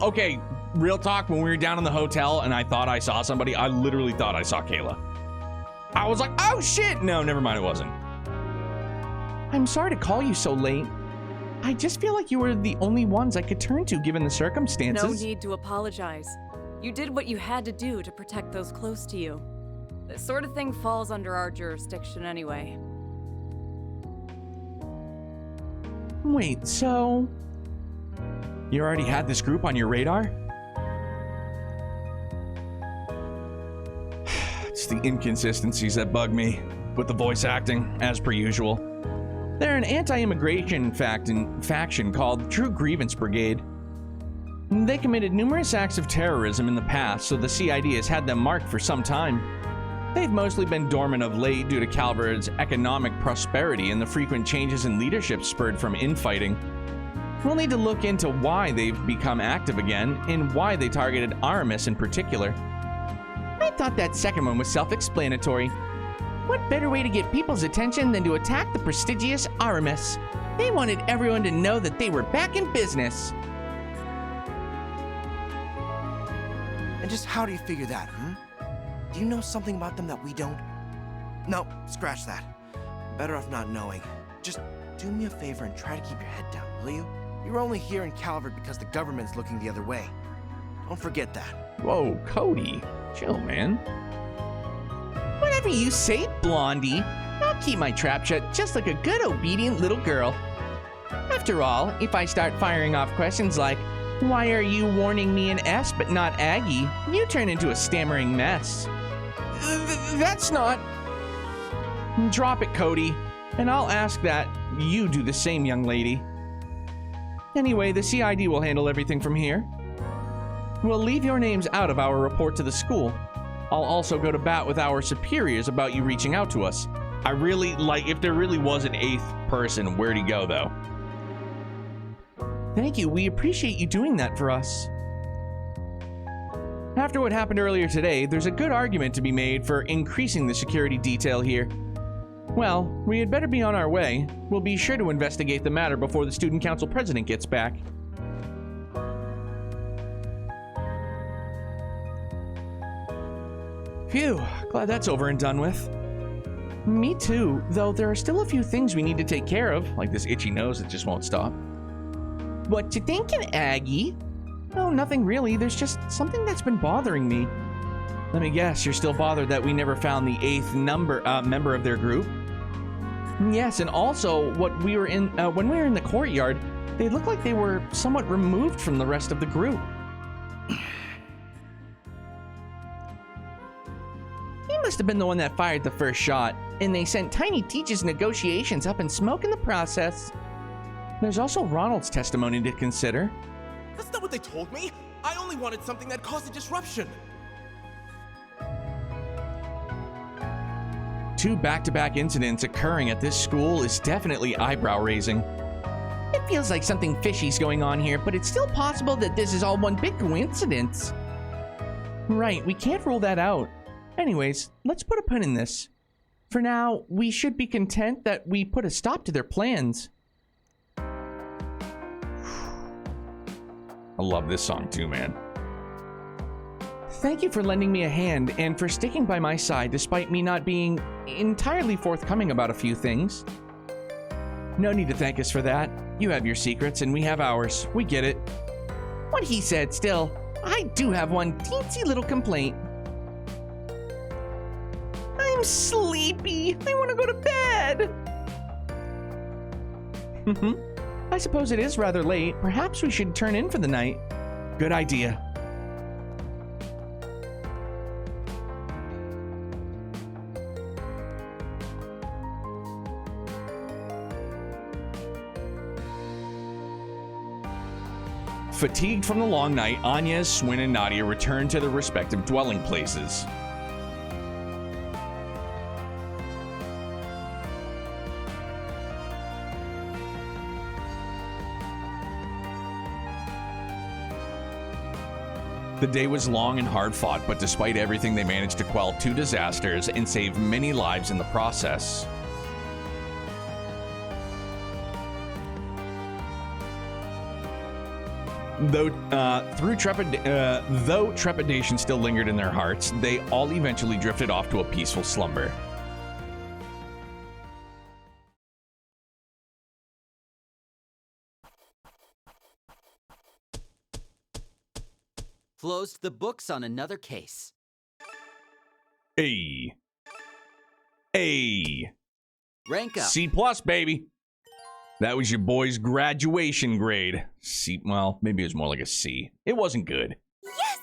Okay, real talk, when we were down in the hotel and I thought I saw somebody, I literally thought I saw Kayla. I was like, oh shit! No, never mind, it wasn't. I'm sorry to call you so late. I just feel like you were the only ones I could turn to given the circumstances. No need to apologize. You did what you had to do to protect those close to you. This sort of thing falls under our jurisdiction anyway. Wait, so... You already had this group on your radar? It's the inconsistencies that bug me, with the voice acting, as per usual. They're an anti-immigration faction called True Grievance Brigade. They committed numerous acts of terrorism in the past, so the CID has had them marked for some time. They've mostly been dormant of late due to Calvert's economic prosperity and the frequent changes in leadership spurred from infighting. We'll need to look into why they've become active again, and why they targeted Aramis in particular. I thought that second one was self-explanatory. What better way to get people's attention than to attack the prestigious Aramis? They wanted everyone to know that they were back in business. And just how do you figure that, Do you know something about them that we don't? No, scratch that. Better off not knowing. Just do me a favor and try to keep your head down, will you? You're only here in Calvert because the government's looking the other way. Don't forget that. Whoa, Cody. Chill, man. Whatever you say, Blondie. I'll keep my trap shut just like a good, obedient little girl. After all, if I start firing off questions like, why are you warning me in S but not Aggie? You turn into a stammering mess. That's not... Drop it, Cody. And I'll ask that you do the same, young lady. Anyway, the CID will handle everything from here. We'll leave your names out of our report to the school. I'll also go to bat with our superiors about you reaching out to us. I really, if there really was an 8th person, where'd he go, though? Thank you, we appreciate you doing that for us. After what happened earlier today, there's a good argument to be made for increasing the security detail here. Well, we had better be on our way. We'll be sure to investigate the matter before the student council president gets back. Phew, glad that's over and done with. Me too, though there are still a few things we need to take care of, like this itchy nose that just won't stop. What you thinking, Aggie? Oh, nothing really. There's just something that's been bothering me. Let me guess, you're still bothered that we never found the 8th member of their group? Yes, and also when we were in the courtyard, they looked like they were somewhat removed from the rest of the group. He must have been the one that fired the first shot, and they sent Tiny Teach's negotiations up in smoke in the process. There's also Ronald's testimony to consider. That's not what they told me. I only wanted something that caused a disruption. 2 back-to-back incidents occurring at this school is definitely eyebrow-raising. It feels like something fishy's going on here, but it's still possible that this is all one big coincidence. Right, we can't rule that out. Anyways, let's put a pin in this. For now, we should be content that we put a stop to their plans. I love this song too, man. Thank you for lending me a hand and for sticking by my side despite me not being entirely forthcoming about a few things. No need to thank us for that. You have your secrets and we have ours. We get it. What he said, still, I do have one teensy little complaint. I'm sleepy. I want to go to bed. I suppose it is rather late. Perhaps we should turn in for the night. Good idea. Fatigued from the long night, Anya, Swin, and Nadia return to their respective dwelling places. The day was long and hard fought, but despite everything, they managed to quell 2 disasters and save many lives in the process. Though trepidation still lingered in their hearts, they all eventually drifted off to a peaceful slumber. Closed the books on another case. Hey. Rank up. C+, baby. That was your boy's graduation grade. C, well, maybe it was more like a C. It wasn't good. Yes!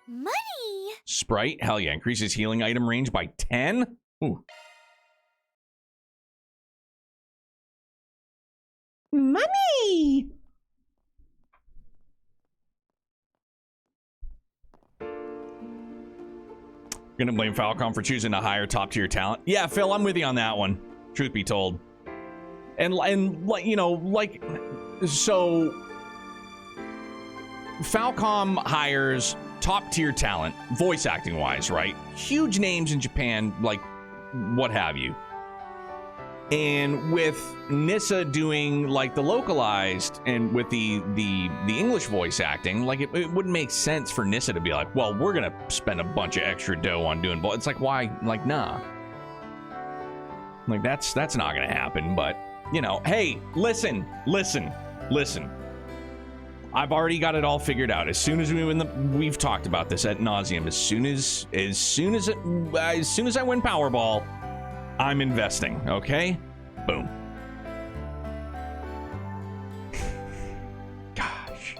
Money! Sprite, hell yeah, increases healing item range by 10? Ooh. Money! Gonna blame Falcon for choosing a higher top tier talent. Yeah, Phil, I'm with you on that one. Truth be told. And you know, like, so Falcom hires top tier talent, voice acting wise, right? Huge names in Japan, like what have you. And with Nissa doing like the localized and with the English voice acting, like it wouldn't make sense for Nissa to be like, well, we're gonna spend a bunch of extra dough on doing both. It's like, why? Like, nah. Like that's not gonna happen. But you know, hey, listen. I've already got it all figured out. As soon as we've talked about this ad nauseum. As soon as I win Powerball, I'm investing, okay? Boom. Gosh.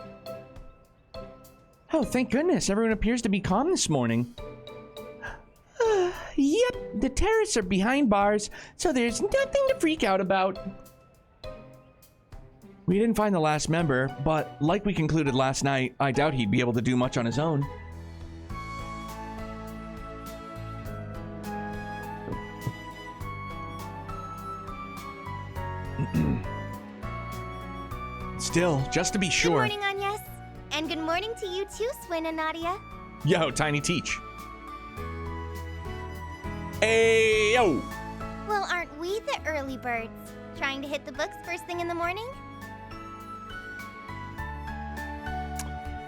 Oh, thank goodness. Everyone appears to be calm this morning. Yep, the terrorists are behind bars, so there's nothing to freak out about. We didn't find the last member, but like we concluded last night, I doubt he'd be able to do much on his own. Still, just to be sure. Good morning, Agnes. And good morning to you too, Swin and Nadia. Yo, Tiny Teach. Hey, yo. Well, aren't we the early birds? Trying to hit the books first thing in the morning?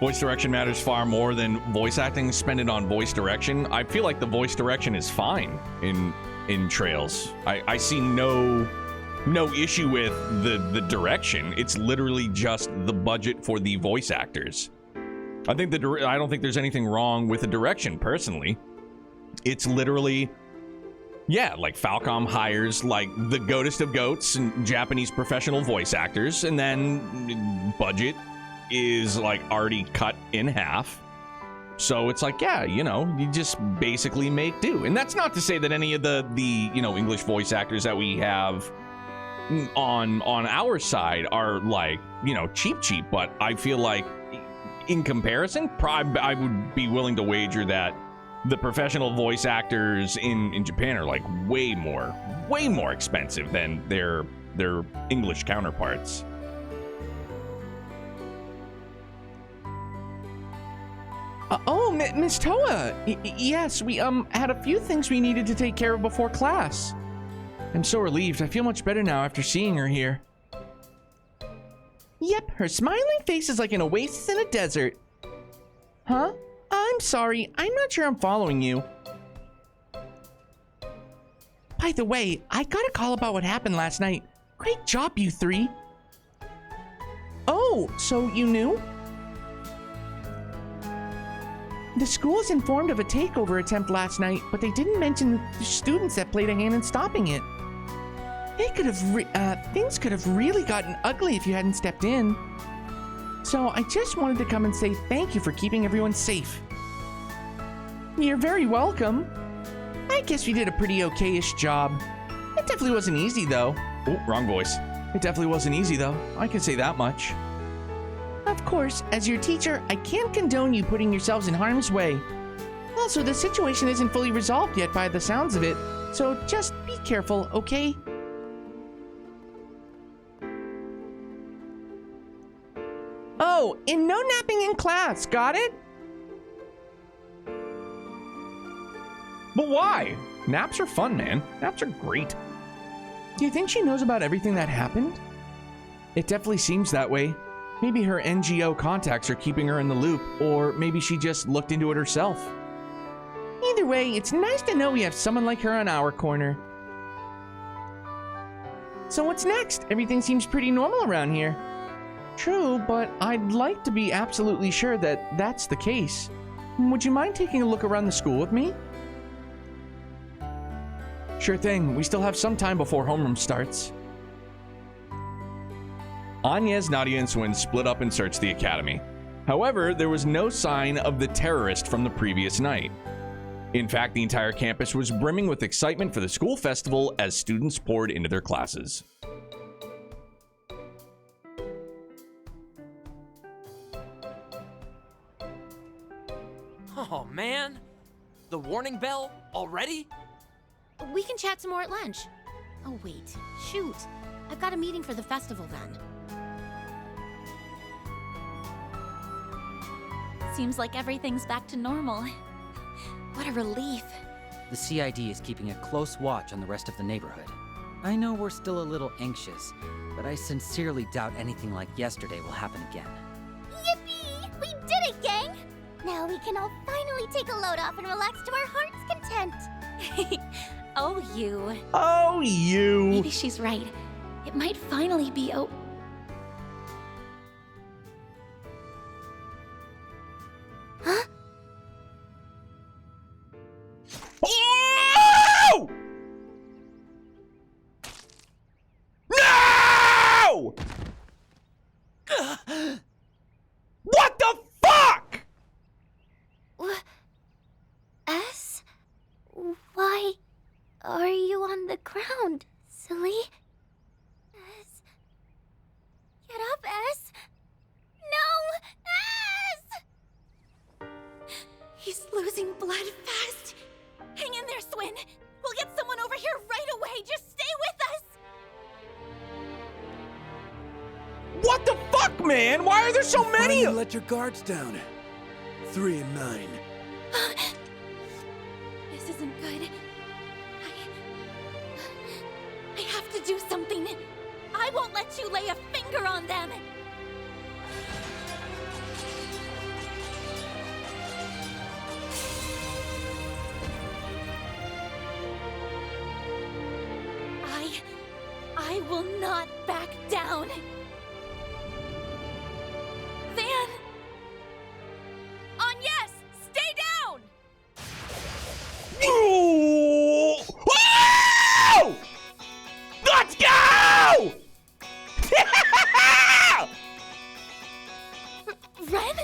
Voice direction matters far more than voice acting. Spend it on voice direction. I feel like the voice direction is fine in Trails. I see no issue with the direction. It's literally just the budget for the voice actors. I don't think there's anything wrong with the direction personally. It's literally, yeah, like Falcom hires like the goatest of goats and Japanese professional voice actors, and then budget is like already cut in half. So it's like, yeah, you know, you just basically make do. And that's not to say that any of the you know, English voice actors that we have on our side are like, you know, cheap, but I feel like in comparison, I would be willing to wager that the professional voice actors in Japan are like way more expensive than their English counterparts. Miss Towa. Yes, we had a few things we needed to take care of before class. I'm so relieved. I feel much better now after seeing her here. Yep, her smiling face is like an oasis in a desert. Huh? I'm sorry, I'm not sure I'm following you. By the way, I got a call about what happened last night. Great job, you three. Oh, so you knew? The school is informed of a takeover attempt last night, but they didn't mention the students that played a hand in stopping it. Things could have really gotten ugly if you hadn't stepped in. So I just wanted to come and say thank you for keeping everyone safe. You're very welcome. I guess we did a pretty okay-ish job. It definitely wasn't easy, though. Oh, wrong voice. It definitely wasn't easy, though. I can say that much. Of course, as your teacher, I can't condone you putting yourselves in harm's way. Also, the situation isn't fully resolved yet by the sounds of it, so just be careful, okay? Oh, and no napping in class, got it? But why? Naps are fun, man. Naps are great. Do you think she knows about everything that happened? It definitely seems that way. Maybe her NGO contacts are keeping her in the loop, or maybe she just looked into it herself. Either way, it's nice to know we have someone like her on our corner. So what's next? Everything seems pretty normal around here. True, but I'd like to be absolutely sure that that's the case. Would you mind taking a look around the school with me? Sure thing. We still have some time before homeroom starts. Agnes, Nadia, and Swin split up and searched the academy. However, there was no sign of the terrorist from the previous night. In fact, the entire campus was brimming with excitement for the school festival as students poured into their classes. Oh, man. The warning bell already? We can chat some more at lunch. Oh, wait. Shoot. I've got a meeting for the festival then. Seems like everything's back to normal. What a relief. The CID is keeping a close watch on the rest of the neighborhood. I know we're still a little anxious, but I sincerely doubt anything like yesterday will happen again. Yippee! We did it, gang! Now we can all finally take a load off and relax to our heart's content. Oh, you. Oh, you. Maybe she's right. It might finally be Huh? Oh! No! What the fuck? S? Why are you on the ground, silly? S? Get up, S! No! S! He's losing blood fast. Hang in there, Swin. We'll get someone over here right away. Just stay with us. What the fuck, man? Why are there so many? Let your guards down. 3 and 9. This isn't good. lay a finger on them! I will not back down! Van! Yes, stay down! Ooh! Whoa! Let's go! Ren?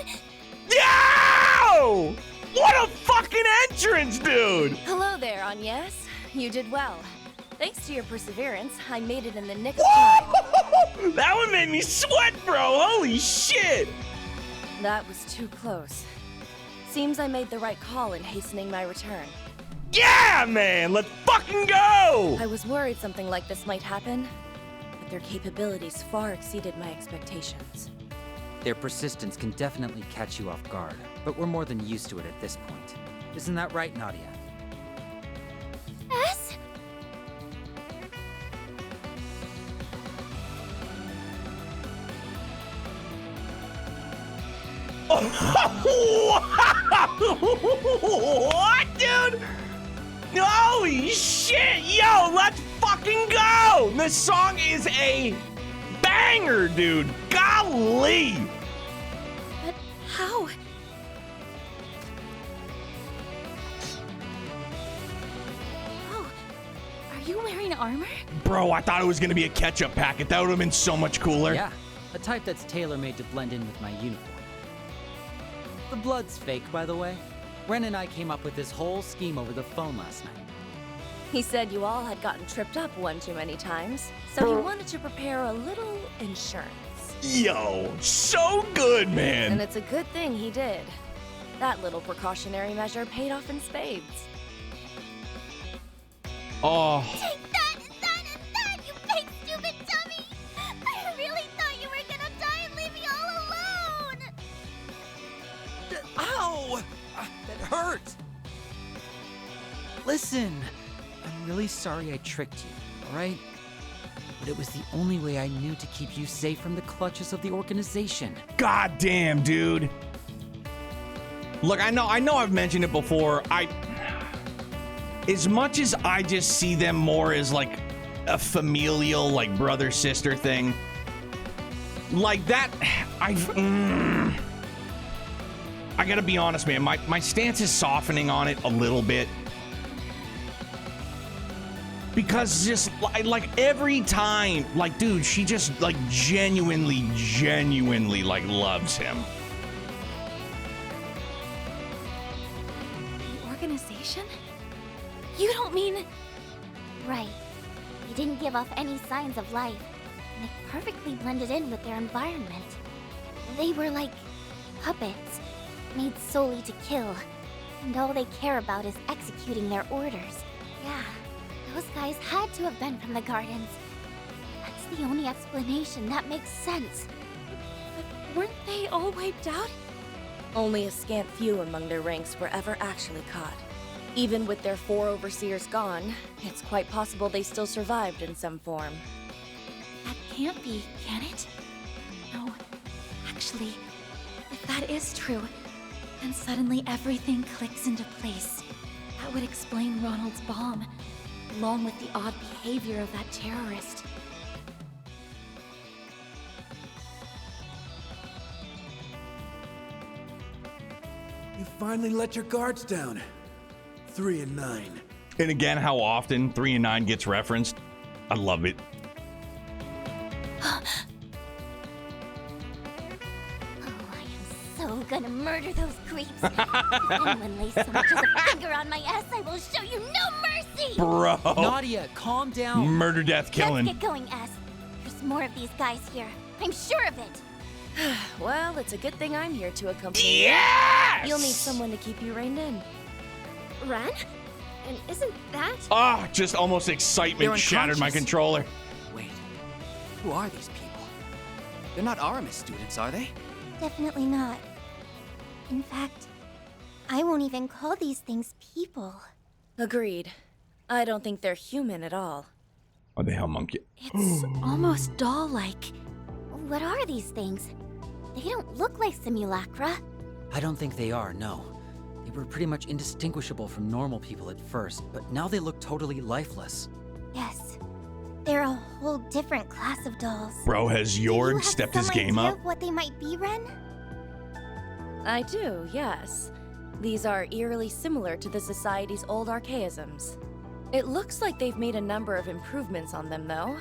Yo! What a fucking entrance, dude! Hello there, Agnes. You did well. Thanks to your perseverance, I made it in the nick of time. That one made me sweat, bro! Holy shit! That was too close. Seems I made the right call in hastening my return. Yeah, man! Let's fucking go! I was worried something like this might happen, but their capabilities far exceeded my expectations. Their persistence can definitely catch you off guard, but we're more than used to it at this point. Isn't that right, Nadia? S? What, dude? Holy shit! Yo, let's fucking go! This song is a banger, dude. Golly! But how? Oh, are you wearing armor? Bro, I thought it was gonna be a ketchup packet. That would have been so much cooler. Yeah, a type that's tailor-made to blend in with my uniform. The blood's fake, by the way. Ren and I came up with this whole scheme over the phone last night. He said you all had gotten tripped up one too many times, so he wanted to prepare a little insurance. Yo, so good, man. And it's a good thing he did. That little precautionary measure paid off in spades. Oh. Take that, you big stupid dummy! I really thought you were gonna die and leave me all alone! Ow! That hurt! Listen, I'm really sorry I tricked you, alright? But it was the only way I knew to keep you safe from the clutches of the organization. God damn, dude. Look, I know I've mentioned it before. As much as I just see them more as like a familial, like brother-sister thing, like that, I gotta be honest, man, my stance is softening on it a little bit. Because just like every time, like, dude, she just like genuinely like loves him. The organization? You don't mean... Right. They didn't give off any signs of life, and they perfectly blended in with their environment. They were like puppets, made solely to kill, and all they care about is executing their orders. Yeah, those guys had to have been from the gardens. That's the only explanation that makes sense. But weren't they all wiped out? Only a scant few among their ranks were ever actually caught. Even with their 4 overseers gone, it's quite possible they still survived in some form. That can't be, can it? No. Actually, if that is true, then suddenly everything clicks into place. That would explain Ronald's bomb, along with the odd behavior of that terrorist. You finally let your guards down. 3 and 9. And again, how often 3 and 9 gets referenced. I love it. So gonna murder those creeps. If anyone lays so much as a finger on my ass, I will show you no mercy! Bro. Nadia, calm down. Murder, death, killing. Let's get going, S. There's more of these guys here. I'm sure of it. Well, it's a good thing I'm here to accompany you. Yes! You'll need someone to keep you reined in. Ren? And isn't that... Ah, just almost excitement shattered my controller. Wait, who are these people? They're not Aramis students, are they? Definitely not. In fact, I won't even call these things people. Agreed. I don't think they're human at all. What the hell, monkey? It's almost doll-like. What are these things? They don't look like simulacra. I don't think they are, no. They were pretty much indistinguishable from normal people at first, but now they look totally lifeless. Yes. They're a whole different class of dolls. Bro, has Jorg stepped his game up? Of what they might be, Ren? I do, yes. These are eerily similar to the Society's old archaisms. It looks like they've made a number of improvements on them, though.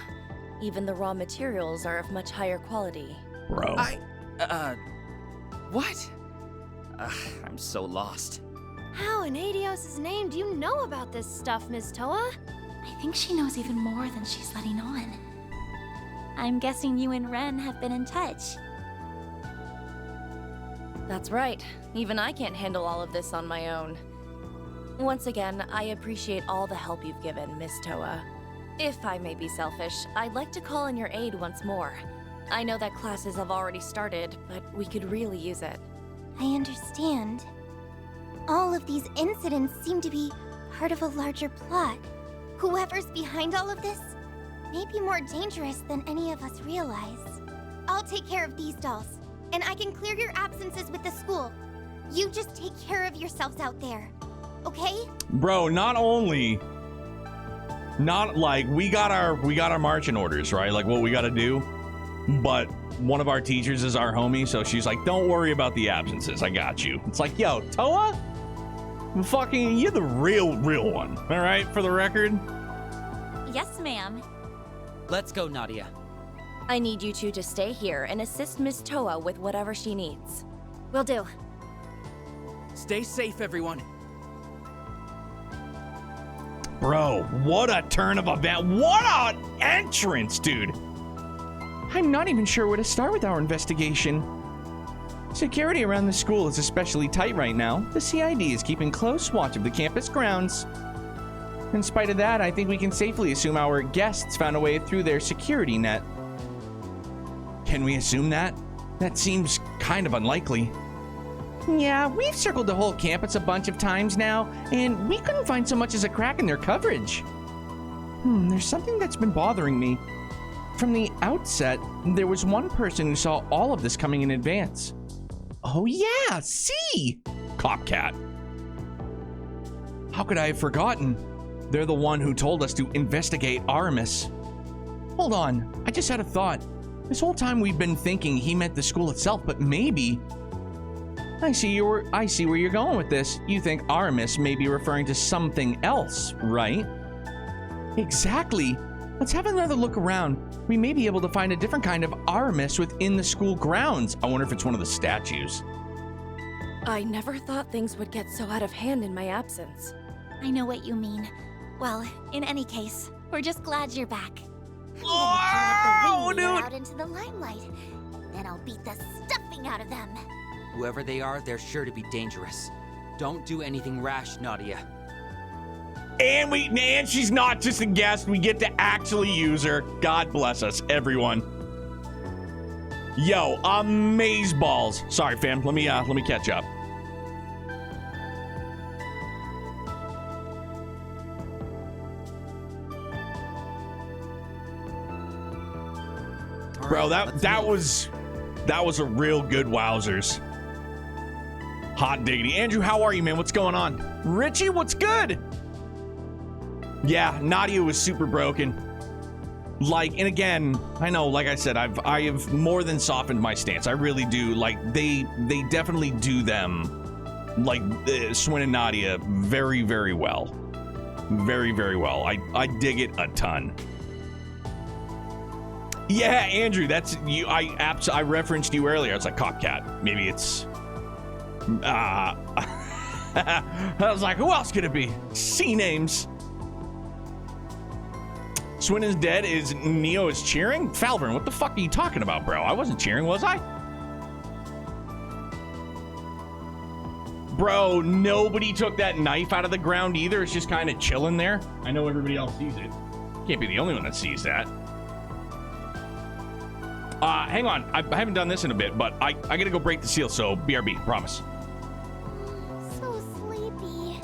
Even the raw materials are of much higher quality. Bro. What? I'm so lost. How in Adios' name do you know about this stuff, Ms. Towa? I think she knows even more than she's letting on. I'm guessing you and Ren have been in touch. That's right. Even I can't handle all of this on my own. Once again, I appreciate all the help you've given, Miss Towa. If I may be selfish, I'd like to call in your aid once more. I know that classes have already started, but we could really use it. I understand. All of these incidents seem to be part of a larger plot. Whoever's behind all of this may be more dangerous than any of us realize. I'll take care of these dolls, and I can clear your absences with the school. You just take care of yourselves out there, okay? Bro, not like we got our marching orders, right? Like what we got to do. But one of our teachers is our homie, so she's like, "Don't worry about the absences. I got you." It's like, "Yo, Towa, fucking, you're the real one, all right? For the record." Yes, ma'am. Let's go, Nadia. I need you two to stay here and assist Miss Towa with whatever she needs. Will do. Stay safe, everyone. Bro, what a turn of event. What an entrance, dude. I'm not even sure where to start with our investigation. Security around the school is especially tight right now. The CID is keeping close watch of the campus grounds. In spite of that, I think we can safely assume our guests found a way through their security net. Can we assume that? That seems kind of unlikely. Yeah, we've circled the whole campus a bunch of times now, and we couldn't find so much as a crack in their coverage. There's something that's been bothering me. From the outset, there was one person who saw all of this coming in advance. Oh yeah, C! Copcat. How could I have forgotten? They're the one who told us to investigate Aramis. Hold on, I just had a thought. This whole time we've been thinking he meant the school itself, but maybe... I see where you're going with this. You think Aramis may be referring to something else, right? Exactly. Let's have another look around. We may be able to find a different kind of Aramis within the school grounds. I wonder if it's one of the statues. I never thought things would get so out of hand in my absence. I know what you mean. Well, in any case, we're just glad you're back. Oh, dude! Out into the limelight. Then I'll beat the stuffing out of them. Whoever they are, they're sure to be dangerous. Don't do anything rash, Nadia. And she's not just a guest. We get to actually use her. God bless us, everyone. Yo, amazeballs. Sorry, fam. Let me catch up. Bro, that was a real good wowzers. Hot diggity. Andrew, how are you, man? What's going on? Richie, what's good? Yeah, Nadia was super broken. Like, and again, I know, like I said, I have more than softened my stance. I really do. Like, they definitely do them, like, Swin and Nadia very, very well. Very, very well. I dig it a ton. Yeah, Andrew, that's you. I referenced you earlier. It's like Copcat. Maybe it's. I was like, who else could it be? C names. Swin is dead. Is Neo is cheering? Falvern, what the fuck are you talking about, bro? I wasn't cheering, was I? Bro, nobody took that knife out of the ground either. It's just kind of chilling there. I know everybody else sees it. Can't be the only one that sees that. Hang on. I haven't done this in a bit, but I gotta go break the seal, so BRB, promise. So sleepy.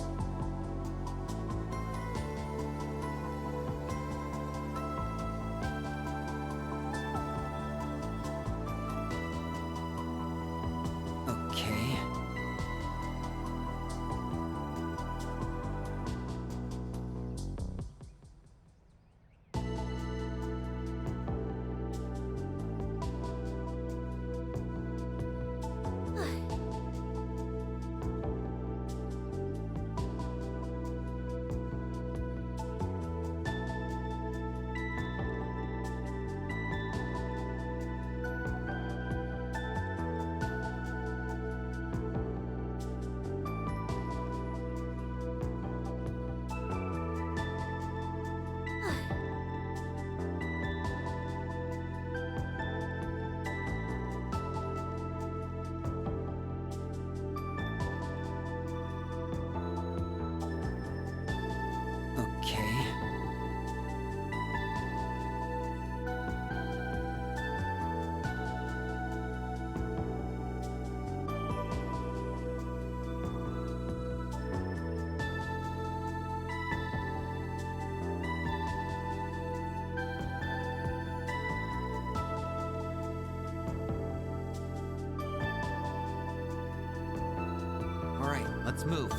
let's move.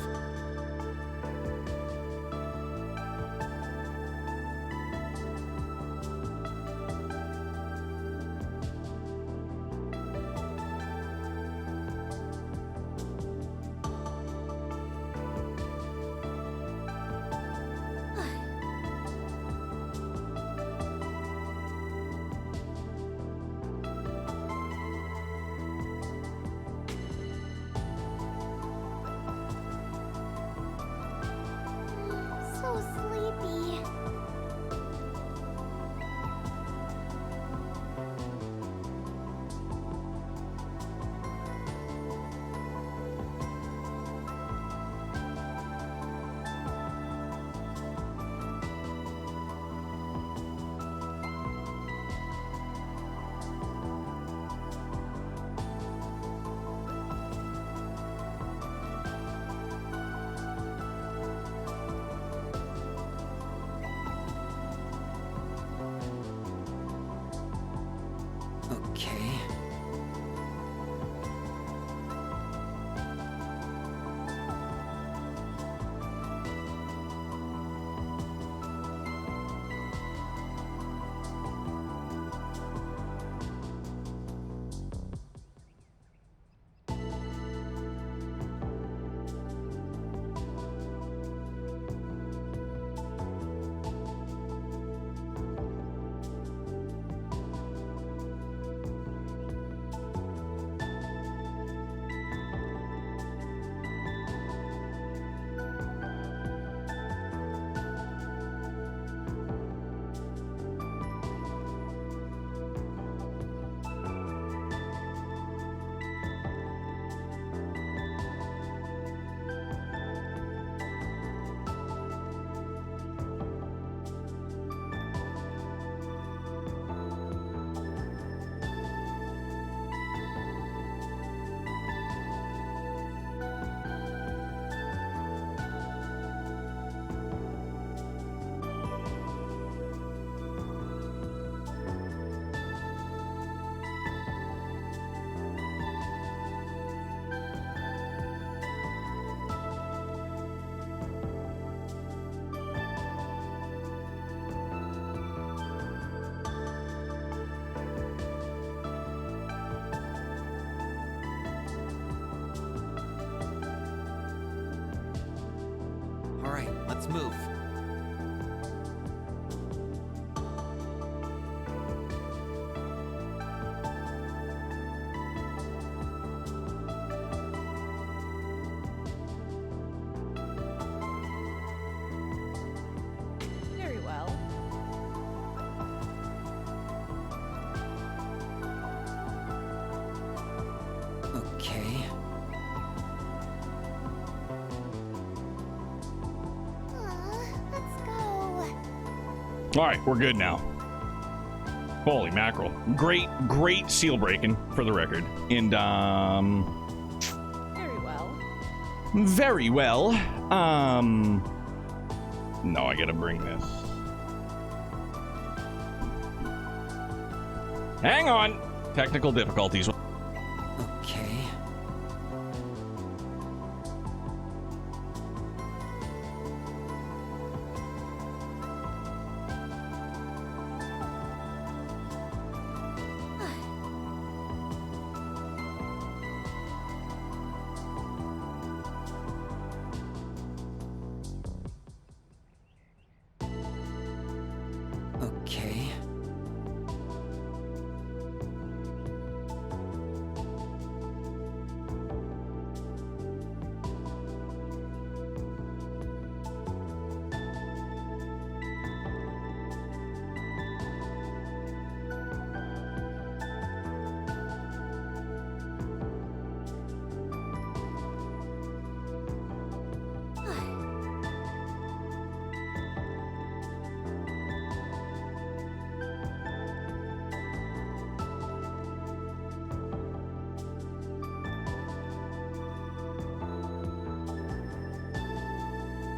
So sleepy. Okay. All right, let's move. Very well. Okay. Let's go. All right, we're good now. Holy mackerel. Great seal breaking for the record. And, Very well. very well. No, I gotta bring this. Hang on. Technical difficulties. Okay. Okay.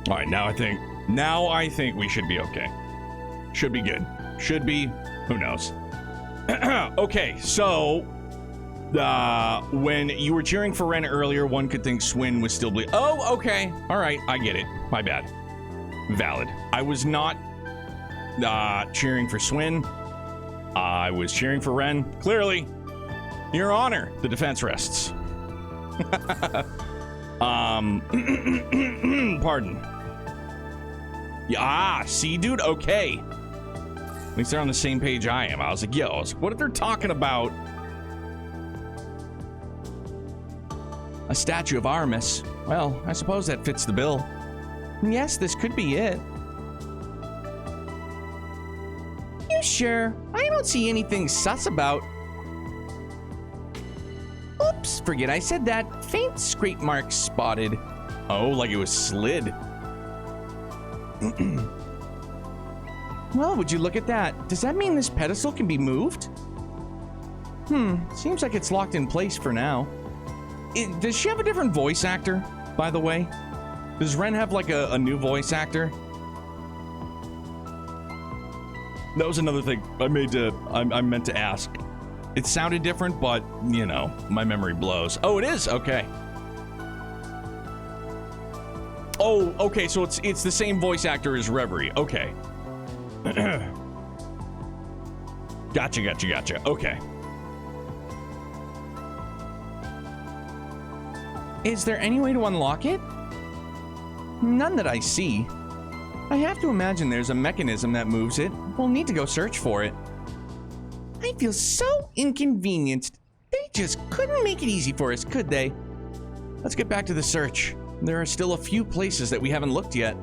All right, now I think we should be okay. Should be good. Should be. Who knows? Okay, so When you were cheering for Ren earlier, one could think Swin was still bleeding. Oh, okay. All right, I get it. My bad. Valid. I was not cheering for Swin. I was cheering for Ren. Clearly, Your Honor, the defense rests. Pardon. Yeah, see, dude? Okay. At least they're on the same page I am. I was like, yo, what if they're talking about a statue of Artemis? Well, I suppose that fits the bill. Yes, this could be it. You sure? I don't see anything sus about. Oops, forget I said that. Faint scrape marks spotted. Oh, like it was slid. Well, would you look at that? Does that mean this pedestal can be moved? Seems like it's locked in place for now. Does she have a different voice actor, by the way? Does Ren have like a new voice actor? That was another thing I meant to ask. It sounded different, but, you know, my memory blows. Oh, it is? Okay. Oh, okay, so it's the same voice actor as Reverie. Okay. Gotcha. Okay. Is there any way to unlock it? None that I see. I have to imagine there's a mechanism that moves it. We'll need to go search for it. I feel so inconvenienced. They just couldn't make it easy for us, could they? Let's get back to the search. There are still a few places that we haven't looked yet.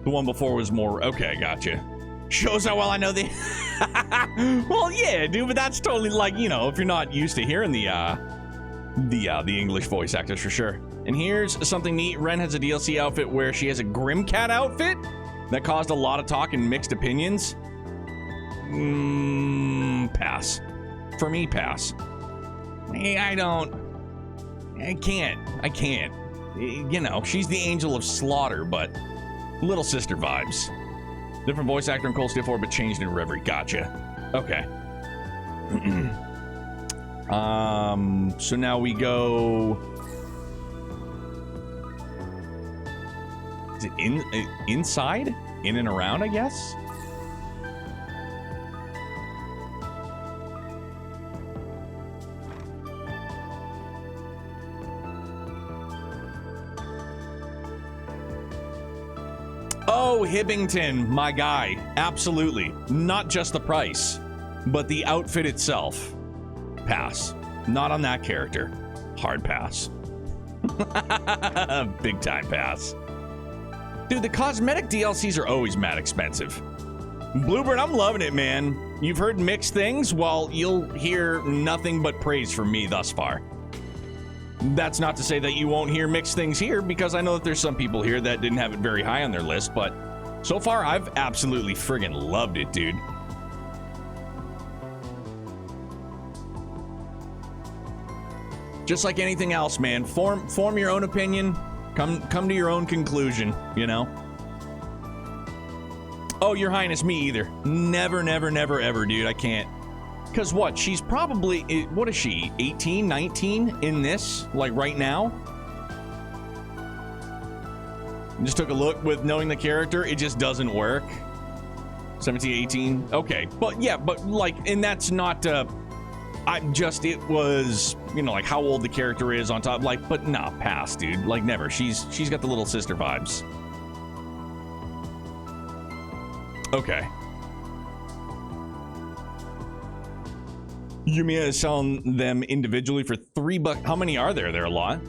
The one before was more... Okay, gotcha. Shows how well I know the... Well, yeah, dude, but that's totally like, you know, if you're not used to hearing the English voice actors for sure. And here's something neat. Ren has a DLC outfit where she has a Grimcat outfit that caused a lot of talk and mixed opinions. Pass. For me, pass. I can't. You know, she's the angel of slaughter, but little sister vibes. Different voice actor in Cold Steel 4, but changed in Reverie. Gotcha. Okay. So now we go... Is it inside? In and around, I guess? Oh, Hibbington, my guy. Absolutely. Not just the price, but the outfit itself. Pass. Not on that character. Hard pass. Big time pass. Dude, the cosmetic DLCs are always mad expensive. Bluebird, I'm loving it, man. You've heard mixed things? Well, you'll hear nothing but praise from me thus far. That's not to say that you won't hear mixed things here, because I know that there's some people here that didn't have it very high on their list, but so far, I've absolutely friggin' loved it, dude. Just like anything else, man. Form your own opinion. Come to your own conclusion, you know? Oh, Your Highness, me either. Never, ever, dude. I can't. Because what? She's probably... What is she? 18, 19 in this? Like, right now? Just took a look with knowing the character. It just doesn't work. 17, 18. Okay. But, yeah, but, like, and that's not... it was, you know, like how old the character is on top. Like, but nah, pass, dude. Like, never. She's got the little sister vibes. Okay. Yumiya is selling them individually for $3. How many are there? There are a lot.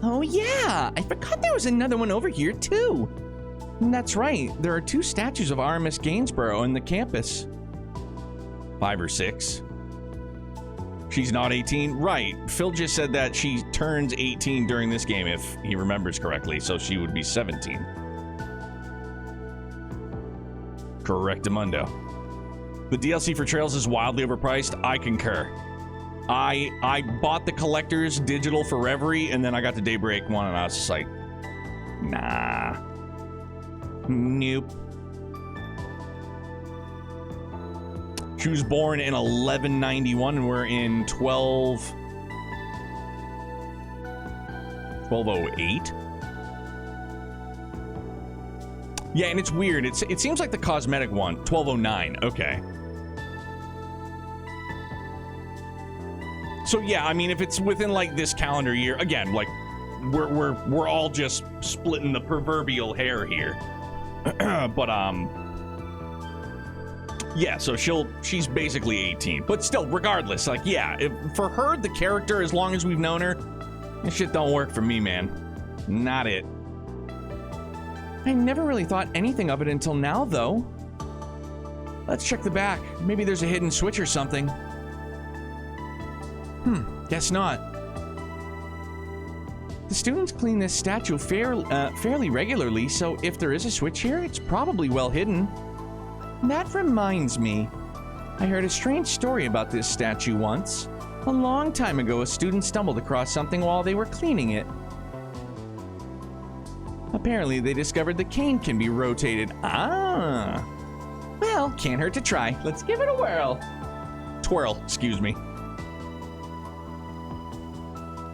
Oh, yeah. I forgot there was another one over here, too. That's right. There are 2 statues of Artemis Gainsborough in the campus. 5 or 6. She's not 18? Right. Phil just said that she turns 18 during this game, if he remembers correctly, so she would be 17. Correctamundo. The DLC for Trails is wildly overpriced. I concur. I bought the collector's digital for Reverie, and then I got the Daybreak one, and I was just like, nah. Nope. She was born in 1191, and we're in 1208? Yeah, and it's weird. It seems like the cosmetic one, 1209. Okay. So yeah, I mean, if it's within like this calendar year, again, like we're all just splitting the proverbial hair here. But yeah, so she's basically 18. But still, regardless, like yeah, for her, the character, as long as we've known her, this shit don't work for me, man. Not it. I never really thought anything of it until now, though. Let's check the back. Maybe there's a hidden switch or something. Guess not. The students clean this statue fairly regularly, so if there is a switch here, it's probably well hidden. That reminds me. I heard a strange story about this statue once. A long time ago, a student stumbled across something while they were cleaning it. Apparently, they discovered the cane can be rotated. Ah! Well, can't hurt to try. Let's give it a whirl. Twirl, excuse me.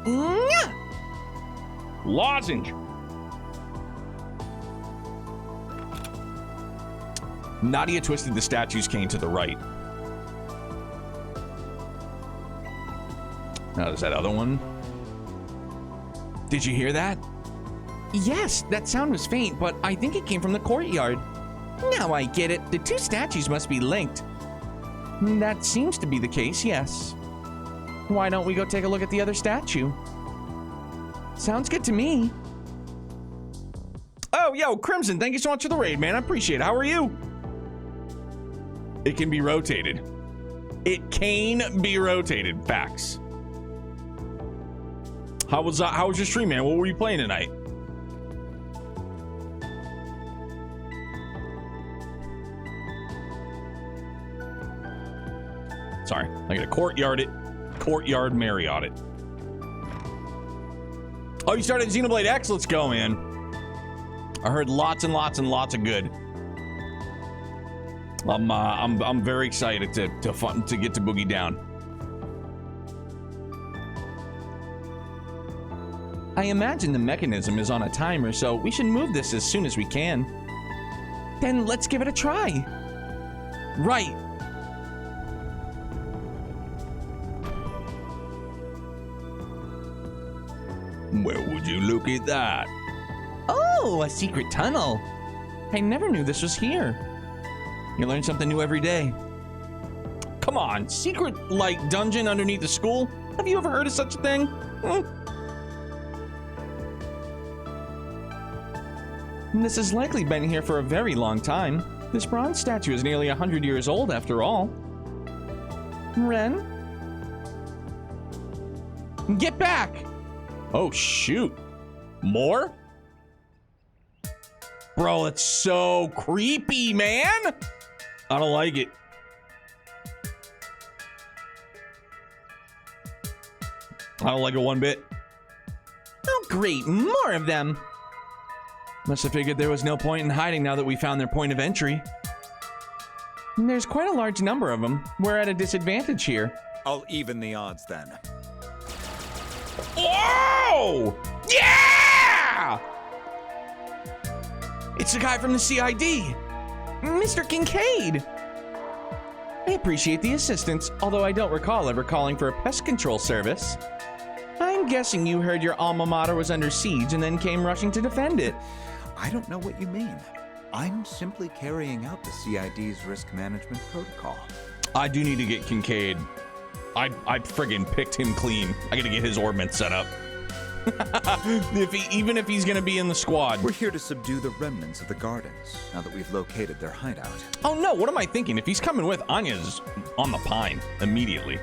Nyah! Lozenge. Nadia twisted the statue's cane to the right. Now, there's that other one. Did you hear that? Yes, that sound was faint, but I think it came from the courtyard. Now I get it. The two statues must be linked. That seems to be the case, yes. Why don't we go take a look at the other statue? Sounds good to me. Oh, yo, Crimson, thank you so much for the raid, man. I appreciate it. How are you? It can be rotated. It can be rotated. Facts. How was your stream, man? What were you playing tonight? Sorry, I got a Courtyard Marriott it. Oh, you started Xenoblade X? Let's go, man. I heard lots and lots and lots of good. I'm very excited to get to Boogie Down. I imagine the mechanism is on a timer, so we should move this as soon as we can. Then let's give it a try. Right. Where would you look at that? Oh, a secret tunnel. I never knew this was here. You learn something new every day. Come on, secret, like, dungeon underneath the school? Have you ever heard of such a thing? This has likely been here for a very long time. This bronze statue is nearly 100 years old after all. Ren? Get back! Oh, shoot. More? Bro, it's so creepy, man. I don't like it. I don't like it one bit. Oh, great. More of them. Must have figured there was no point in hiding now that we found their point of entry. There's quite a large number of them. We're at a disadvantage here. I'll even the odds then. Whoa! Yeah! It's the guy from the CID. Mr. Kincaid. I appreciate the assistance, although I don't recall ever calling for a pest control service. I'm guessing you heard your alma mater was under siege and then came rushing to defend it. I don't know what you mean. I'm simply carrying out the CID's risk management protocol. I do need to get Kincaid. I friggin' picked him clean. I gotta get his ordnance set up. Even if he's gonna be in the squad. We're here to subdue the remnants of the gardens, now that we've located their hideout. Oh no, what am I thinking? If he's coming with, Anya's on the pine immediately.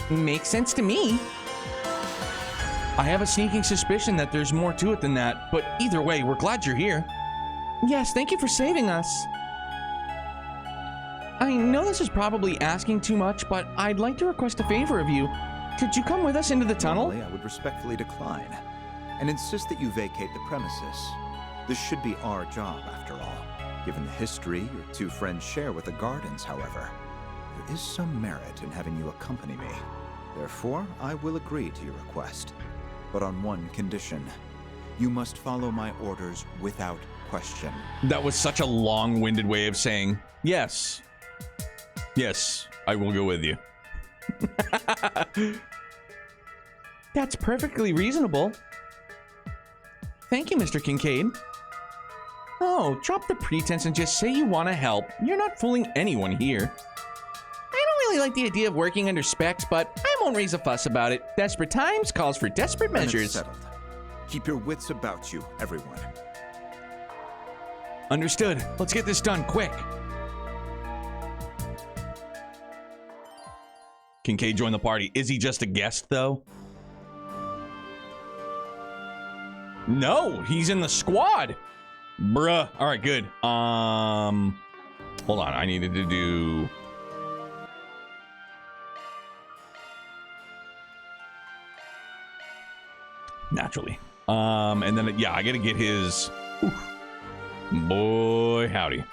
Makes sense to me. I have a sneaking suspicion that there's more to it than that, but either way, we're glad you're here. Yes, thank you for saving us. I know this is probably asking too much, but I'd like to request a favor of you. Could you come with us into the tunnel? Normally, I would respectfully decline, and insist that you vacate the premises. This should be our job, after all. Given the history your two friends share with the Gardens, however, there is some merit in having you accompany me. Therefore, I will agree to your request, but on one condition. You must follow my orders without question. That was such a long-winded way of saying, yes. Yes, I will go with you. That's perfectly reasonable. Thank you, Mr. Kincaid. Oh, drop the pretense and just say you want to help. You're not fooling anyone here. I don't really like the idea of working under specs, but I won't raise a fuss about it. Desperate times calls for desperate Then it's measures. settled. Keep your wits about you, everyone. Understood. Let's get this done quick. Kincaid joined the party. Is he just a guest, though? No, he's in the squad. Bruh. All right, good. Hold on. I needed to do... Naturally. And then, yeah, I gotta get his... Oof. Boy, howdy.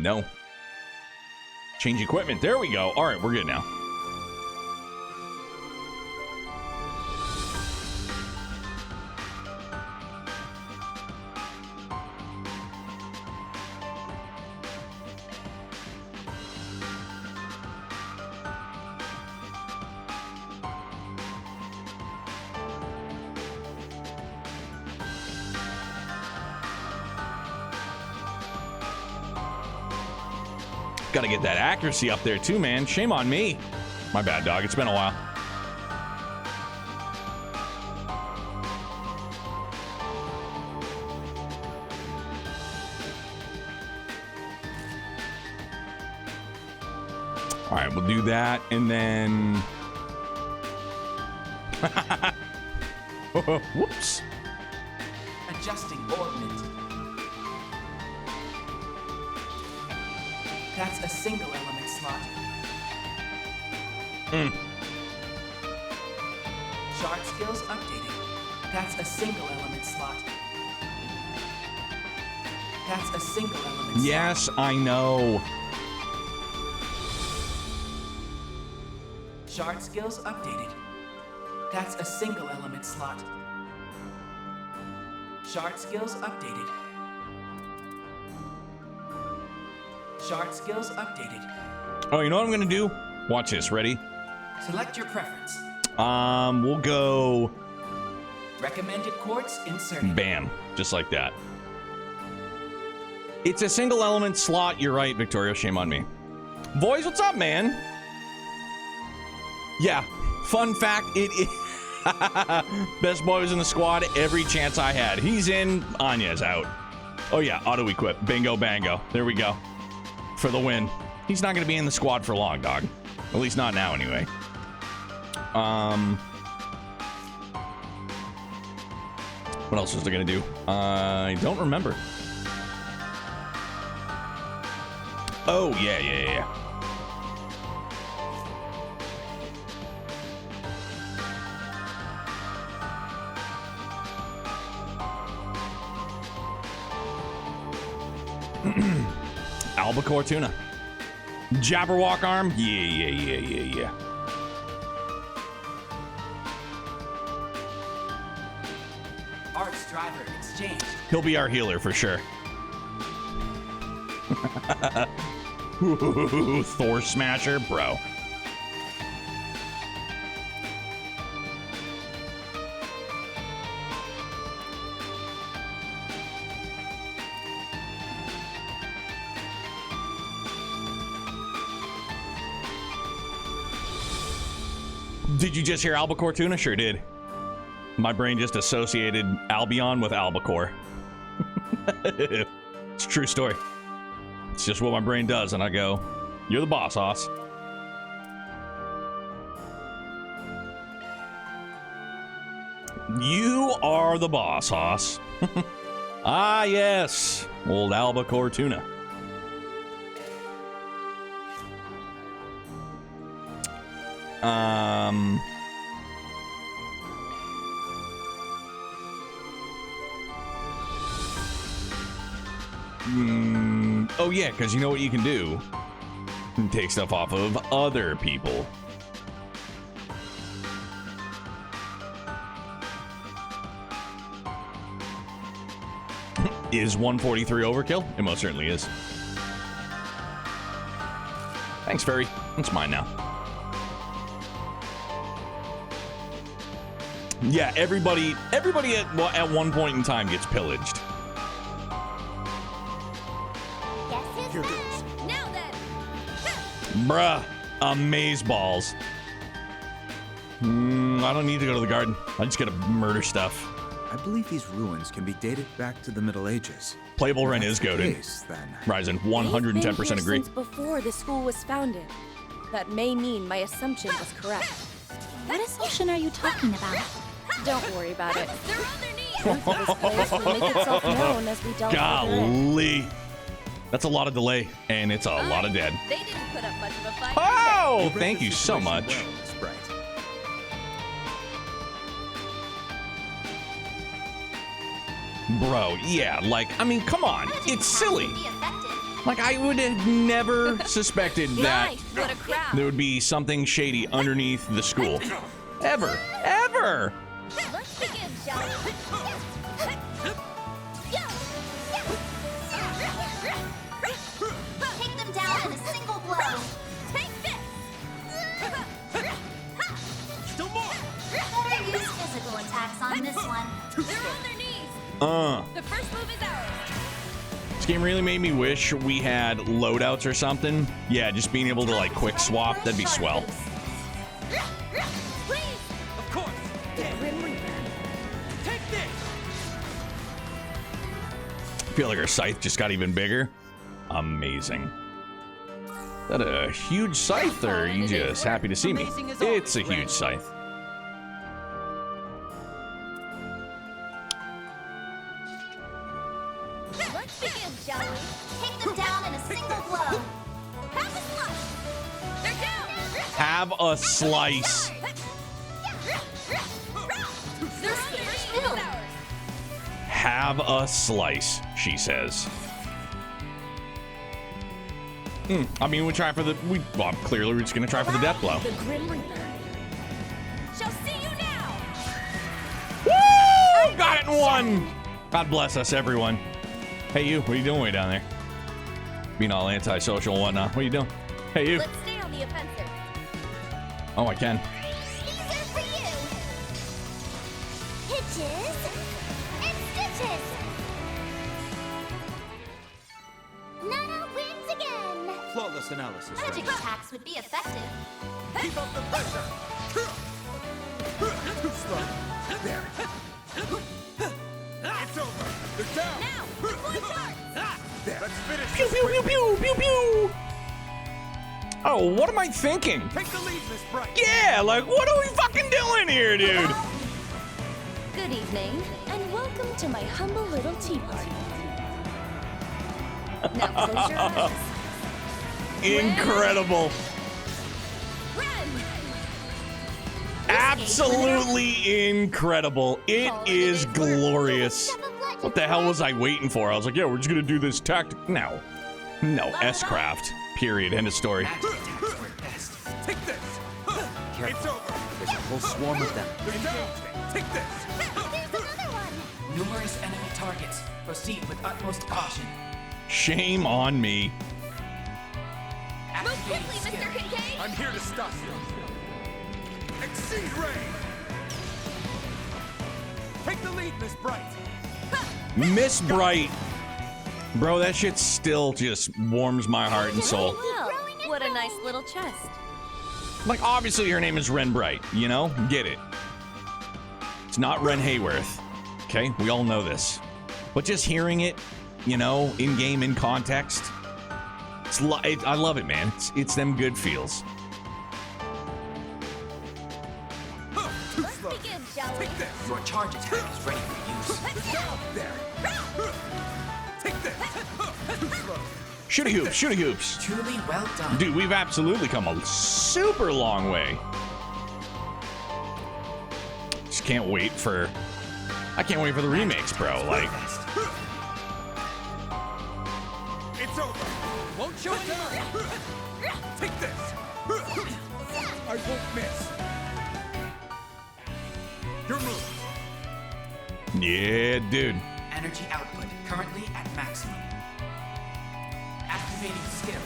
No. Change equipment. There we go. All right, we're good now. Gotta get that accuracy up there too, man. Shame on me. My bad, dog. It's been a while. All right, we'll do that, and then... Whoops. Adjusting orbit. That's a single element slot. Chart skills updated. That's a single element slot. That's a single element slot. Yes, I know. Chart skills updated. That's a single element slot. Chart skills updated. Chart skills updated. Oh, you know what I'm gonna do? Watch this. Ready? Select your preference. We'll go... Recommended quartz inserted. Bam. Just like that. It's a single element slot. You're right, Victoria. Shame on me. Boys, what's up, man? Yeah. Fun fact, it is... Best boy was in the squad every chance I had. He's in. Anya's out. Oh, yeah. Auto-equip. Bingo, bango. There we go. For the win. He's not going to be in the squad for long, dog. At least not now, anyway. What else was I going to do? I don't remember. Oh, yeah. Albacore tuna. Jabberwock arm. Yeah. Arts driver exchanged. He'll be our healer for sure. Ooh, Thor Smasher, bro. Did you just hear Albacore tuna? Sure did. My brain just associated Albion with Albacore. It's a true story. It's just what my brain does, and I go, you're the boss, Hoss. You are the boss, Hoss. Ah, yes. Old Albacore tuna. Oh yeah, because you know what you can do? Take stuff off of other people. Is 143 overkill? It most certainly is. Thanks, Fairy. It's mine now. Yeah, everybody at one point in time gets pillaged. Now then. Bruh, amazeballs. I don't need to go to the garden. I just gotta murder stuff. I believe these ruins can be dated back to the Middle Ages. Playable Ren is goated. Ryzen, 110% agree. Since before the school was founded. That may mean my assumption was correct. What assumption are you talking about? Don't worry about it. Truth of this place will make itself known as we delve further in. Golly. That's a lot of delay, and it's a lot of dead. They didn't put up much of a fight. Oh, thank you so much. Bro, yeah, like, I mean, come on. It's silly. Like, I would have never suspected that What a crowd. there would be something shady underneath the school. Ever. Ever. Let's begin, shall we? Take them down in a single blow. Take this. Still more. Better use physical attacks on this one. They're on their knees. The first move is ours. This game really made me wish we had loadouts or something. Yeah, just being able to, like, quick swap, that'd be swell. Of course. Take this. I feel like our scythe just got even bigger. Amazing. Is that a huge scythe, or are you just happy to see me? It's a huge scythe. Let's begin, shall we? Take them down in a single blow. Have a slice. They're down. Have a slice. Have a slice, she says. I mean, we try for the. Well, clearly, we're just gonna try for the death blow. The Grim Reaper shall see you now. Woo! Got it in one. God bless us, everyone. Hey, you. What are you doing way down there? Being all antisocial and whatnot. What are you doing? Hey, you. Let's stay on the offensive. Oh, I can. These are for you. Hitches and stitches. Nana wins again. Flawless analysis. Magic attacks would be effective. Keep up the pressure. Too slow. There. It's over. They're down. Now, deploy charge. There. Let's finish Pew, this pew, pew, pew, pew, pew. Oh, what am I thinking? Take the lead, Miss Bright. Yeah, like, what are we fucking doing here, dude? Good evening, and welcome to my humble little tea party. Now close your eyes. Incredible. Absolutely incredible. It is glorious. What the hell was I waiting for? I was like, yeah, we're just gonna do this tactic. No. No, S-Craft. Period. End of story. Take this. It's over. There's a whole swarm of them. They're down. Take this. There's another one. Numerous enemy targets. Proceed with utmost caution. Shame on me. Move quickly, Mr. Kincaid. I'm here to stop you. Exceed Ray. Take the lead, Miss Bright. Miss Bright. Bro, that shit still just warms my heart and soul. Well, what a nice little chest. Like, obviously her name is Ren Bright, you know? Get it. It's not Ren Hayworth. Okay? We all know this. But just hearing it, you know, in-game, in context, I love it, man. It's them good feels. Let's begin, shall we? Take this. Your charge attack is ready for use. Down there. Take this. Too slow. Shooty hoops, shooty hoops. Truly well done. Dude, we've absolutely come a super long way. Just can't wait for... I can't wait for the remakes, bro. Like... show any mercy. Take this! I won't miss. Your move. Yeah, dude. Energy output currently at maximum. Activating skill.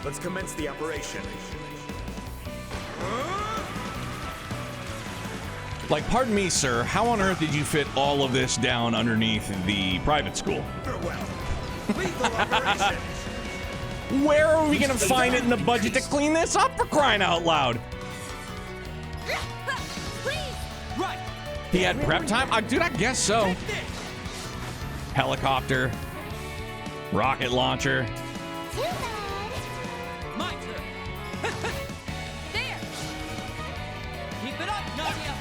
Let's commence the operation. Like, pardon me, sir, how on earth did you fit all of this down underneath the private school? Farewell. Lethal operation. Where are we gonna find it in the budget to clean this up, for crying out loud? Right. He had prep time? Dude, I guess so. Helicopter. Rocket launcher. My turn. There. Keep it up, Nadia.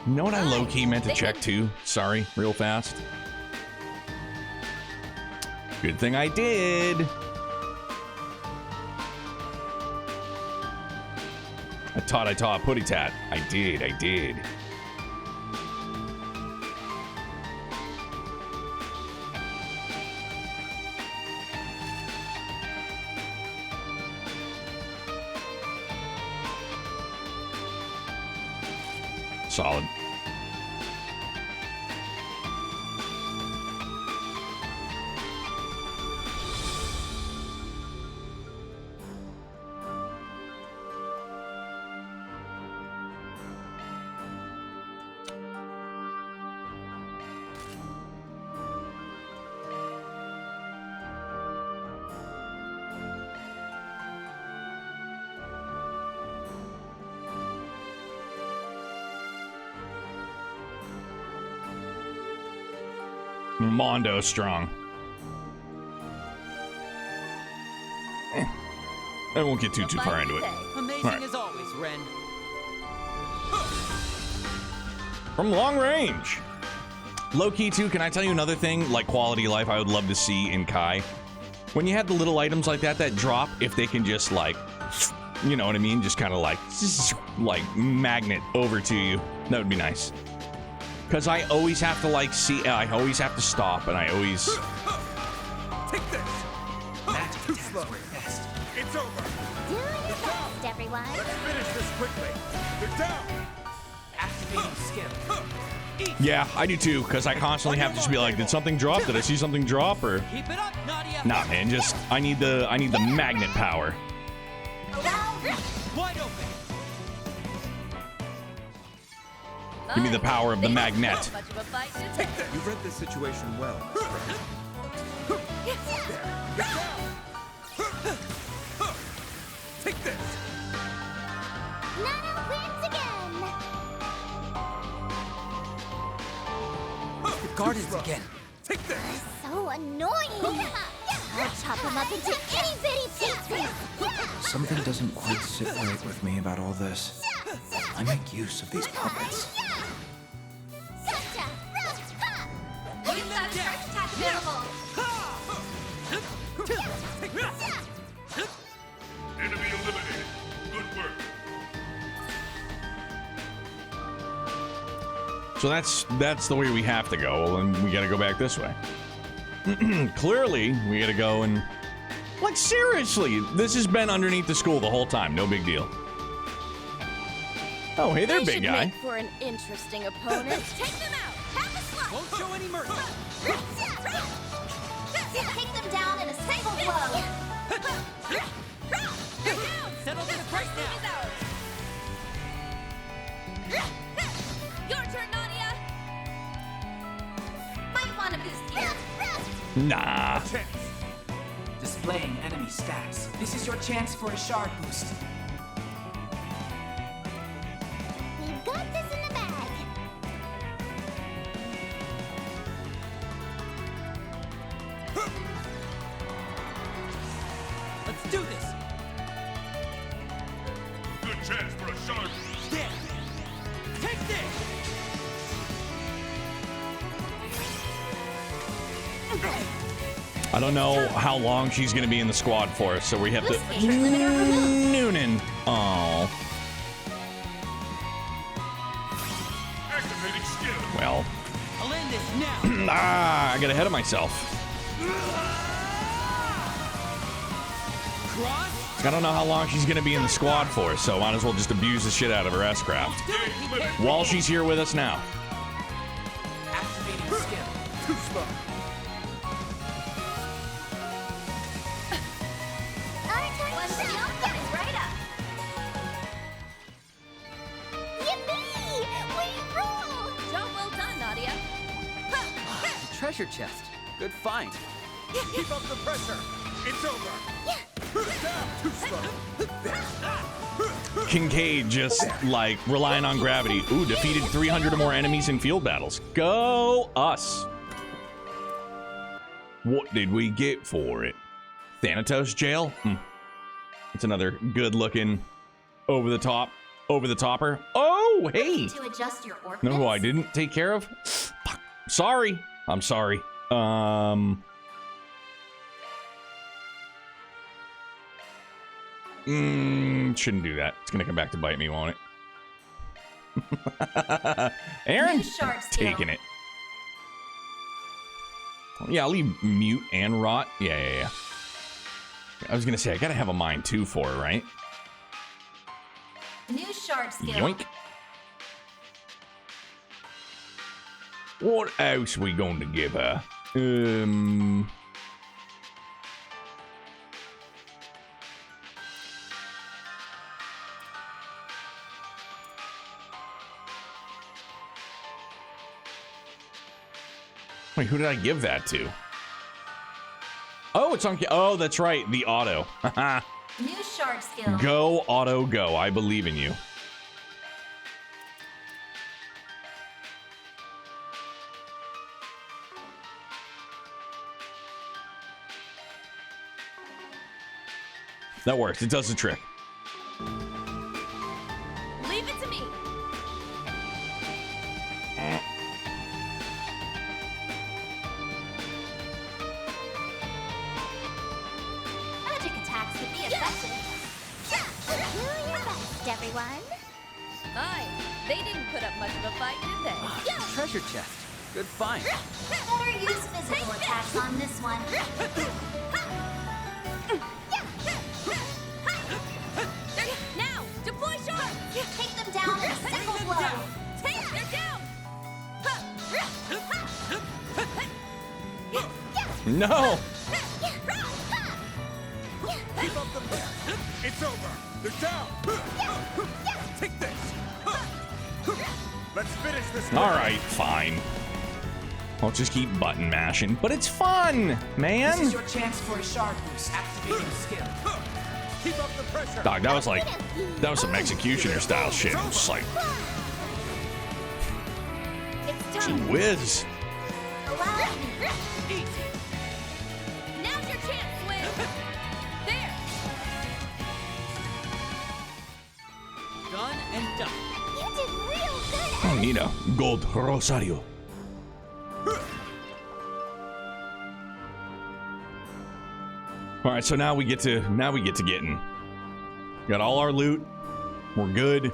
You know what I low-key meant to check too? Sorry, real fast. Good thing I did. I taught putty tat. I did. Solid. Mondo strong. I won't get too far into it. Amazing Right. as always, Ren. From long range. Low key too, can I tell you another thing, like quality of life I would love to see in Kai? When you have the little items like that drop, if they can just like, you know what I mean? Just kind of like magnet over to you. That would be nice. Because I always have to like see, I always have to stop, and I always... Take this! Magic Too attacks slow. work best. It's over! Do your best, everyone. Let's finish this quickly! They're down! Activating skill. Yeah, I do too, because I constantly have to just be like, did something drop? Did I see something drop? Or... Keep it up, Nadia. Nah, man, just, I need the magnet power. Wide open. Give me the power of the magnet. You read this situation well, Mr. Take this! Nana wins again. The gardens again. Take this! So annoying. I'll chop him up into itty bitty pieces. Something doesn't quite sit right with me about all this. I make use of these puppets. Enemy eliminated. Good work. So that's the way we have to go. Well, then we gotta go back this way. Clearly, we gotta go and... Like, seriously, this has been underneath the school the whole time. No big deal. Oh, hey there, big guy. Make for an interesting opponent. Take them out. Have a slice. Won't show any mercy. Take them down in a single blow. Settle this right now. Your turn, Nadia. Might want to boost you. Nah. Displaying enemy stats. This is your chance for a shard boost. We've got this in the bag. Let's do this. Good chance for a shard. There. Take this. I don't know how long she's gonna be in the squad for us, so we have to... Noonan. Oh. Activating skill. Well, I'll end this now. I got ahead of myself. I don't know how long she's going to be in the squad for, so might as well just abuse the shit out of her S-craft. While she's here with us now. Activating skill. Too slow. Treasure chest. Good find. Keep up the pressure. It's over. Down. Too slow. Kincaid just, like, relying on gravity. Ooh, defeated 300 or more enemies in field battles. Go us. What did we get for it? Thanatos jail? It's another good-looking over-the-topper. Oh, hey! To adjust your ordnance? Know who I didn't take care of? Fuck. Sorry. I'm sorry. Shouldn't do that. It's gonna come back to bite me, won't it? Aaron, taking it. Yeah, I'll leave mute and rot. Yeah. I was gonna say I gotta have a mind too for her, right? New shard skill. Yoink. What else we going to give her? Wait, who did I give that to? Oh, it's on. Oh, that's right. The auto. New shard skill. Go, auto, go. I believe in you. That works. It does the trick. Leave it to me. Magic attacks could be effective. Do your best, everyone. Aye, they didn't put up much of a fight, did they? Treasure chest. Good find. Better use physical attacks on this one. Now, deploy shark! Take them down in a single blow. They're down! No! Keep up the pressure. It's over. They're down. Take this. Let's finish this. All right, fine. I'll just keep button mashing, but it's fun, man. This is your chance for a shard boost. Activating skill. Keep up the pressure. Dog, that was some executioner style shit. It was just like, gee whiz. Easy. Now's your chance, Swim! There! Done and done. You did real good. Oh, Nina, gold Rosario. All right, so now we get to getting. Got all our loot. We're good.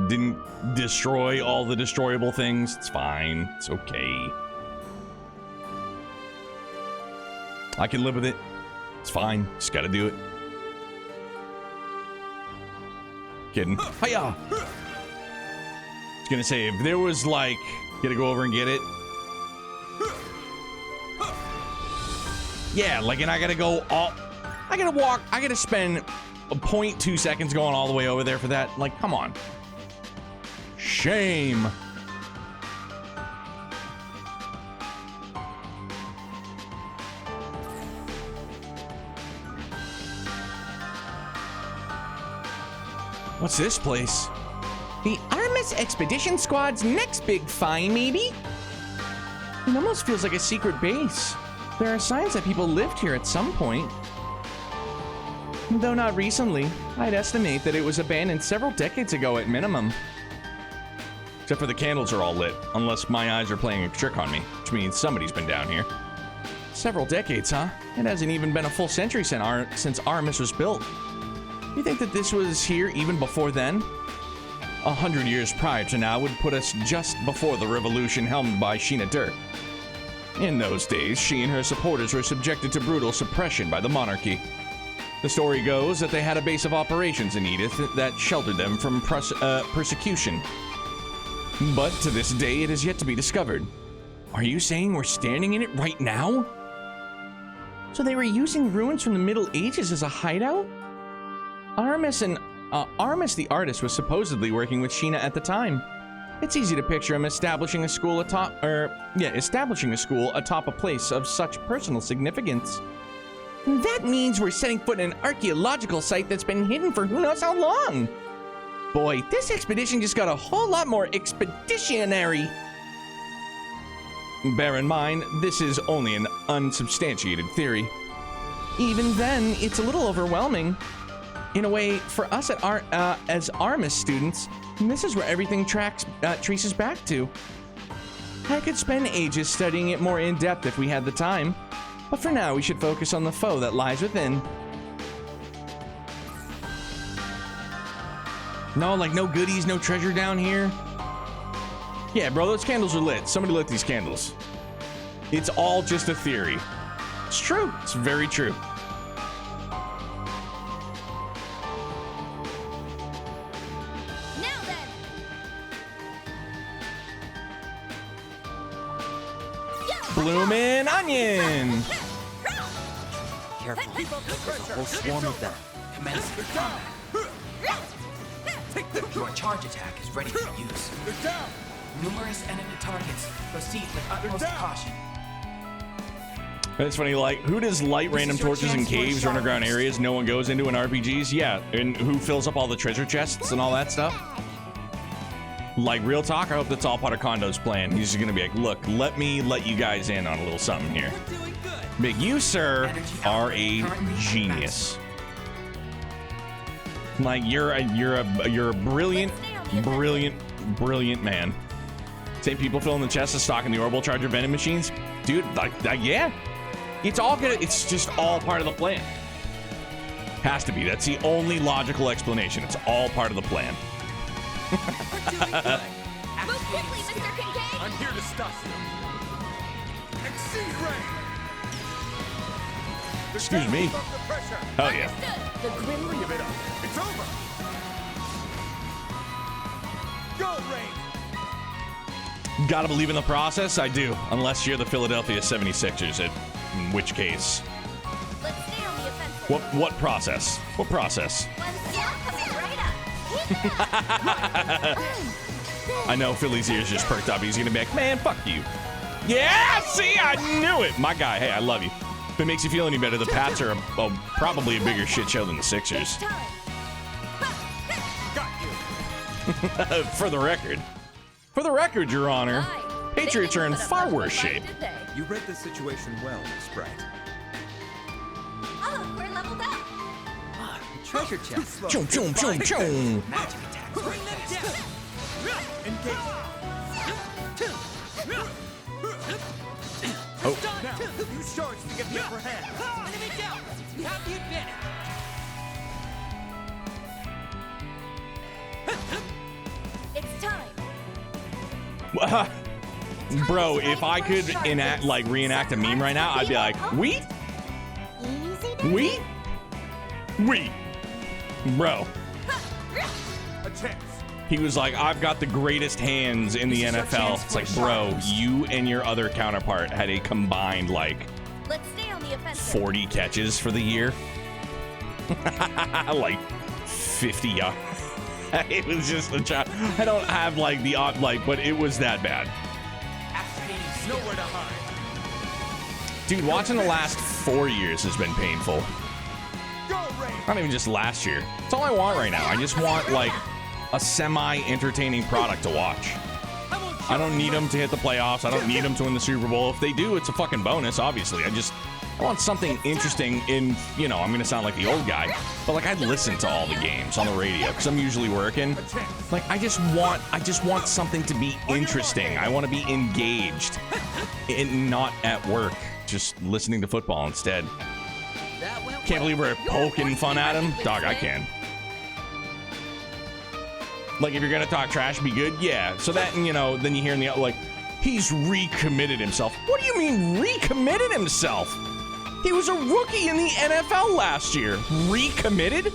Didn't destroy all the destroyable things. It's fine. It's okay. I can live with it. It's fine. Just gotta do it. Kidding. Hiya! I was gonna say, if there was like, gotta go over and get it. Yeah, like, and I gotta go all, I gotta walk, I gotta spend 0.2 seconds going all the way over there for that. Like, come on. Shame. What's this place? The Artemis Expedition Squad's next big find, maybe? It almost feels like a secret base. There are signs that people lived here at some point. Though not recently, I'd estimate that it was abandoned several decades ago at minimum. Except for the candles are all lit, unless my eyes are playing a trick on me, which means somebody's been down here. Several decades, huh? It hasn't even been a full century since Artemis was built. You think that this was here even before then? 100 years prior to now would put us just before the revolution helmed by Sheena Dirk. In those days, she and her supporters were subjected to brutal suppression by the monarchy. The story goes that they had a base of operations in Edith that sheltered them from persecution. But to this day, it is yet to be discovered. Are you saying we're standing in it right now? So they were using ruins from the Middle Ages as a hideout? Armis the artist was supposedly working with Sheena at the time. It's easy to picture him establishing a school atop a place of such personal significance. That means we're setting foot in an archaeological site that's been hidden for who knows how long. Boy, this expedition just got a whole lot more expeditionary. Bear in mind, this is only an unsubstantiated theory. Even then, it's a little overwhelming. In a way, for us as Armis students, this is where everything traces back to. I could spend ages studying it more in depth if we had the time, but for now we should focus on the foe that lies within. No, like no goodies, no treasure down here? Yeah, bro, those candles are lit. Somebody lit these candles. It's all just a theory. It's true. It's very true. Bloomin' onion! Careful, there's a whole swarm of them. Commence the combat. Your charge attack is ready for use. Numerous enemy targets. Proceed with utmost caution. It's funny, like, who does light random torches in caves or underground areas no one goes into in RPGs? Yeah, and who fills up all the treasure chests and all that stuff? Like, real talk, I hope that's all part of Kondo's plan. He's just gonna be like, look, let me let you guys in on a little something here. Big, you, sir, are a genius. Like, you're a brilliant man. Same people filling the chests as stocking the orbital charger vending machines? Dude, like, yeah. It's all gonna, it's just all part of the plan. Has to be. That's the only logical explanation. It's all part of the plan. Move quickly, Mr. Kincaid! I'm here to stop you. Exceed range! Excuse me. Oh, yeah. The grim Give it up. It's over. Go, range! Gotta believe in the process? I do. Unless you're the Philadelphia 76ers, in which case. Let's stay on the offensive. What process? What process? I know Philly's ears just perked up. He's gonna be like, man, fuck you. Yeah, see, I knew it. My guy, hey, I love you. If it makes you feel any better, the Pats are probably a bigger shit show than the Sixers. For the record, Your Honor, Patriots are in far worse shape. You read the situation well, Miss Bright. Oh, we're leveled up. Treasure chest. Chum, chum, chum, chum. Magic attacks. Bring them down. Engage. Oh. Now, use charge to get the upper hand. Enemy down. We have the advantage. It's time. Bro, if I could reenact a meme right now, I'd be like, we? Bro. A chance. He was like, I've got the greatest hands in the NFL. It's like, bro, you and your other counterpart had a combined, like, Let's stay on the offensive. 40 catches for the year. Like, 50 yards. It was just a child. I don't have, like, the, but it was that bad. Nowhere to hide. Dude, watching the last 4 years has been painful. Not even just last year. That's all I want right now. I just want, like, a semi-entertaining product to watch. I don't need them to hit the playoffs. I don't need them to win the Super Bowl. If they do, it's a fucking bonus, obviously. I want something interesting in, you know, I'm going to sound like the old guy, but, like, I'd listen to all the games on the radio because I'm usually working. Like, I just want something to be interesting. I want to be engaged and not at work, just listening to football instead. Can't believe we're poking fun at him. Dog, I can. Like, if you're gonna talk trash, be good. Yeah. So that, you know, then you hear in the like, he's recommitted himself. What do you mean recommitted himself? He was a rookie in the NFL last year. Recommitted?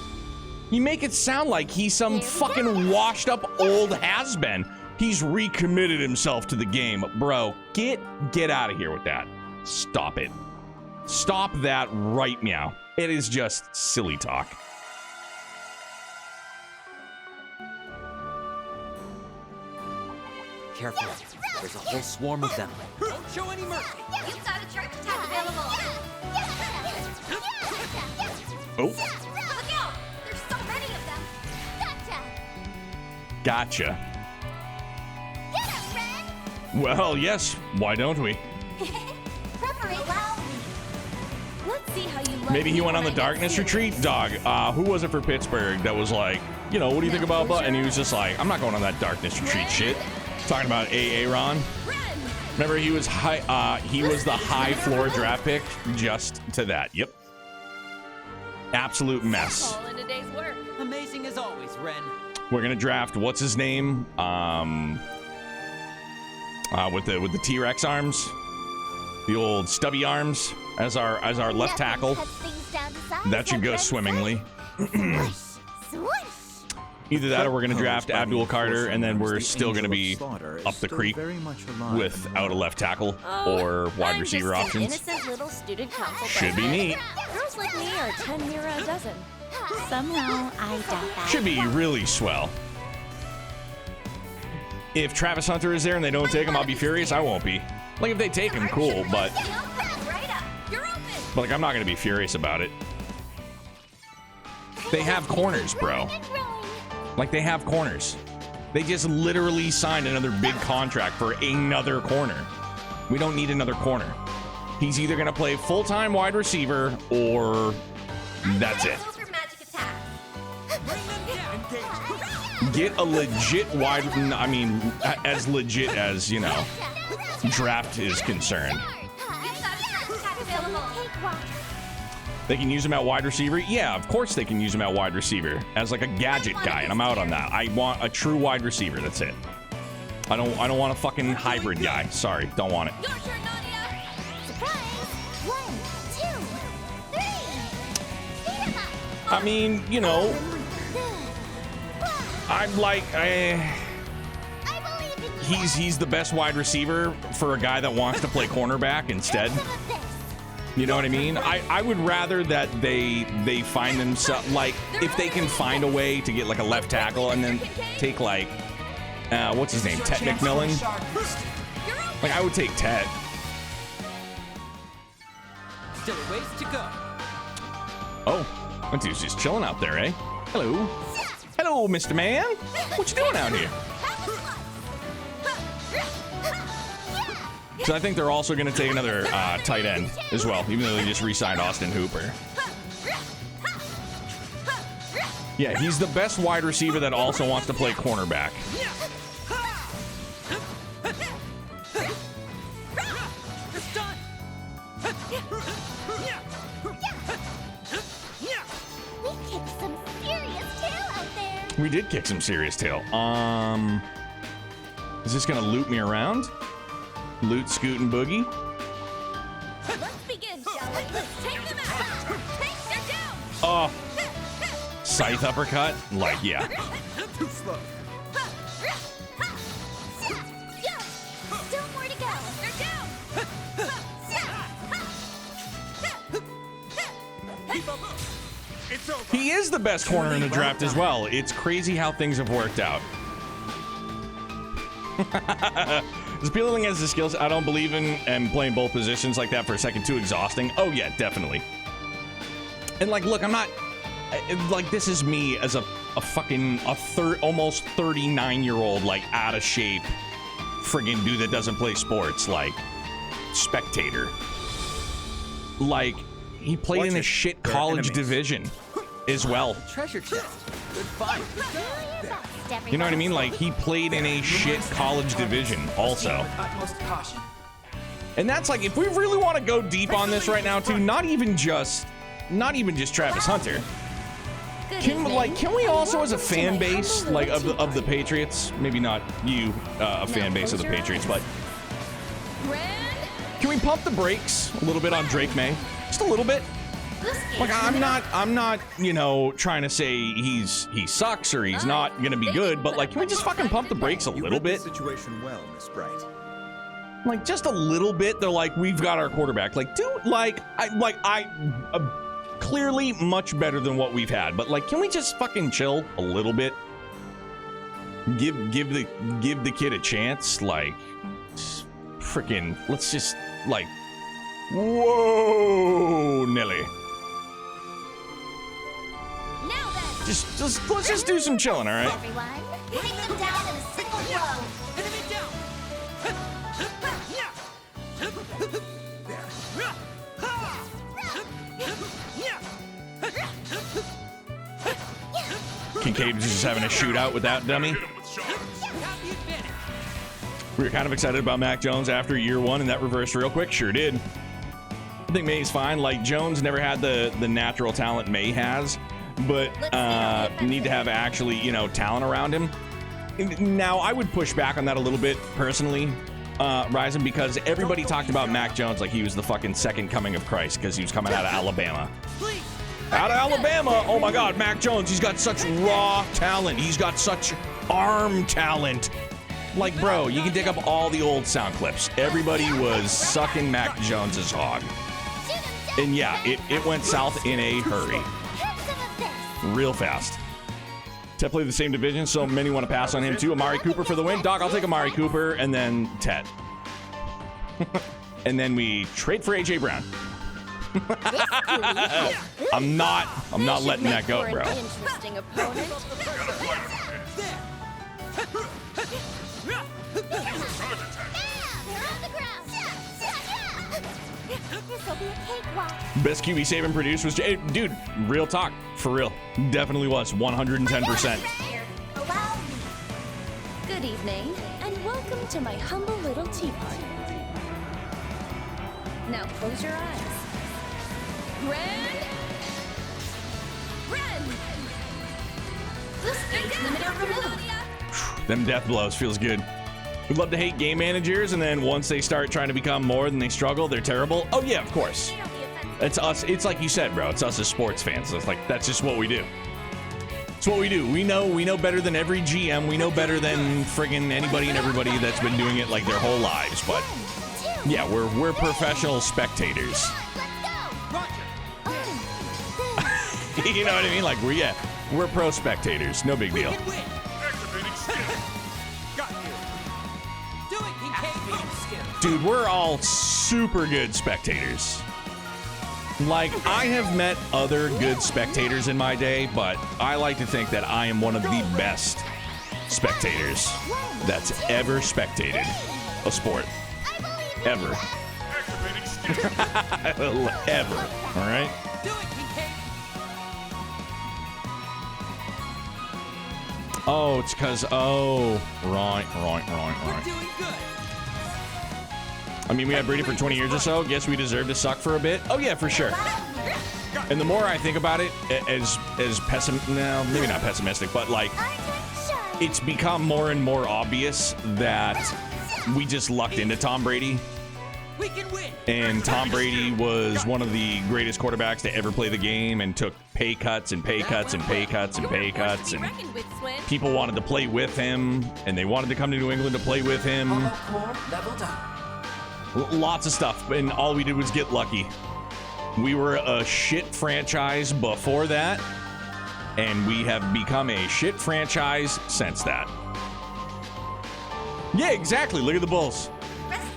You make it sound like he's some fucking washed up old has-been. He's recommitted himself to the game. Bro, get out of here with that. Stop it. Stop that right now. It is just silly talk. Careful. There's a whole swarm of them. Don't show any mercy. You've got a charge attack available. Oh. Look out! There's so many of them. Gotcha. Well, yes. Why don't we? Let's see how you like Maybe he went on the darkness retreat? Dog, who was it for Pittsburgh that was like, you know, what do you think about Bud? And he was just like, I'm not going on that darkness retreat shit. Talking about Aaron. Remember, he was high. He was the high floor draft pick just to that. Yep. Absolute mess. all in a day's work. Amazing as always, Ren. We're gonna draft what's his name? With the T-Rex arms, the old stubby arms as our left tackle. That should go swimmingly. Either that or we're going to draft Abdul Carter, and then we're still going to be up the creek without a left tackle or wide receiver options. Innocent little student council Should be neat. Girls like me are 10 lira a dozen. Somehow, I doubt that. Should be really swell. If Travis Hunter is there and they don't take him, I'll be furious. I won't be. Like, if they take him, cool, but like, I'm not going to be furious about it. They have corners, bro. Like, they have corners. They just literally signed another big contract for another corner. We don't need another corner. He's either going to play full-time wide receiver or that's it. Get a legit wide, I mean, as legit as, you know, draft is concerned. They can use him at wide receiver? Yeah, of course they can use him at wide receiver as like a gadget guy, and I'm out on that. I want a true wide receiver, that's it. I don't want a fucking hybrid guy. Sorry, don't want it. I mean, you know, I'm like, he's the best wide receiver for a guy that wants to play cornerback instead. You know what I mean? I would rather that they find themselves, like, if they can find a way to get like a left tackle and then take like, what's his name, Tet McMillan? Like, I would take Tet. Still a ways to go. Oh, that dude's just chilling out there, eh? Hello. Hello, Mr. Man. What you doing out here? So I think they're also going to take another tight end as well, even though they just re-signed Austin Hooper. Yeah, he's the best wide receiver that also wants to play cornerback. We did kick some serious tail. Is this going to loop me around? Loot, Scoot, and Boogie. Let's begin, shall we? Let's take them out. They're down. Oh, scythe uppercut. Like, yeah. Too slow. Still more to go. They're down. Keep up. It's over. He is the best corner in the draft as well. It's crazy how things have worked out. As appealing as the skills, I don't believe in and playing both positions like that for a second too exhausting. Oh yeah, definitely. And like, look, I'm not like, this is me as a fucking almost 39-year-old, like, out of shape friggin' dude that doesn't play sports, like, spectator. Like, he played in a shit college division as well. Treasure chest. Good find. You know what I mean? Like, he played in a shit college division also. And that's like, if we really want to go deep on this right now too, not even just Travis Hunter. Can we also, as a fan base, like of the Patriots, maybe not you, a fan base of the Patriots, but can we pump the brakes a little bit on Drake May? Just a little bit. Like, I'm not, you know, trying to say he sucks or he's not gonna be good, but like, can we just fucking pump the brakes a little bit? Situation well, Miss Bright. Like, just a little bit. They're like, we've got our quarterback. Like, dude, clearly much better than what we've had, but like, can we just fucking chill a little bit? Give the kid a chance. Like, freaking, let's just like, whoa, Nelly. Let's just do some chilling, all right? Everyone, take them down in a single blow. Kincaid was just having a shootout with that dummy. We were kind of excited about Mac Jones after year one, and that reversed real quick. Sure did. I think May's fine. Like, Jones never had the natural talent May has, but need to have actually, you know, talent around him. Now, I would push back on that a little bit personally, Ryzen, because everybody talked about Mac Jones like he was the fucking second coming of Christ because he was coming out of Alabama. Out of Alabama, oh my God, Mac Jones, he's got such raw talent. He's got such arm talent. Like, bro, you can dig up all the old sound clips. Everybody was sucking Mac Jones's hog. And yeah, it went south in a hurry. Real fast. Tet played the same division, so many want to pass on him too. Amari Cooper for the win. Doc, I'll take Amari Cooper and then Tet. And then we trade for AJ Brown. I'm not letting that go, bro. Interesting opponent. Best QB save and produce was dude, real talk, for real. Definitely was 110%. Good evening, and welcome to my humble little tea party. Now close your eyes. Ren! This age limiter removed. Them death blows feels good. We'd love to hate game managers, and then once they start trying to become more than they struggle, they're terrible. Oh yeah, of course. It's us. It's like you said, bro. It's us as sports fans. It's like, that's just what we do. It's what we do. We know better than every GM. We know better than friggin' anybody and everybody that's been doing it like their whole lives. But yeah, we're professional spectators. You know what I mean? Like, we're pro spectators. No big deal. Dude, we're all super good spectators. Like, I have met other good spectators in my day, but I like to think that I am one of the best spectators that's ever spectated a sport. Ever. Ever. All right? Oh, it's because, right. I mean, we had Brady for 20 years or so. Guess we deserve to suck for a bit. Oh, yeah, for sure. And the more I think about it, as maybe not pessimistic, but like, it's become more and more obvious that we just lucked into Tom Brady. We can win. And Tom Brady was one of the greatest quarterbacks to ever play the game and took pay cuts and pay cuts and pay cuts and pay cuts. And people wanted to play with him, and they wanted to come to New England to play with him. Lots of stuff, and all we did was get lucky. We were a shit franchise before that, and we have become a shit franchise since that. Yeah, exactly. Look at the Bulls.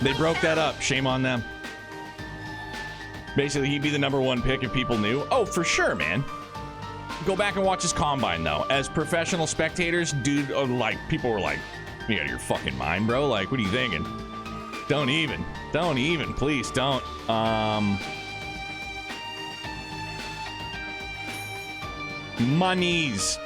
They broke that up. Shame on them. Basically, he'd be the #1 pick if people knew. Oh, for sure, man. Go back and watch his combine, though. As professional spectators, dude, like, people were like, you out of your fucking mind, bro? Like, what are you thinking? Don't even. Please don't. My knees.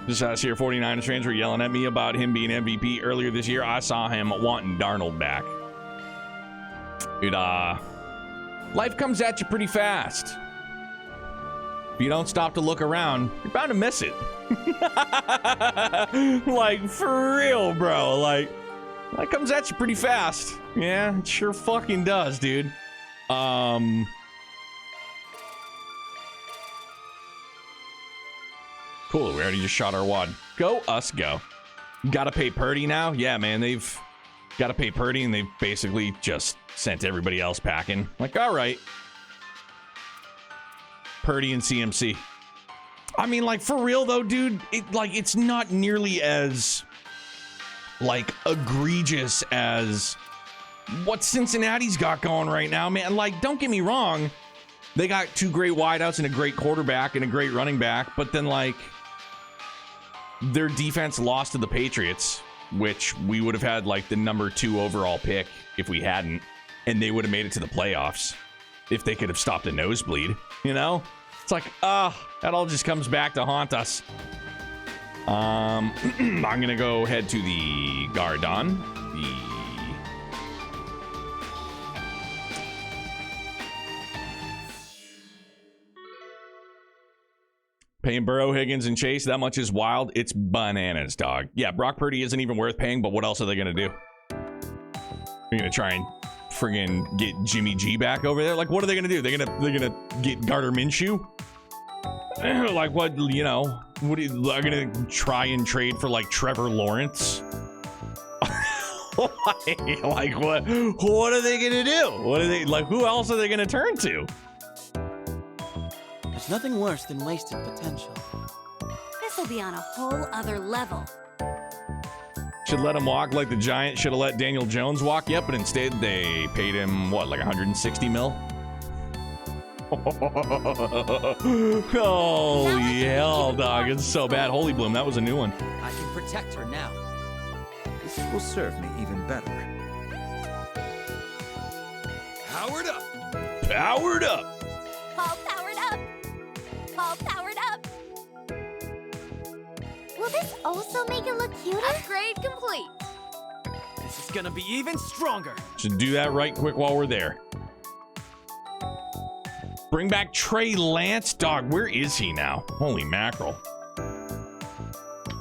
Just as here, 49ers fans were yelling at me about him being MVP earlier this year. I saw him wanting Darnold back. Dude, life comes at you pretty fast. If you don't stop to look around, you're bound to miss it. Like, for real, bro. Like, that comes at you pretty fast. Yeah, it sure fucking does, dude. Cool, we already just shot our wad. Go, us, go. Gotta pay Purdy now? Yeah, man, they've gotta pay Purdy, and they've basically just sent everybody else packing. Like, all right. Purdy and CMC. I mean, like, for real, though, dude, it's not nearly as, like, egregious as what Cincinnati's got going right now, man. Like, don't get me wrong. They got two great wideouts and a great quarterback and a great running back, but then, like, their defense lost to the Patriots, which we would have had, like, the number 2 overall pick if we hadn't, and they would have made it to the playoffs if they could have stopped a nosebleed, you know? It's like, that all just comes back to haunt us. I'm gonna go head to the Gardon. Paying Burrow, Higgins, and Chase that much is wild. It's bananas, dog. Yeah, Brock Purdy isn't even worth paying, but what else are they gonna do? They're gonna try and friggin' get Jimmy G back over there? Like, what are they gonna do? They're gonna get Gardner Minshew? Like, what, you know, what are you gonna try and trade for, like, Trevor Lawrence? Like, what are they gonna do? What are they, like, who else are they gonna turn to? There's nothing worse than wasted potential. This'll be on a whole other level. Should let him walk like the Giants should have let Daniel Jones walk. Yep, but instead they paid him, what, like 160 mil? Holy hell, dog. It's so bad. Holy Bloom, that was a new one. I can protect her now. This will serve me even better. Powered up! Powered up! All powered up! All powered up! Will this also make it look cuter? Upgrade complete! This is gonna be even stronger! Should do that right quick while we're there. Bring back Trey Lance. Dog, where is he now? Holy mackerel.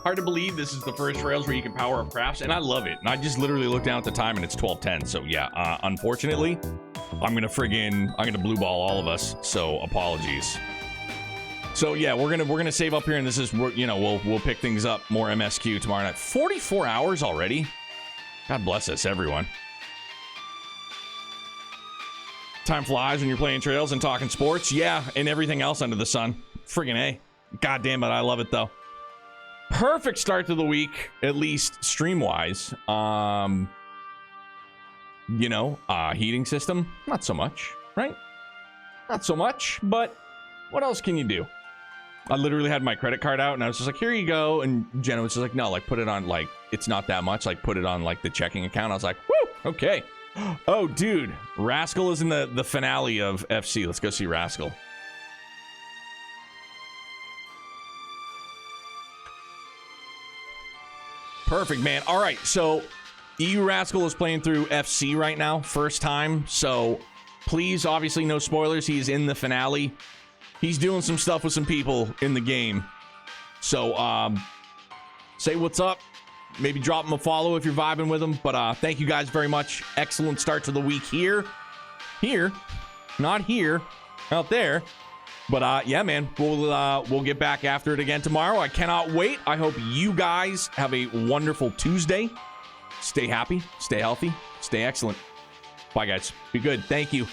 Hard to believe this is the first Rails where you can power up crafts, and I love it. And I just literally looked down at the time, and it's 12:10. So yeah, unfortunately, I'm gonna blue ball all of us. So apologies. So yeah, we're gonna save up here, and this is, you know, we'll pick things up more MSQ tomorrow night. 44 hours already. God bless us, everyone. Time flies when you're playing Trails and talking sports. Yeah, and everything else under the sun. Friggin' A. God damn it, I love it though. Perfect start to the week, at least stream-wise. You know, heating system, not so much, right? Not so much, but what else can you do? I literally had my credit card out, and I was just like, here you go. And Jenna was just like, no, like, put it on, like, it's not that much. Like, put it on, like, the checking account. I was like, woo, okay. Oh, dude, Rascal is in the finale of FC. Let's go see Rascal. Perfect, man. All right, so EU Rascal is playing through FC right now, first time. So please, obviously, no spoilers. He's in the finale. He's doing some stuff with some people in the game. So say what's up. Maybe drop him a follow if you're vibing with him. But thank you guys very much. Excellent start to the week here. Here. Not here. Out there. But yeah, man, we'll get back after it again tomorrow. I cannot wait. I hope you guys have a wonderful Tuesday. Stay happy. Stay healthy. Stay excellent. Bye, guys. Be good. Thank you.